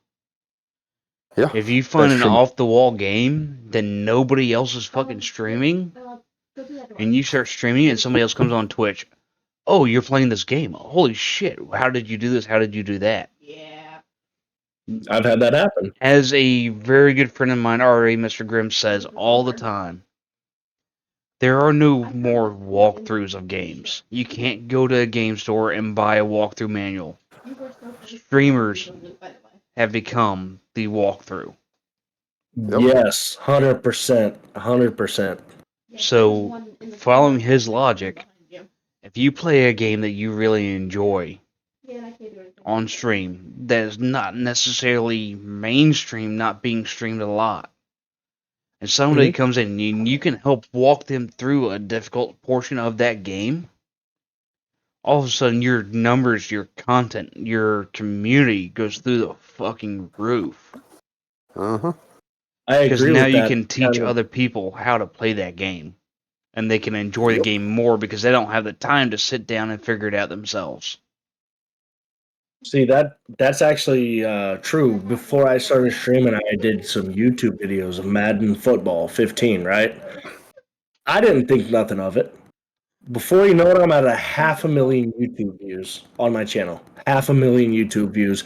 Yeah. If you find That's an true. off-the-wall game that nobody else is fucking streaming, and you start streaming it and somebody else comes on Twitch, oh, you're playing this game. Holy shit, how did you do this? How did you do that? Yeah. I've had that happen. As a very good friend of mine, R.A. Mr. Grimm, says all the time, there are no more walkthroughs of games. You can't go to a game store and buy a walkthrough manual. Streamers have become the walkthrough. Yep. Yes, 100%. 100%. So, following his logic, if you play a game that you really enjoy on stream that is not necessarily mainstream, not being streamed a lot, and somebody comes in and you can help walk them through a difficult portion of that game, all of a sudden your numbers, your content, your community goes through the fucking roof. Uh-huh. I agree Because with now that. you can teach kind of- other people how to play that game. And they can enjoy the game more because they don't have the time to sit down and figure it out themselves. See, that's actually true. Before I started streaming, I did some YouTube videos of Madden Football 15, right? I didn't think nothing of it. Before you know it, I'm at 500,000 YouTube views on my channel. 500,000 YouTube views.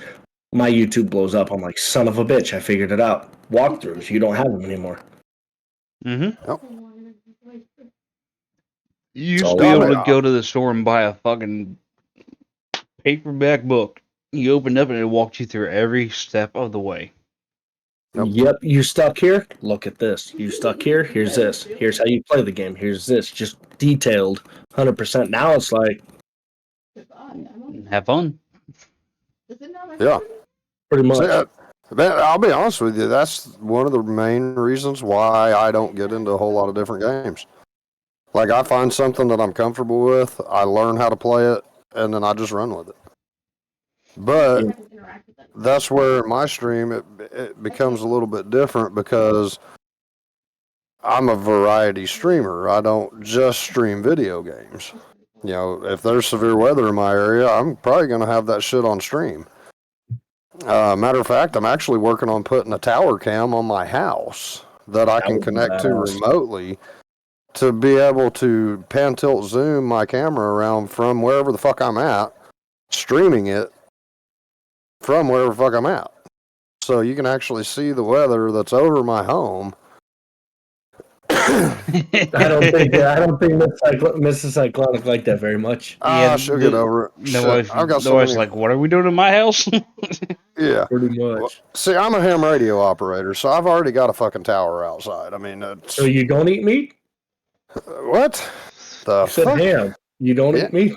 My YouTube blows up. I'm like, son of a bitch, I figured it out. Walkthroughs, you don't have them anymore. Mm-hmm. Yep. You used all to be able about to it. go to the store and buy a fucking paperback book. You opened up and it walked you through every step of the way. Yep, you stuck here? Look at this. You stuck here? Here's this. Here's how you play the game. Here's this. Just detailed 100%. Now it's like, Have fun. Yeah. pretty much. See, man, I'll be honest with you. That's one of the main reasons why I don't get into a whole lot of different games. Like, I find something that I'm comfortable with, I learn how to play it, and then I just run with it. But that's where my stream, it becomes a little bit different because I'm a variety streamer. I don't just stream video games. If there's severe weather in my area, I'm probably going to have that shit on stream. Matter of fact, I'm actually working on putting a tower cam on my house that I That can would be connect to badass. remotely to be able to pan, tilt, zoom my camera around from wherever the fuck I'm at, streaming it from wherever the fuck I'm at. So you can actually see the weather that's over my home. I don't think Mrs. Cyclonic like that very much. Yeah, She'll get over it. the Shit, wife, I've got the so wife's many. like, "What are we doing in my house?" Yeah. Pretty Well, much. see, I'm a ham radio operator, so I've already got a fucking tower outside. I mean, it's So you don't eat meat? what the You said fuck? ham. You don't Yeah, eat meat?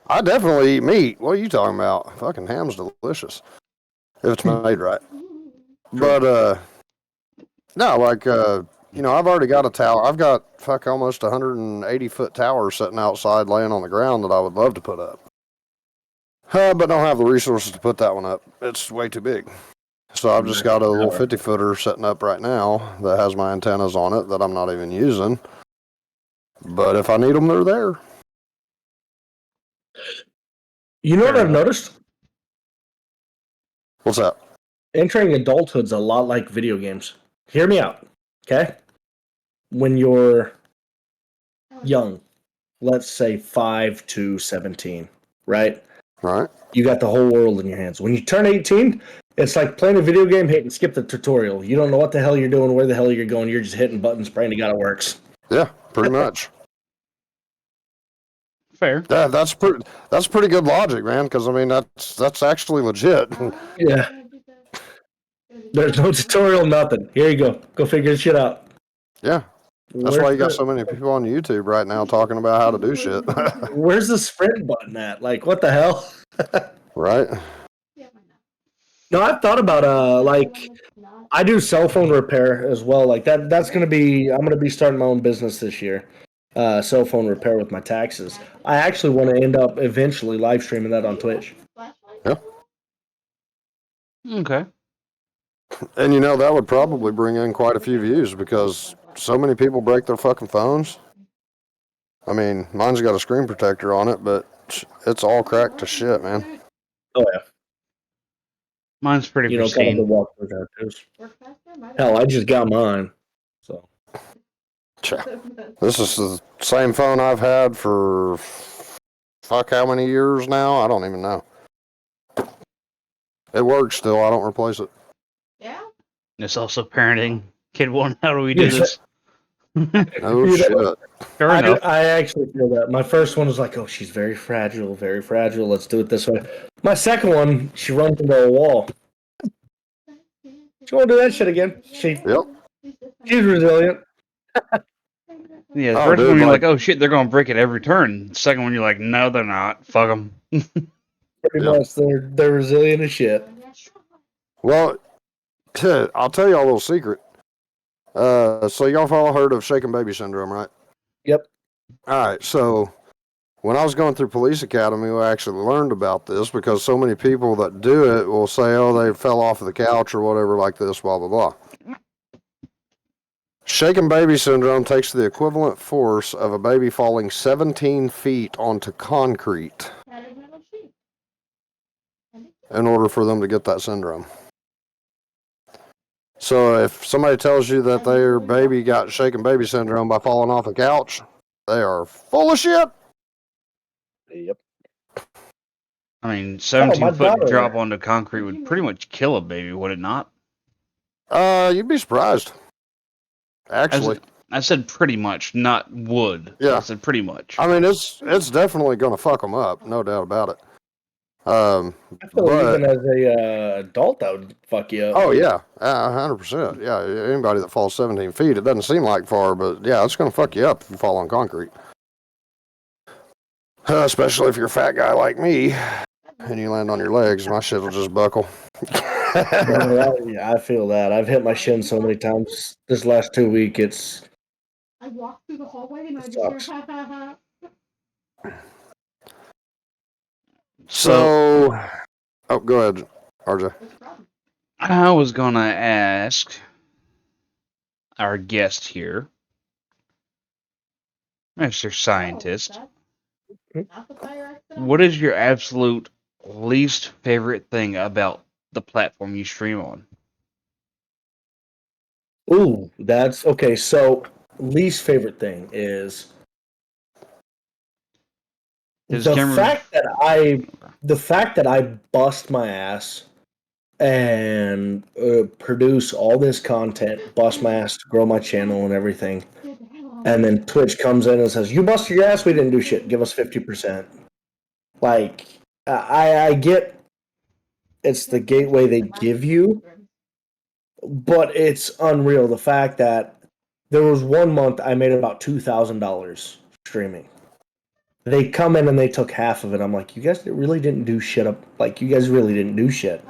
I definitely eat meat. What are you talking about? Fucking ham's delicious if it's made right. But no, like I've already got a tower. I've got almost 180-foot tower sitting outside, laying on the ground that I would love to put up. But don't have the resources to put that one up. It's way too big. So I've just got a little 50-footer sitting up right now that has my antennas on it that I'm not even using. But if I need them, they're there. You know Fair what I've enough. noticed? What's that? Entering adulthood's a lot like video games. Hear me out, okay? When you're young, let's say 5 to 17, right? Right? You got the whole world in your hands. When you turn 18, it's like playing a video game, hit and skip the tutorial. You don't know what the hell you're doing, where the hell you're going. You're just hitting buttons, praying to God it works. Yeah, pretty much. Fair. Yeah, that's pretty good logic, man. Because I mean, that's actually legit. Yeah. There's no tutorial, nothing. Here you go. Go figure this shit out. Yeah, that's why you got so many people on YouTube right now talking about how to do shit. Where's the sprint button at? Like, what the hell? Right? No, I've thought about I do cell phone repair as well. Like that's I'm gonna be starting my own business this year. Cell phone repair with my taxes. I actually want to end up eventually live streaming that on Twitch. Yeah. Okay. And that would probably bring in quite a few views because so many people break their fucking phones. I mean, mine's got a screen protector on it, but it's all cracked to shit, man. Oh yeah. Mine's pretty Kind of the pristine. walkthrough tattoos. Hell, I just got mine. So This is the same phone I've had for fuck how many years now? I don't even know. It works still. I don't replace it. Yeah. It's also parenting. Kid one, how do we do this? No shit. Fair enough. I actually feel that. My first one was like, oh, she's very fragile, very fragile. Let's do it this way. My second one, she runs into a wall. She won't do that shit again. She's resilient. Yeah, the Oh, first dude, one you're like- like, oh shit, they're gonna break it every turn. The second one you're like, no, they're not. Fuck them. Pretty much, they're resilient as shit. Well, I'll tell you a little secret. So y'all have all heard of shaken baby syndrome, right? Yep. All right. So when I was going through police academy, we actually learned about this because so many people that do it will say, oh, they fell off of the couch or whatever like this, blah, blah, blah. Shaken baby syndrome takes the equivalent force of a baby falling 17 feet onto concrete in order for them to get that syndrome. So if somebody tells you that their baby got shaken baby syndrome by falling off a couch, they are full of shit. Yep. I mean, 17-foot daughter. drop onto concrete would pretty much kill a baby, would it not? You'd be surprised. Actually, I said pretty much, not would. Yeah. I said pretty much. I mean it's definitely gonna fuck them up, no doubt about it. I feel But- even as a adult, that would fuck you up. Oh yeah, 100%. Yeah, anybody that falls 17 feet, it doesn't seem like far, but yeah, it's gonna fuck you up if you fall on concrete. Especially if you're a fat guy like me, and you land on your legs, my shit will just buckle. Yeah, I feel that. I've hit my shin so many times this last 2 weeks. I walked through the hallway and I just Sucks. hear ha ha ha. So, oh, go ahead, RJ. What's the problem? I was gonna ask our guest here, Mr. Scientist, Oh, that's not the fire accident? what is your absolute least favorite thing about the platform you stream on? Ooh, that's okay. So, least favorite thing is Because Cameron, the fact that I bust my ass and produce all this content, bust my ass to grow my channel and everything, and then Twitch comes in and says, "You busted your ass. We didn't do shit. Give us 50%." Like, I get it's the gateway they give you, but it's unreal. The fact that there was 1 month I made about $2,000 streaming. They come in and they took half of it. I'm like, you guys really didn't do shit up. Like, you guys really didn't do shit.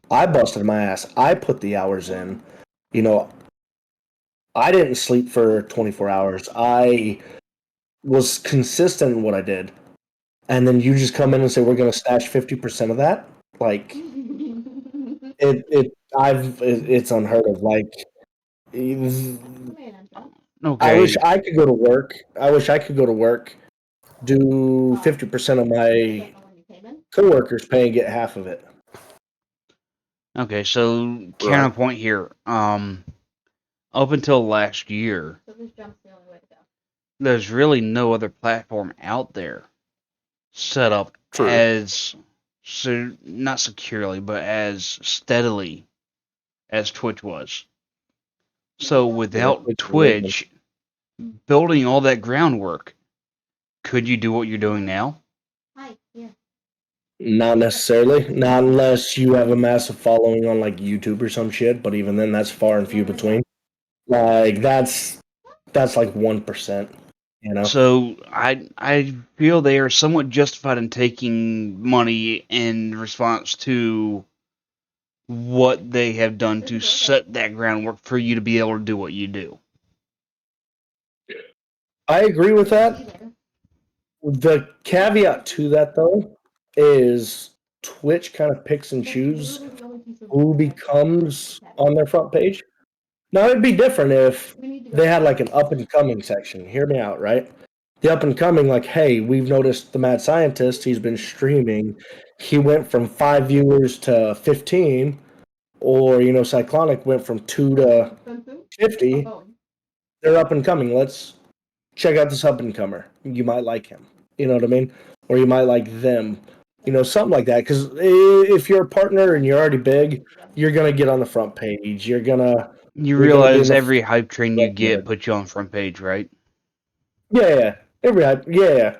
I busted my ass. I put the hours in. You know, I didn't sleep for 24 hours. I was consistent in what I did. And then you just come in and say, we're going to snatch 50% of that? Like, it's unheard of. Like, I wish okay, I could go to work. I wish I could go to work, do 50% of my coworkers pay and get half of it. okay, so Right. counterpoint here. Up until last year, there's really no other platform out there set up True. as not securely, but as steadily as Twitch was. So without Twitch is amazing. Twitch building all that groundwork, could you do what you're doing now? Not necessarily. Not unless you have a massive following on like YouTube or some shit, but even then that's far and few between. Like that's like 1%, you know? So I feel they are somewhat justified in taking money in response to what they have done to set that groundwork for you to be able to do what you do. I agree with that. The caveat to that though is Twitch kind of picks and chooses who becomes on their front page. Now it'd be different if they had like an up and coming section. Hear me out, right? The up and coming, like, hey, we've noticed the Mad Scientist, he's been streaming. He went from 5 viewers to 15, or Cyclonic went from 2 to 50. They're up and coming. Let's check out this up and comer. You might like him. You know what I mean? Or you might like them. Something like that. Because if you're a partner and you're already big, you're gonna get on the front page. You're gonna You be in realize the every hype train you get recommended. puts you on front page, right? Yeah. Every yeah.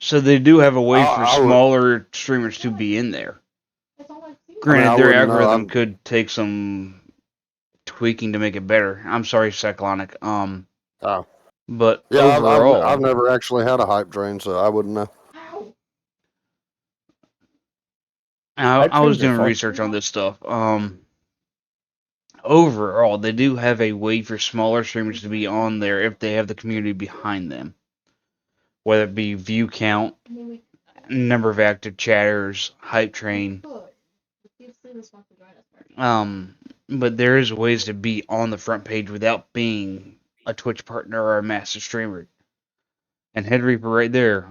So they do have a way for I would. smaller streamers to be in there. I Granted, their wouldn't know. algorithm could take some tweaking to make it better. I'm sorry, Cyclonic. Oh. But Yeah, overall, I've never actually had a hype train, so I wouldn't know. I was trains are doing fun. research on this stuff. Overall, they do have a way for smaller streamers to be on there if they have the community behind them, whether it be view count, number of active chatters, hype train. But there is ways to be on the front page without being a Twitch partner or a master streamer. And Head Reaper right there,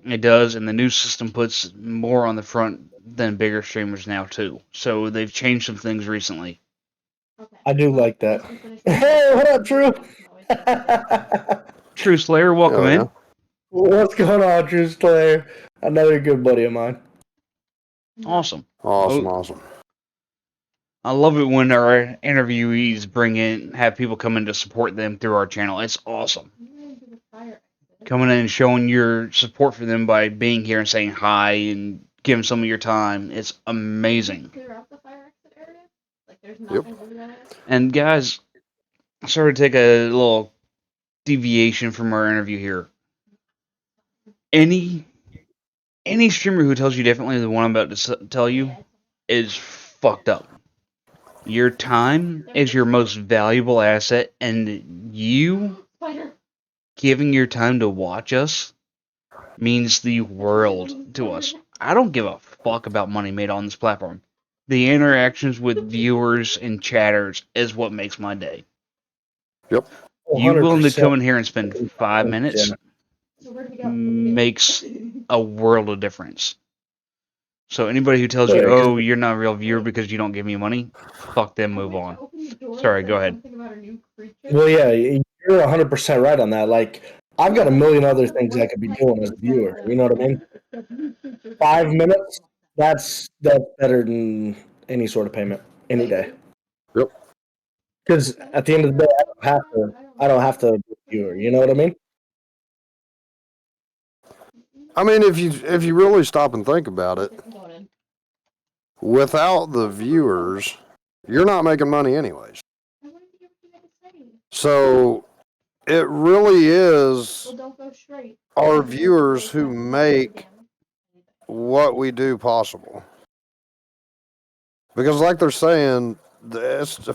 it does, and the new system puts more on the front than bigger streamers now too. So they've changed some things recently. I do like that. Hey, what up, Drew? True Slayer, welcome Oh, yeah. in. What's going on, Drew Slayer? Another good buddy of mine. Awesome. Awesome. I love it when our interviewees have people come in to support them through our channel. It's awesome. Coming in and showing your support for them by being here and saying hi and giving some of your time. It's amazing. Yep. And guys, sorry to take a little deviation from our interview here. Any streamer who tells you differently than what I'm about to tell you is fucked up. Your time is your most valuable asset, and you giving your time to watch us means the world to us. I don't give a fuck about money made on this platform. The interactions with viewers and chatters is what makes my day. Yep. You willing to 100%. come in here and spend 5 minutes makes a world of difference. So anybody who tells Oh, you, yeah, 'cause- "Oh, you're not a real viewer because you don't give me money," fuck them, move on. Sorry, go ahead. Well, yeah, you're 100% right on that. Like, I've got a million other things I could be doing as a viewer. You know what I mean? 5 minutes, that's better than any sort of payment any day. Yep. Because at the end of the day, I don't have to be a viewer. You know what I mean? I mean, if you really stop and think about it, without the viewers, you're not making money anyways. So it really is our viewers who make what we do possible. Because like they're saying,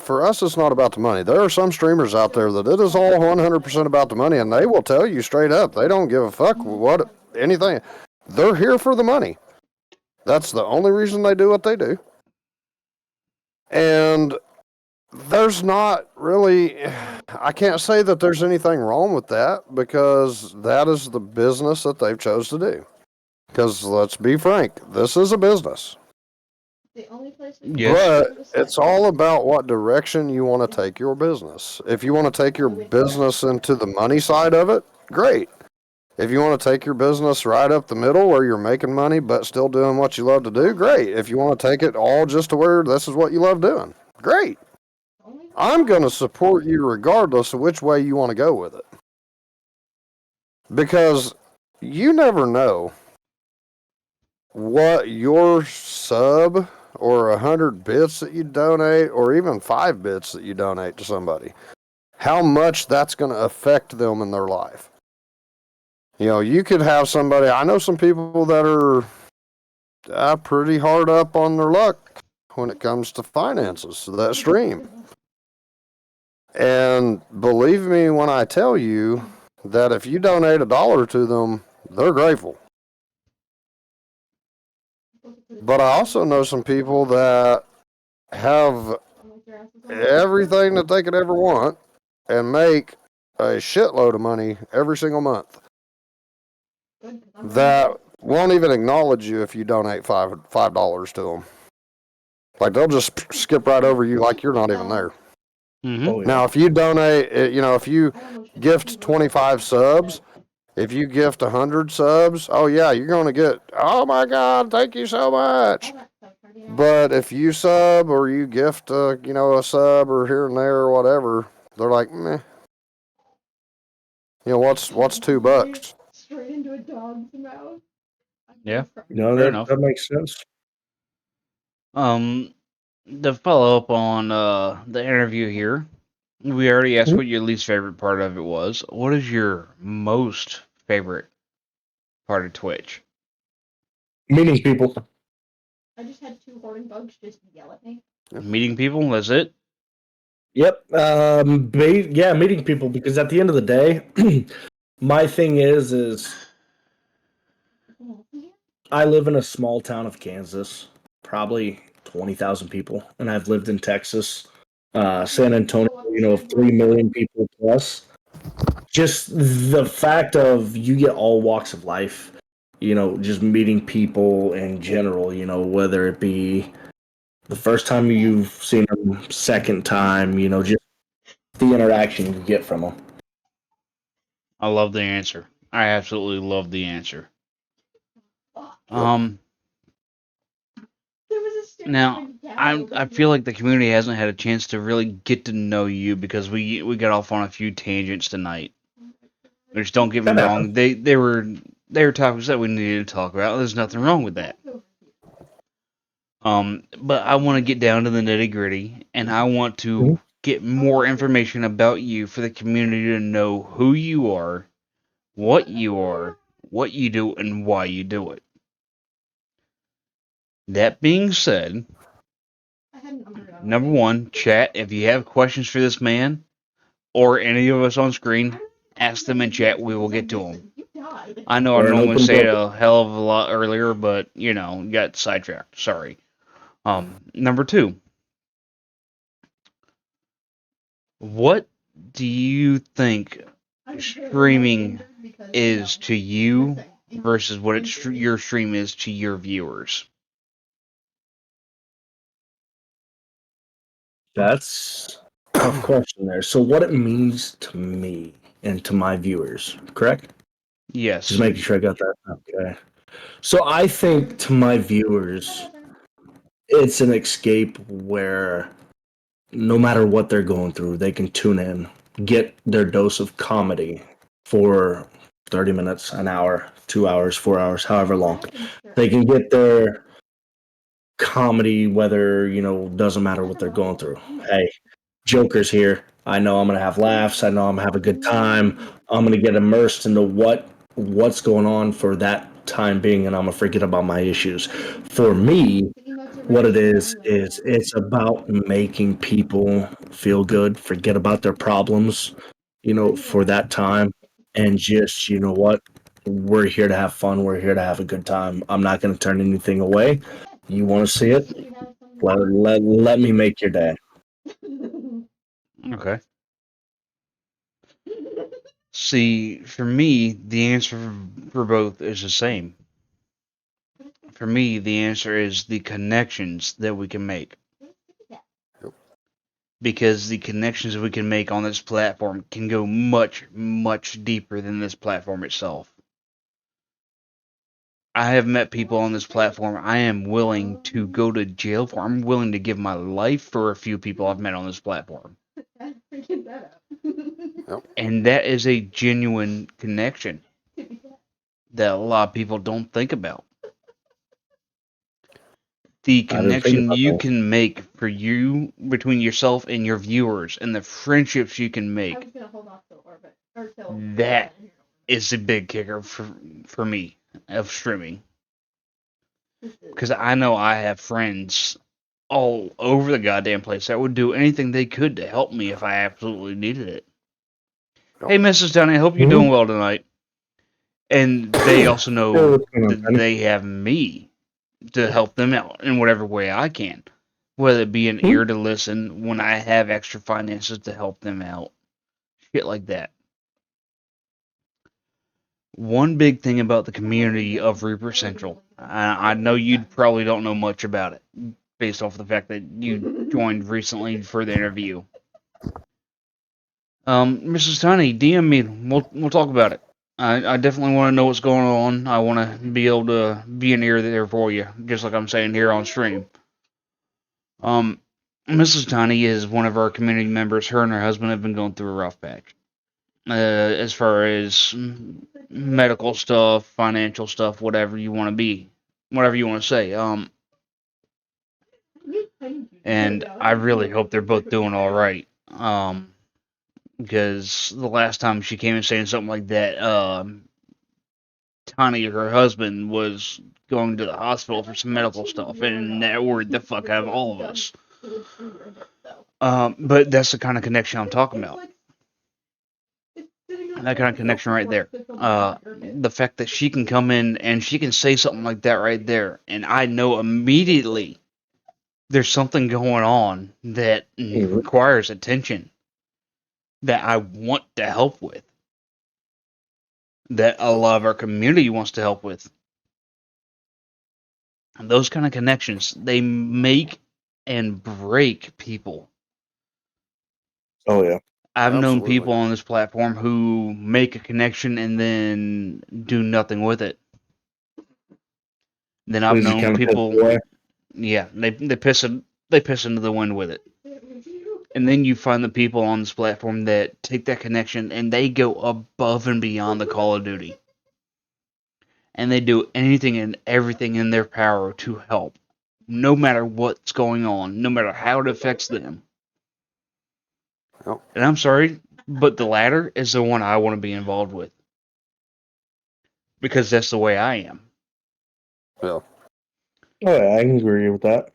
for us, it's not about the money. There are some streamers out there that it is all 100% about the money, and they will tell you straight up, they don't give a fuck what anything. They're here for the money. That's the only reason they do what they do. And there's not really, I can't say that there's anything wrong with that, because that is the business that they've chose to do. Because let's be frank, this is a business. Yes. But it's all about what direction you want to take your business. If you want to take your business into the money side of it, great. If you want to take your business right up the middle where you're making money but still doing what you love to do, great. If you want to take it all just to where this is what you love doing, great. I'm going to support you regardless of which way you want to go with it. Because you never know what your sub or 100 bits that you donate, or even 5 bits that you donate to somebody, how much that's going to affect them in their life. You know, you could have somebody, I know some people that are pretty hard up on their luck when it comes to finances, that stream. And believe me when I tell you that if you donate $1 to them, they're grateful. But I also know some people that have everything that they could ever want and make a shitload of money every single month that won't even acknowledge you if you donate $5 to them. Like, they'll just skip right over you like you're not even there. Mm-hmm. Oh, yeah. Now, if you donate, you know, if you gift 25 subs, if you gift 100 subs, oh yeah, you're going to get, oh my God, thank you so much. But if you sub or you gift, you know, a sub or here and there or whatever, they're like, meh. You know, what's $2? Straight into a dog's mouth. Yeah. No, Fair enough. that makes sense. To follow up on the interview here, we already asked what your least favorite part of it was. What is your most favorite part of Twitch? Meeting people. I just had 2 hoarding bugs just yell at me. Meeting people, that's it? Yep. Yeah, meeting people, because at the end of the day, my thing is I live in a small town of Kansas, probably 20,000 people, and I've lived in Texas, San Antonio, you know, 3 million people plus. Just the fact of you get all walks of life, you know, just meeting people in general, you know, whether it be the first time you've seen them, second time, you know, just the interaction you get from them. I love the answer. I absolutely love the answer. Now, I feel like the community hasn't had a chance to really get to know you because we got off on a few tangents tonight. Which, don't get me wrong, they were topics that we needed to talk about. There's nothing wrong with that. But I want to get down to the nitty gritty, and I want to get more information about you for the community to know who you are, what you do, and why you do it. That being said, number one, chat, if you have questions for this man or any of us on screen, ask them in chat. We will get to them. I know I normally say it a hell of a lot earlier, but, you know, got sidetracked. Sorry. Number two, what do you think streaming is to you versus what your stream is to your viewers? That's a tough question there. So what it means to me and to my viewers, correct? Yes. Just making sure I got that. Okay. So I think to my viewers, it's an escape where no matter what they're going through, they can tune in, get their dose of comedy for 30 minutes, an hour, 2 hours, 4 hours, however long. They can get their comedy, whether, doesn't matter what they're going through. Hey, Joker's here. I know I'm gonna have laughs. I know I'm gonna have a good time. I'm gonna get immersed into what's going on for that time being, and I'm gonna forget about my issues. For me, what it is it's about making people feel good, forget about their problems, for that time, and just, what? We're here to have fun. We're here to have a good time. I'm not going to turn anything away. You want to see it? Let me make your day. Okay. See, for me, the answer for both is the same. For me, the answer is the connections that we can make. Because the connections we can make on this platform can go much, much deeper than this platform itself. I have met people on this platform I am willing to go to jail for. I'm willing to give my life for a few people I've met on this platform. And that is a genuine connection that a lot of people don't think about. The I didn't think connection about you that. can make for you between yourself and your viewers, and the friendships you can make, that is a big kicker for me of streaming. Because I know I have friends all over the goddamn place that would do anything they could to help me if I absolutely needed it. Yep. Hey, Mrs. Dunn, I hope you're doing well tonight. And they also know what's going on, that Penny? they have me to help them out in whatever way I can. Whether it be an ear to listen when I have extra finances to help them out. Shit like that. One big thing about the community of Reaper Central, I know you probably don't know much about it, based off the fact that you joined recently for the interview. Mrs. Tiny, DM me. We'll talk about it. I definitely want to know what's going on. I want to be able to be an ear there for you, just like I'm saying here on stream. Mrs. Tiny is one of our community members. Her and her husband have been going through a rough patch. As far as medical stuff, financial stuff, whatever you want to say. And I really hope they're both doing all right. Because the last time she came and saying something like that, Tiny, her husband, was going to the hospital for some medical stuff, and that worried the fuck out of all of us. But that's the kind of connection I'm talking about. That kind of connection right there. The fact that she can come in and she can say something like that right there, and I know immediately there's something going on that requires attention that I want to help with, that a lot of our community wants to help with. And those kind of connections, they make and break people. Oh, yeah. I've known Absolutely. people on this platform who make a connection and then do nothing with it. Then I've They just known kind of piss people, away. yeah, they piss into the wind with it. And then you find the people on this platform that take that connection and they go above and beyond the Call of Duty. And they do anything and everything in their power to help, no matter what's going on, no matter how it affects them. Yep. And I'm sorry, but the latter is the one I want to be involved with. Because that's the way I am. Yeah. Oh, yeah, I can agree with that.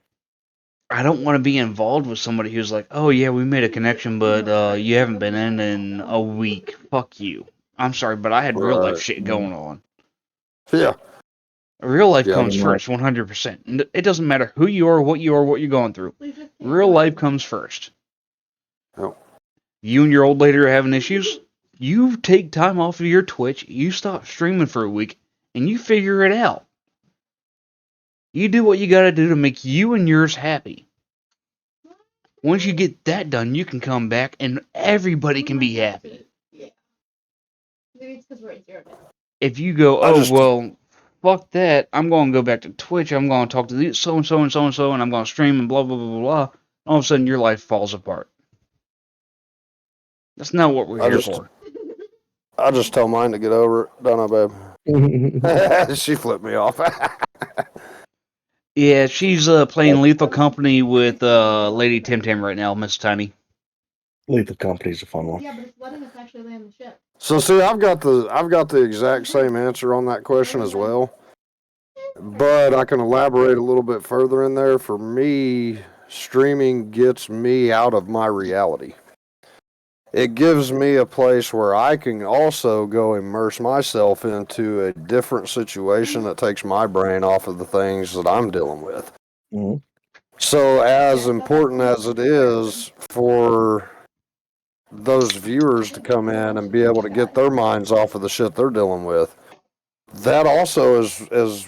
I don't want to be involved with somebody who's like, oh yeah, we made a connection, but you haven't been in a week. Fuck you. I'm sorry, but I had real life Right. shit going on. Yeah. Real life Yeah, comes I'm first, 100%. It doesn't matter who you are, what you're going through. Real life comes first. Yep. You and your old lady are having issues. You take time off of your Twitch, you stop streaming for a week, and you figure it out. You do what you gotta do to make you and yours happy. Once you get that done, you can come back and everybody can be happy. Yeah. Maybe it's because we're at 0 now. If you go, fuck that, I'm going to go back to Twitch, I'm going to talk to these so-and-so and so-and-so, and I'm going to stream and blah, blah, blah, blah, blah, all of a sudden your life falls apart. That's not what we're here for. I just tell mine to get over it, don't I, babe? She flipped me off. Yeah, she's playing Lethal Company with Lady Tim Tam right now, Miss Tiny. Lethal Company's a fun one. Yeah, but it's letting us actually land the ship. So see, I've got the exact same answer on that question as well, but I can elaborate a little bit further in there. For me, streaming gets me out of my reality. It gives me a place where I can also go immerse myself into a different situation that takes my brain off of the things that I'm dealing with. Mm-hmm. So as important as it is for those viewers to come in and be able to get their minds off of the shit they're dealing with, that also is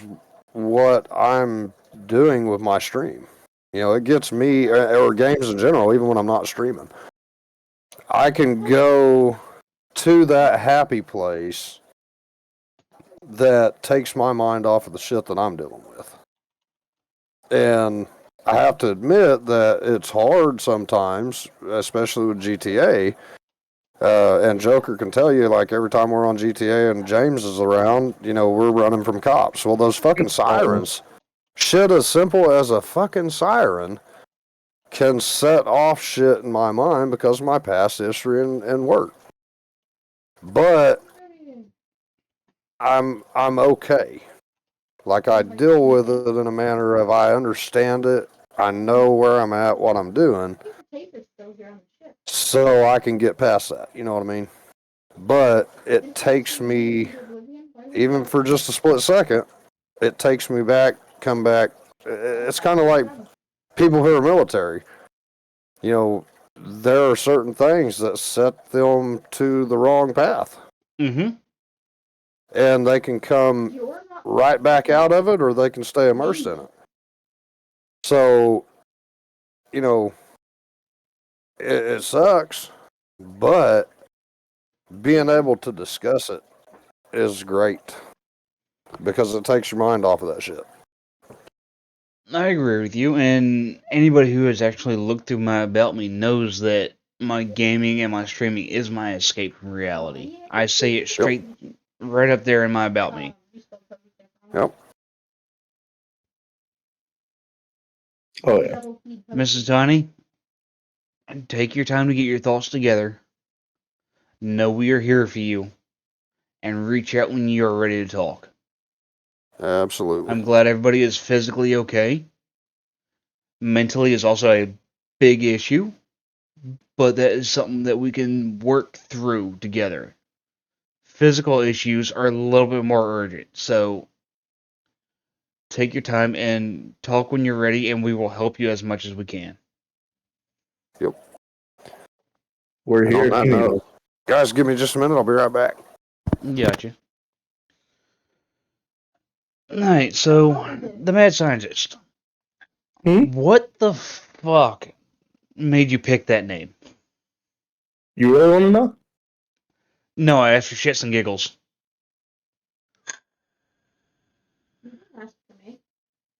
what I'm doing with my stream. You know, it gets me, or games in general, even when I'm not streaming, I can go to that happy place that takes my mind off of the shit that I'm dealing with. And I have to admit that it's hard sometimes, especially with GTA. And Joker can tell you, like, every time we're on GTA and James is around, you know, we're running from cops. Well, those fucking sirens, shit as simple as a fucking siren, can set off shit in my mind because of my past history and work. But I'm okay. Like, I deal with it in a manner of I understand it, I know where I'm at, what I'm doing, so I can get past that. You know what I mean? But it takes me, even for just a split second, it takes me back, come back. It's kind of like people who are military. You know, there are certain things that set them to the wrong path. Mm-hmm. And they can come right back out of it, or they can stay immersed in it. So, you know, it sucks, but being able to discuss it is great because it takes your mind off of that shit. I agree with you, and anybody who has actually looked through my About Me knows that my gaming and my streaming is my escape from reality. I say it straight right up there in my About Me. Yep. Oh, yeah. Mrs. Tiny, take your time to get your thoughts together. Know we are here for you, and reach out when you are ready to talk. Absolutely. I'm glad everybody is physically okay. Mentally is also a big issue, but that is something that we can work through together. Physical issues are a little bit more urgent, so take your time and talk when you're ready, and we will help you as much as we can. Yep. We're And here. on that note, guys, give me just a minute. I'll be right back. Gotcha. Alright, so, TheMadScyentist. What the fuck made you pick that name? You really want to know? No, I asked for shits and giggles.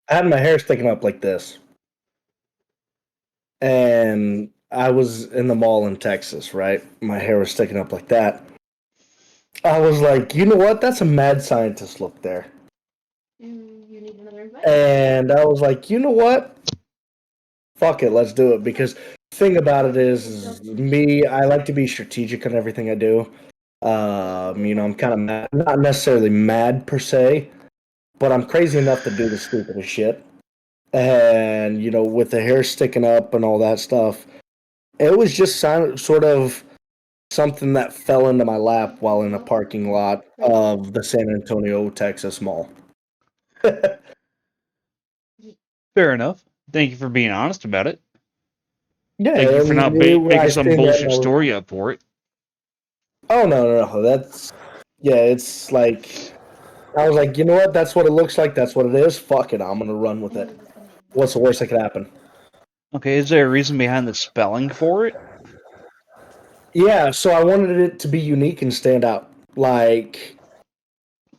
I had my hair sticking up like this. And I was in the mall in Texas, right? My hair was sticking up like that. I was like, you know what? That's a mad scientist look there. You need another advice. And I was like, you know what? Fuck it, let's do it. Because the thing about it is me, I like to be strategic on everything I do. You know, I'm kind of mad, not necessarily mad per se, but I'm crazy enough to do the stupidest shit. And, you know, with the hair sticking up and all that stuff, it was just sort of something that fell into my lap while in a parking lot of the San Antonio, Texas mall. Fair enough. Thank you for being honest about it. Yeah, Thank you for not making some bullshit story up for it. Oh, no. That's, yeah, it's like, I was like, you know what? That's what it looks like. That's what it is. Fuck it. I'm going to run with it. What's the worst that could happen? Okay, is there a reason behind the spelling for it? Yeah, so I wanted it to be unique and stand out. Like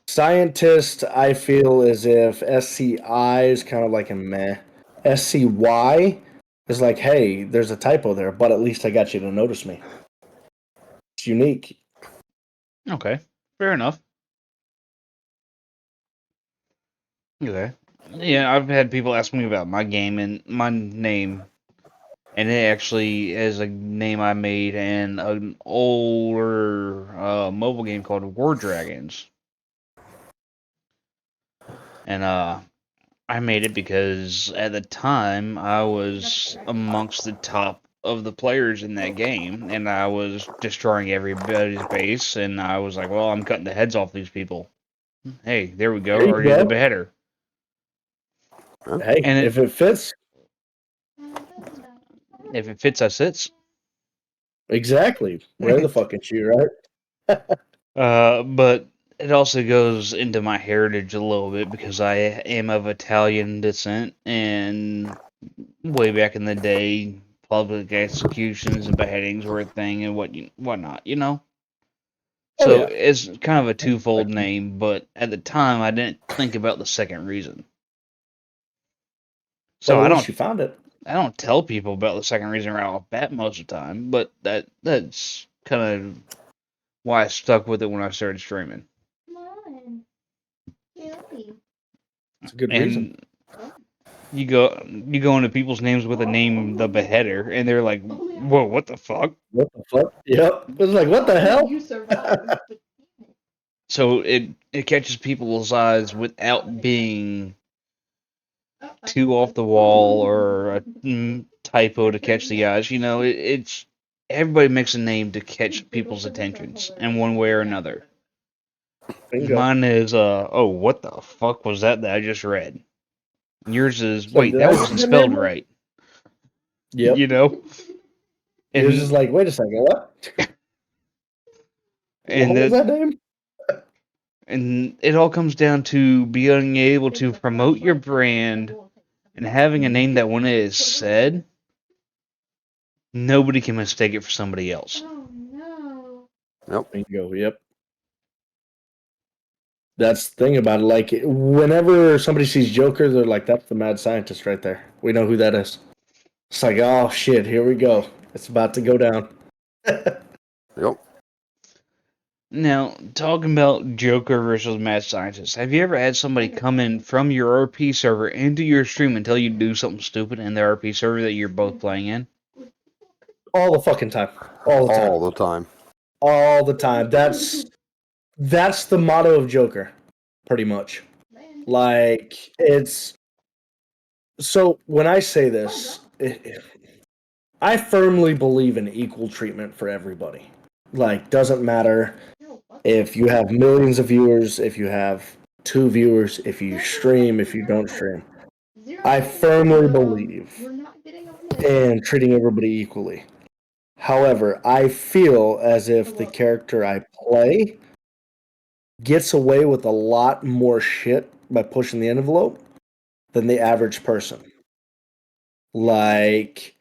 scientist, I feel as if SCI is kind of like a meh. SCY is like, hey, there's a typo there, but at least I got you to notice me. It's unique. Okay, fair enough. Okay. Yeah, I've had people ask me about my game and my name, and it actually is a name I made in an older mobile game called War Dragons. And I made it because at the time I was amongst the top of the players in that game, and I was destroying everybody's base, and I was like, well, I'm cutting the heads off these people. Hey, there we go, There you RJ the go. Beheader. Hey, And if it fits, if it fits, I sits. exactly. Wear the fucking shoe, right? But it also goes into my heritage a little bit because I am of Italian descent, and way back in the day, public executions and beheadings were a thing and whatnot, you know. Oh So yeah. it's kind of a twofold name, but at the time I didn't think about the second reason. So Well, I at least don't you found it. I don't tell people about the second reason right off the bat most of the time, but that's kind of why I stuck with it when I started streaming. Come on. Yummy. It's a good reason. And you go into people's names with a name the Beheader, and they're like, "Whoa, what the fuck?" What the fuck? Yep. It's like, what the hell? You survived. So it catches people's eyes without being too off the wall or a typo to catch the eyes. You know, it's everybody makes a name to catch people's attentions in one way or another. Bingo. Mine is oh, what the fuck was that I just read? Yours is It's like, wait, did that I wasn't see that name spelled right? right. Yep. You know, Yours is and like, wait a second, what? What and was that that name? and it all comes down to being able to promote your brand and having a name that when it is said, nobody can mistake it for somebody else. Oh no. Yep. Bingo. Yep. That's the thing about it. Like, whenever somebody sees Joker, they're like, that's the mad scientist right there. We know who that is. It's like, oh shit, here we go. It's about to go down. Yep. Now, talking about Joker versus Mad Scientist, have you ever had somebody come in from your RP server into your stream and tell you to do something stupid in the RP server that you're both playing in? All the fucking time. All the time. All the time. All the time. That's the motto of Joker, pretty much. Like, it's so when I say this, I firmly believe in equal treatment for everybody. Like, doesn't matter if you have millions of viewers, if you have 2 viewers, if you stream, if you don't stream. I firmly believe in treating everybody equally. However, I feel as if the character I play gets away with a lot more shit by pushing the envelope than the average person. Like,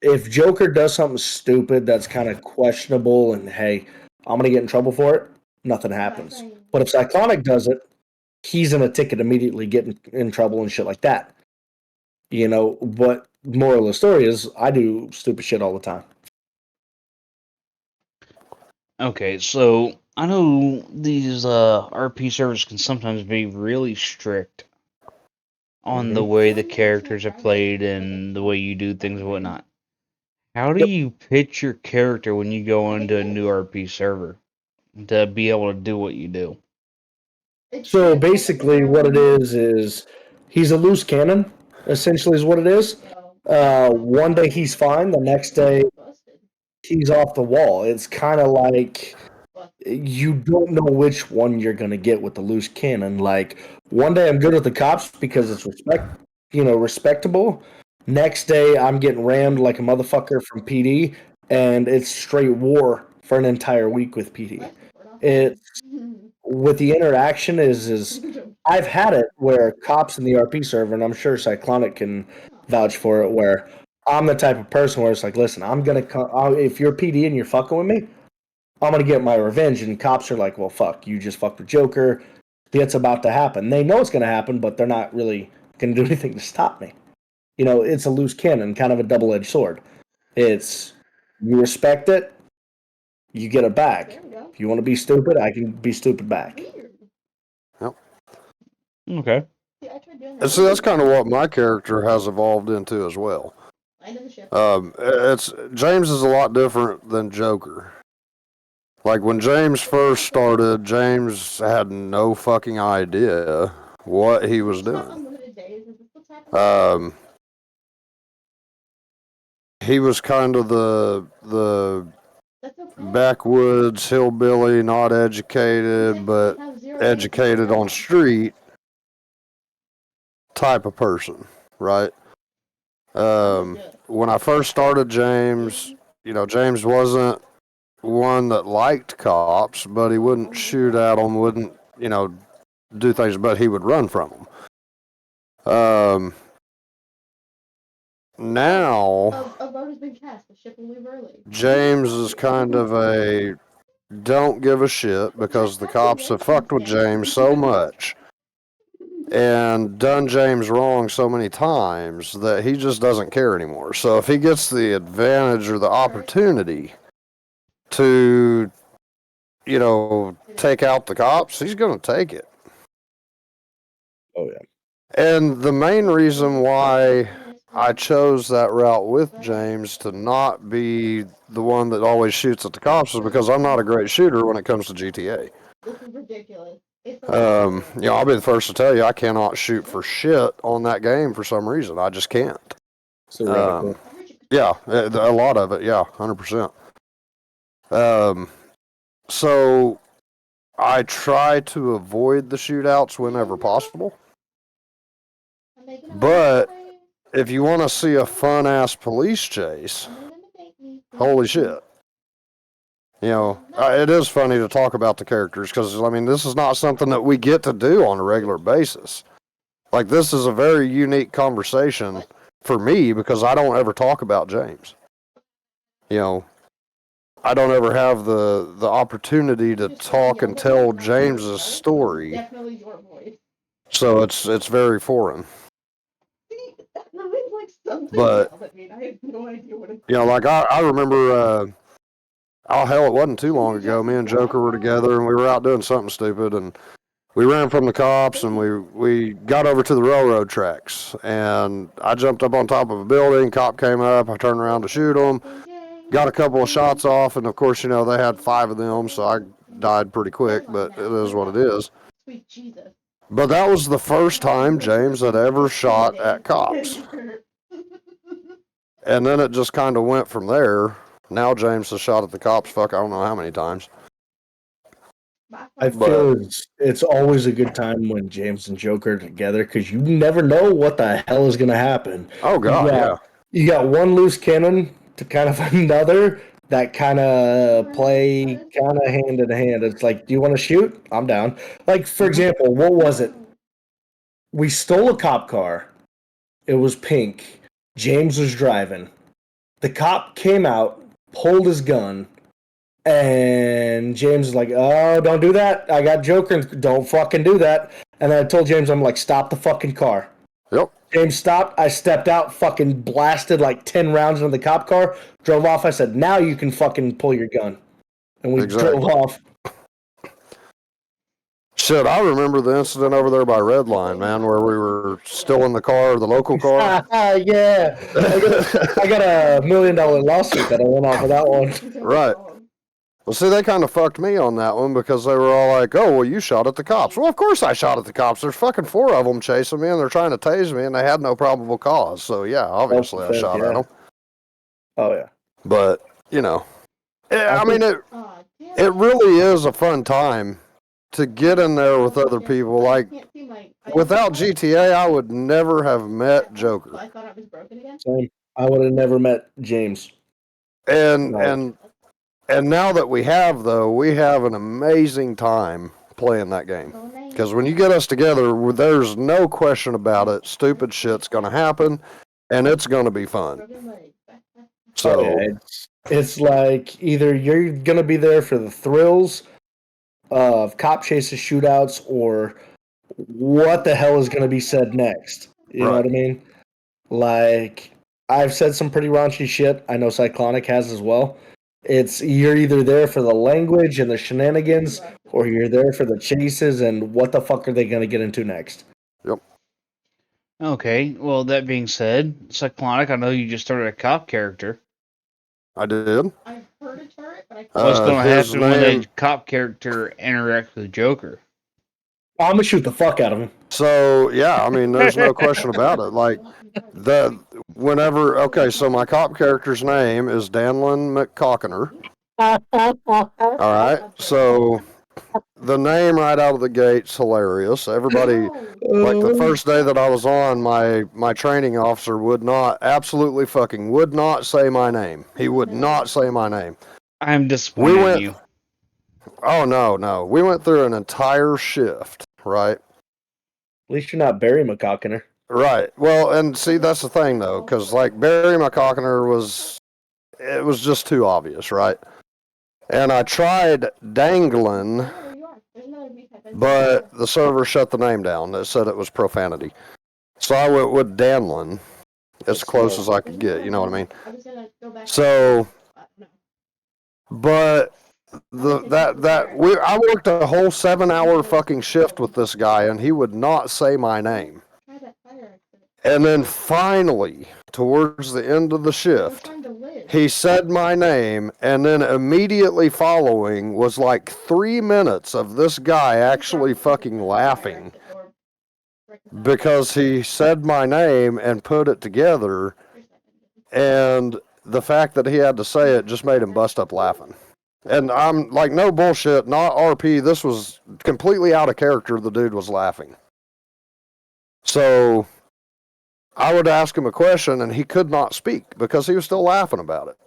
if Joker does something stupid that's kind of questionable and hey, I'm going to get in trouble for it, nothing happens. But if Cyclonic does it, he's in a ticket immediately getting in trouble and shit like that. You know, but moral of the story is I do stupid shit all the time. Okay, so I know these RP servers can sometimes be really strict on the way the characters are played and the way you do things and whatnot. How do Yep. you pitch your character when you go into a new RP server to be able to do what you do? So basically, what it is he's a loose cannon, essentially, is what it is. One day he's fine, the next day he's off the wall. It's kind of like you don't know which one you're going to get with the loose cannon. Like, one day I'm good with the cops because it's respectable. Next day I'm getting rammed like a motherfucker from PD, and it's straight war for an entire week with PD. It's with the interaction is I've had it where cops in the RP server, and I'm sure Cyclonic can vouch for it, where I'm the type of person where it's like, listen, I'm gonna if you're PD and you're fucking with me, I'm gonna get my revenge. And cops are like, well, fuck, you just fucked with Joker. It's about to happen. They know it's gonna happen, but they're not really gonna do anything to stop me. You know, it's a loose cannon, kind of a double-edged sword. It's you respect it, you get it back. There we go. If you want to be stupid, I can be stupid back. Weird. Okay. See, I tried doing And that. so that's kind of what my character has evolved into as well. Land of the ship. It's James is a lot different than Joker. Like when James first started, James had no fucking idea what he was Just have doing. unlimited days. Is this what's happening? He was kind of the That's okay. backwoods hillbilly, not educated, but We have 0 educated on street type of person, right? When I first started James, you know, James wasn't one that liked cops, but he wouldn't shoot at them, wouldn't, you know, do things, but he would run from them. Now, A vote has been cast. The ship will leave early. James is kind of a don't give a shit because the cops have fucked with James so much and done James wrong so many times that he just doesn't care anymore. So if he gets the advantage or the opportunity to, you know, take out the cops, he's going to take it. Oh yeah. And the main reason why I chose that route with James to not be the one that always shoots at the cops is because I'm not a great shooter when it comes to GTA. This is ridiculous. You know, I'll be the first to tell you I cannot shoot for shit on that game for some reason. I just can't. Yeah, a lot of it. Yeah, 100%. So I try to avoid the shootouts whenever possible. But if you want to see a fun ass police chase, holy shit. You know, it is funny to talk about the characters because, I mean, this is not something that we get to do on a regular basis. Like, this is a very unique conversation for me because I don't ever talk about James. You know, I don't ever have the opportunity to talk and tell James's story. Definitely your voice. So it's very foreign. But, I have no idea what it's you know, like I remember, oh hell, it wasn't too long ago. Me and Joker were together and we were out doing something stupid and we ran from the cops and we got over to the railroad tracks and I jumped up on top of a building. Cop came up. I turned around to shoot him. Got a couple of shots off and of course, you know, they had 5 of them, so I died pretty quick, but it is what it is. Sweet Jesus. But that was the first time James had ever shot at cops. And then it just kind of went from there. Now James has shot at the cops, fuck, I don't know how many times. I feel it's always a good time when James and Joker are together because you never know what the hell is going to happen. Oh, God, yeah. You got one loose cannon to kind of another that kind of play kind of hand in hand. It's like, do you want to shoot? I'm down. Like, for example, what was it? We stole a cop car. It was pink. James was driving. The cop came out, pulled his gun, and James is like, oh, don't do that. I got Joker. Don't fucking do that. And then I told James, I'm like, stop the fucking car. Yep. James stopped. I stepped out, fucking blasted like 10 rounds into the cop car, drove off. I said, now you can fucking pull your gun. And we drove off. Shit, I remember the incident over there by Redline, man, where we were still in the car, the local car. Yeah. I got a $1 million lawsuit that I went off of that one. Right. Well, see, they kind of fucked me on that one because they were all like, oh, well, you shot at the cops. Well, of course I shot at the cops. There's fucking 4 of them chasing me, and they're trying to tase me, and they had no probable cause. So, yeah, obviously I shot at them. Oh, yeah. But, you know, I mean, it really is a fun time to get in there with other people. Like, without GTA, I would never have met Joker. I thought I was broken again. Same. I would have never met James. And now that we have, though, we have an amazing time playing that game. Because when you get us together, there's no question about it. Stupid shit's going to happen, and it's going to be fun. So it's like either you're going to be there for the thrills of cop chases, shootouts, or what the hell is going to be said next. You know what I mean? Like, I've said some pretty raunchy shit. I know Cyclonic has as well. It's you're either there for the language and the shenanigans, or you're there for the chases and what the fuck are they going to get into next. Yep. Okay, well, that being said, Cyclonic, I know you just started a cop character. I did. I've heard it for it, but I can't. What's going to happen when that cop character interacts with Joker? I'm going to shoot the fuck out of him. So, yeah, I mean, there's no question about it. Like, so my cop character's name is Danlin McCockiner. All right, so the name right out of the gate's hilarious. Everybody, like the first day that I was on, my training officer would not say my name. He would not say my name. I'm disappointed in you. Oh, no. We went through an entire shift, right? At least you're not Barry McCockiner. Right. Well, and see, that's the thing, though, because, like, Barry McCockiner was just too obvious, right? And I tried Danglin, but the server shut the name down. It said it was profanity. So I went with Danlin, as close as I could get, you know what I mean? So, but I worked a whole 7-hour fucking shift with this guy, and he would not say my name. And then finally, towards the end of the shift, he said my name, and then immediately following was like 3 minutes of this guy actually fucking laughing because he said my name and put it together, and the fact that he had to say it just made him bust up laughing. And I'm like, no bullshit, not RP. This was completely out of character. The dude was laughing. So I would ask him a question, and he could not speak because he was still laughing about it.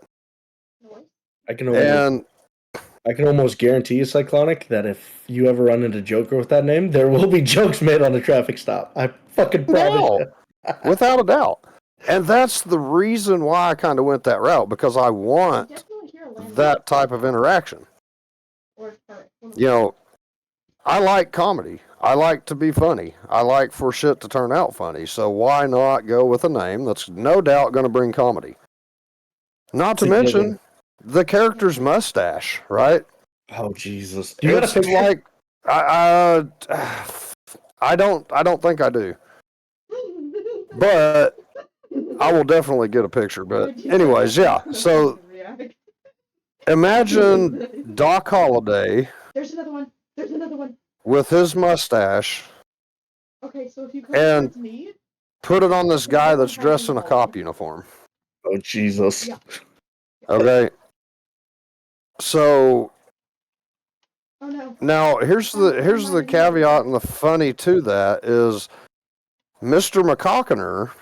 I can almost guarantee you, Cyclonic, that if you ever run into Joker with that name, there will be jokes made on a traffic stop. I fucking promise you. Without a doubt. And that's the reason why I kind of went that route, because I want that type of interaction. You know, I like comedy. I like to be funny. I like for shit to turn out funny. So why not go with a name that's no doubt going to bring comedy? Not to mention the character's mustache, right? Oh Jesus! You got a picture? Like, I don't think I do, but I will definitely get a picture. But anyways, yeah. So imagine Doc Holliday. There's another one. With his mustache. Okay, so if you come and me, put it on this guy that's dressed in a cop uniform. Oh Jesus! Yeah. Okay. So. Oh no. Now here's the caveat and the funny to that is, Mr. McCockiner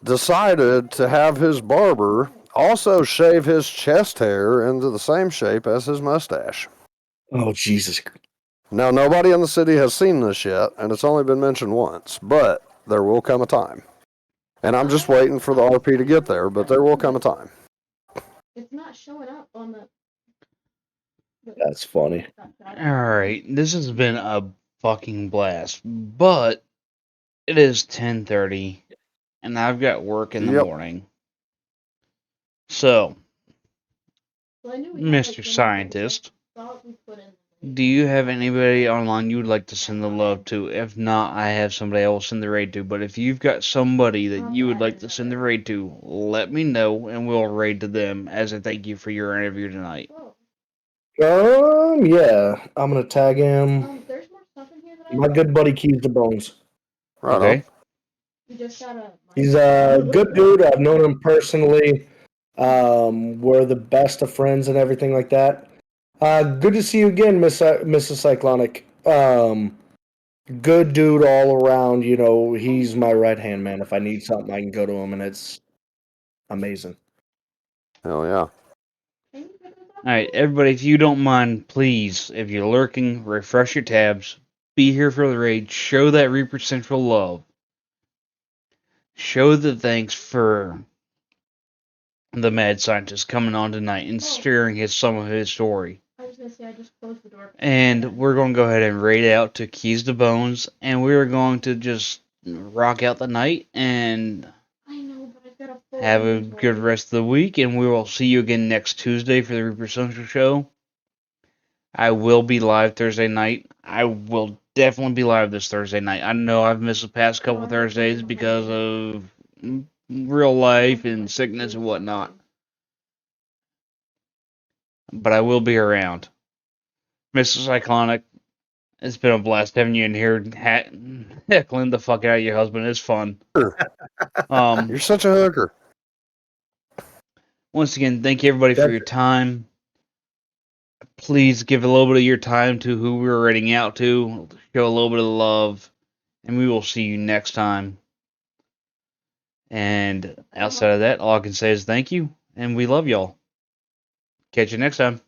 decided to have his barber also shave his chest hair into the same shape as his mustache. Oh Jesus! Now, nobody in the city has seen this yet, and it's only been mentioned once, but there will come a time. And I'm just waiting for the RP to get there, but there will come a time. It's not showing up on the... That's funny. Alright, this has been a fucking blast, but it is 10:30, and I've got work in the morning. So, Mr. Scientist, do you have anybody online you would like to send the love to? If not, I have somebody I will send the raid to. But if you've got somebody that you would like to send the raid to, let me know and we'll raid to them as a thank you for your interview tonight. Yeah, I'm gonna tag him. My good buddy Keys to Bones. Right okay. He's a good dude. I've known him personally. We're the best of friends and everything like that. Good to see you again, Mrs. Cyclonic. Good dude all around. You know, he's my right hand man. If I need something, I can go to him, and it's amazing. Hell yeah. Alright, everybody, if you don't mind, please, if you're lurking, refresh your tabs. Be here for the raid. Show that Reaper Central love. Show the thanks for the mad scientist coming on tonight and sharing some of his story. I was gonna say I just closed the door. And we're going to go ahead and raid out to Keys to Bones, and we're going to just rock out the night and I know, but I've got a full have a inventory. good rest of the week, and we will see you again next Tuesday for the Reaper Central show. I will be live Thursday night. I will definitely be live this Thursday night. I know I've missed the past couple Thursdays because of real life and sickness and whatnot. But I will be around. Mr. Cyclonic, it's been a blast having you in here heckling the fuck out of your husband. It's fun. You're such a hooker. Once again, thank you everybody for your time. Please give a little bit of your time to who we're raiding out to. Show a little bit of love. And we will see you next time. And outside of that, all I can say is thank you. And we love y'all. Catch you next time.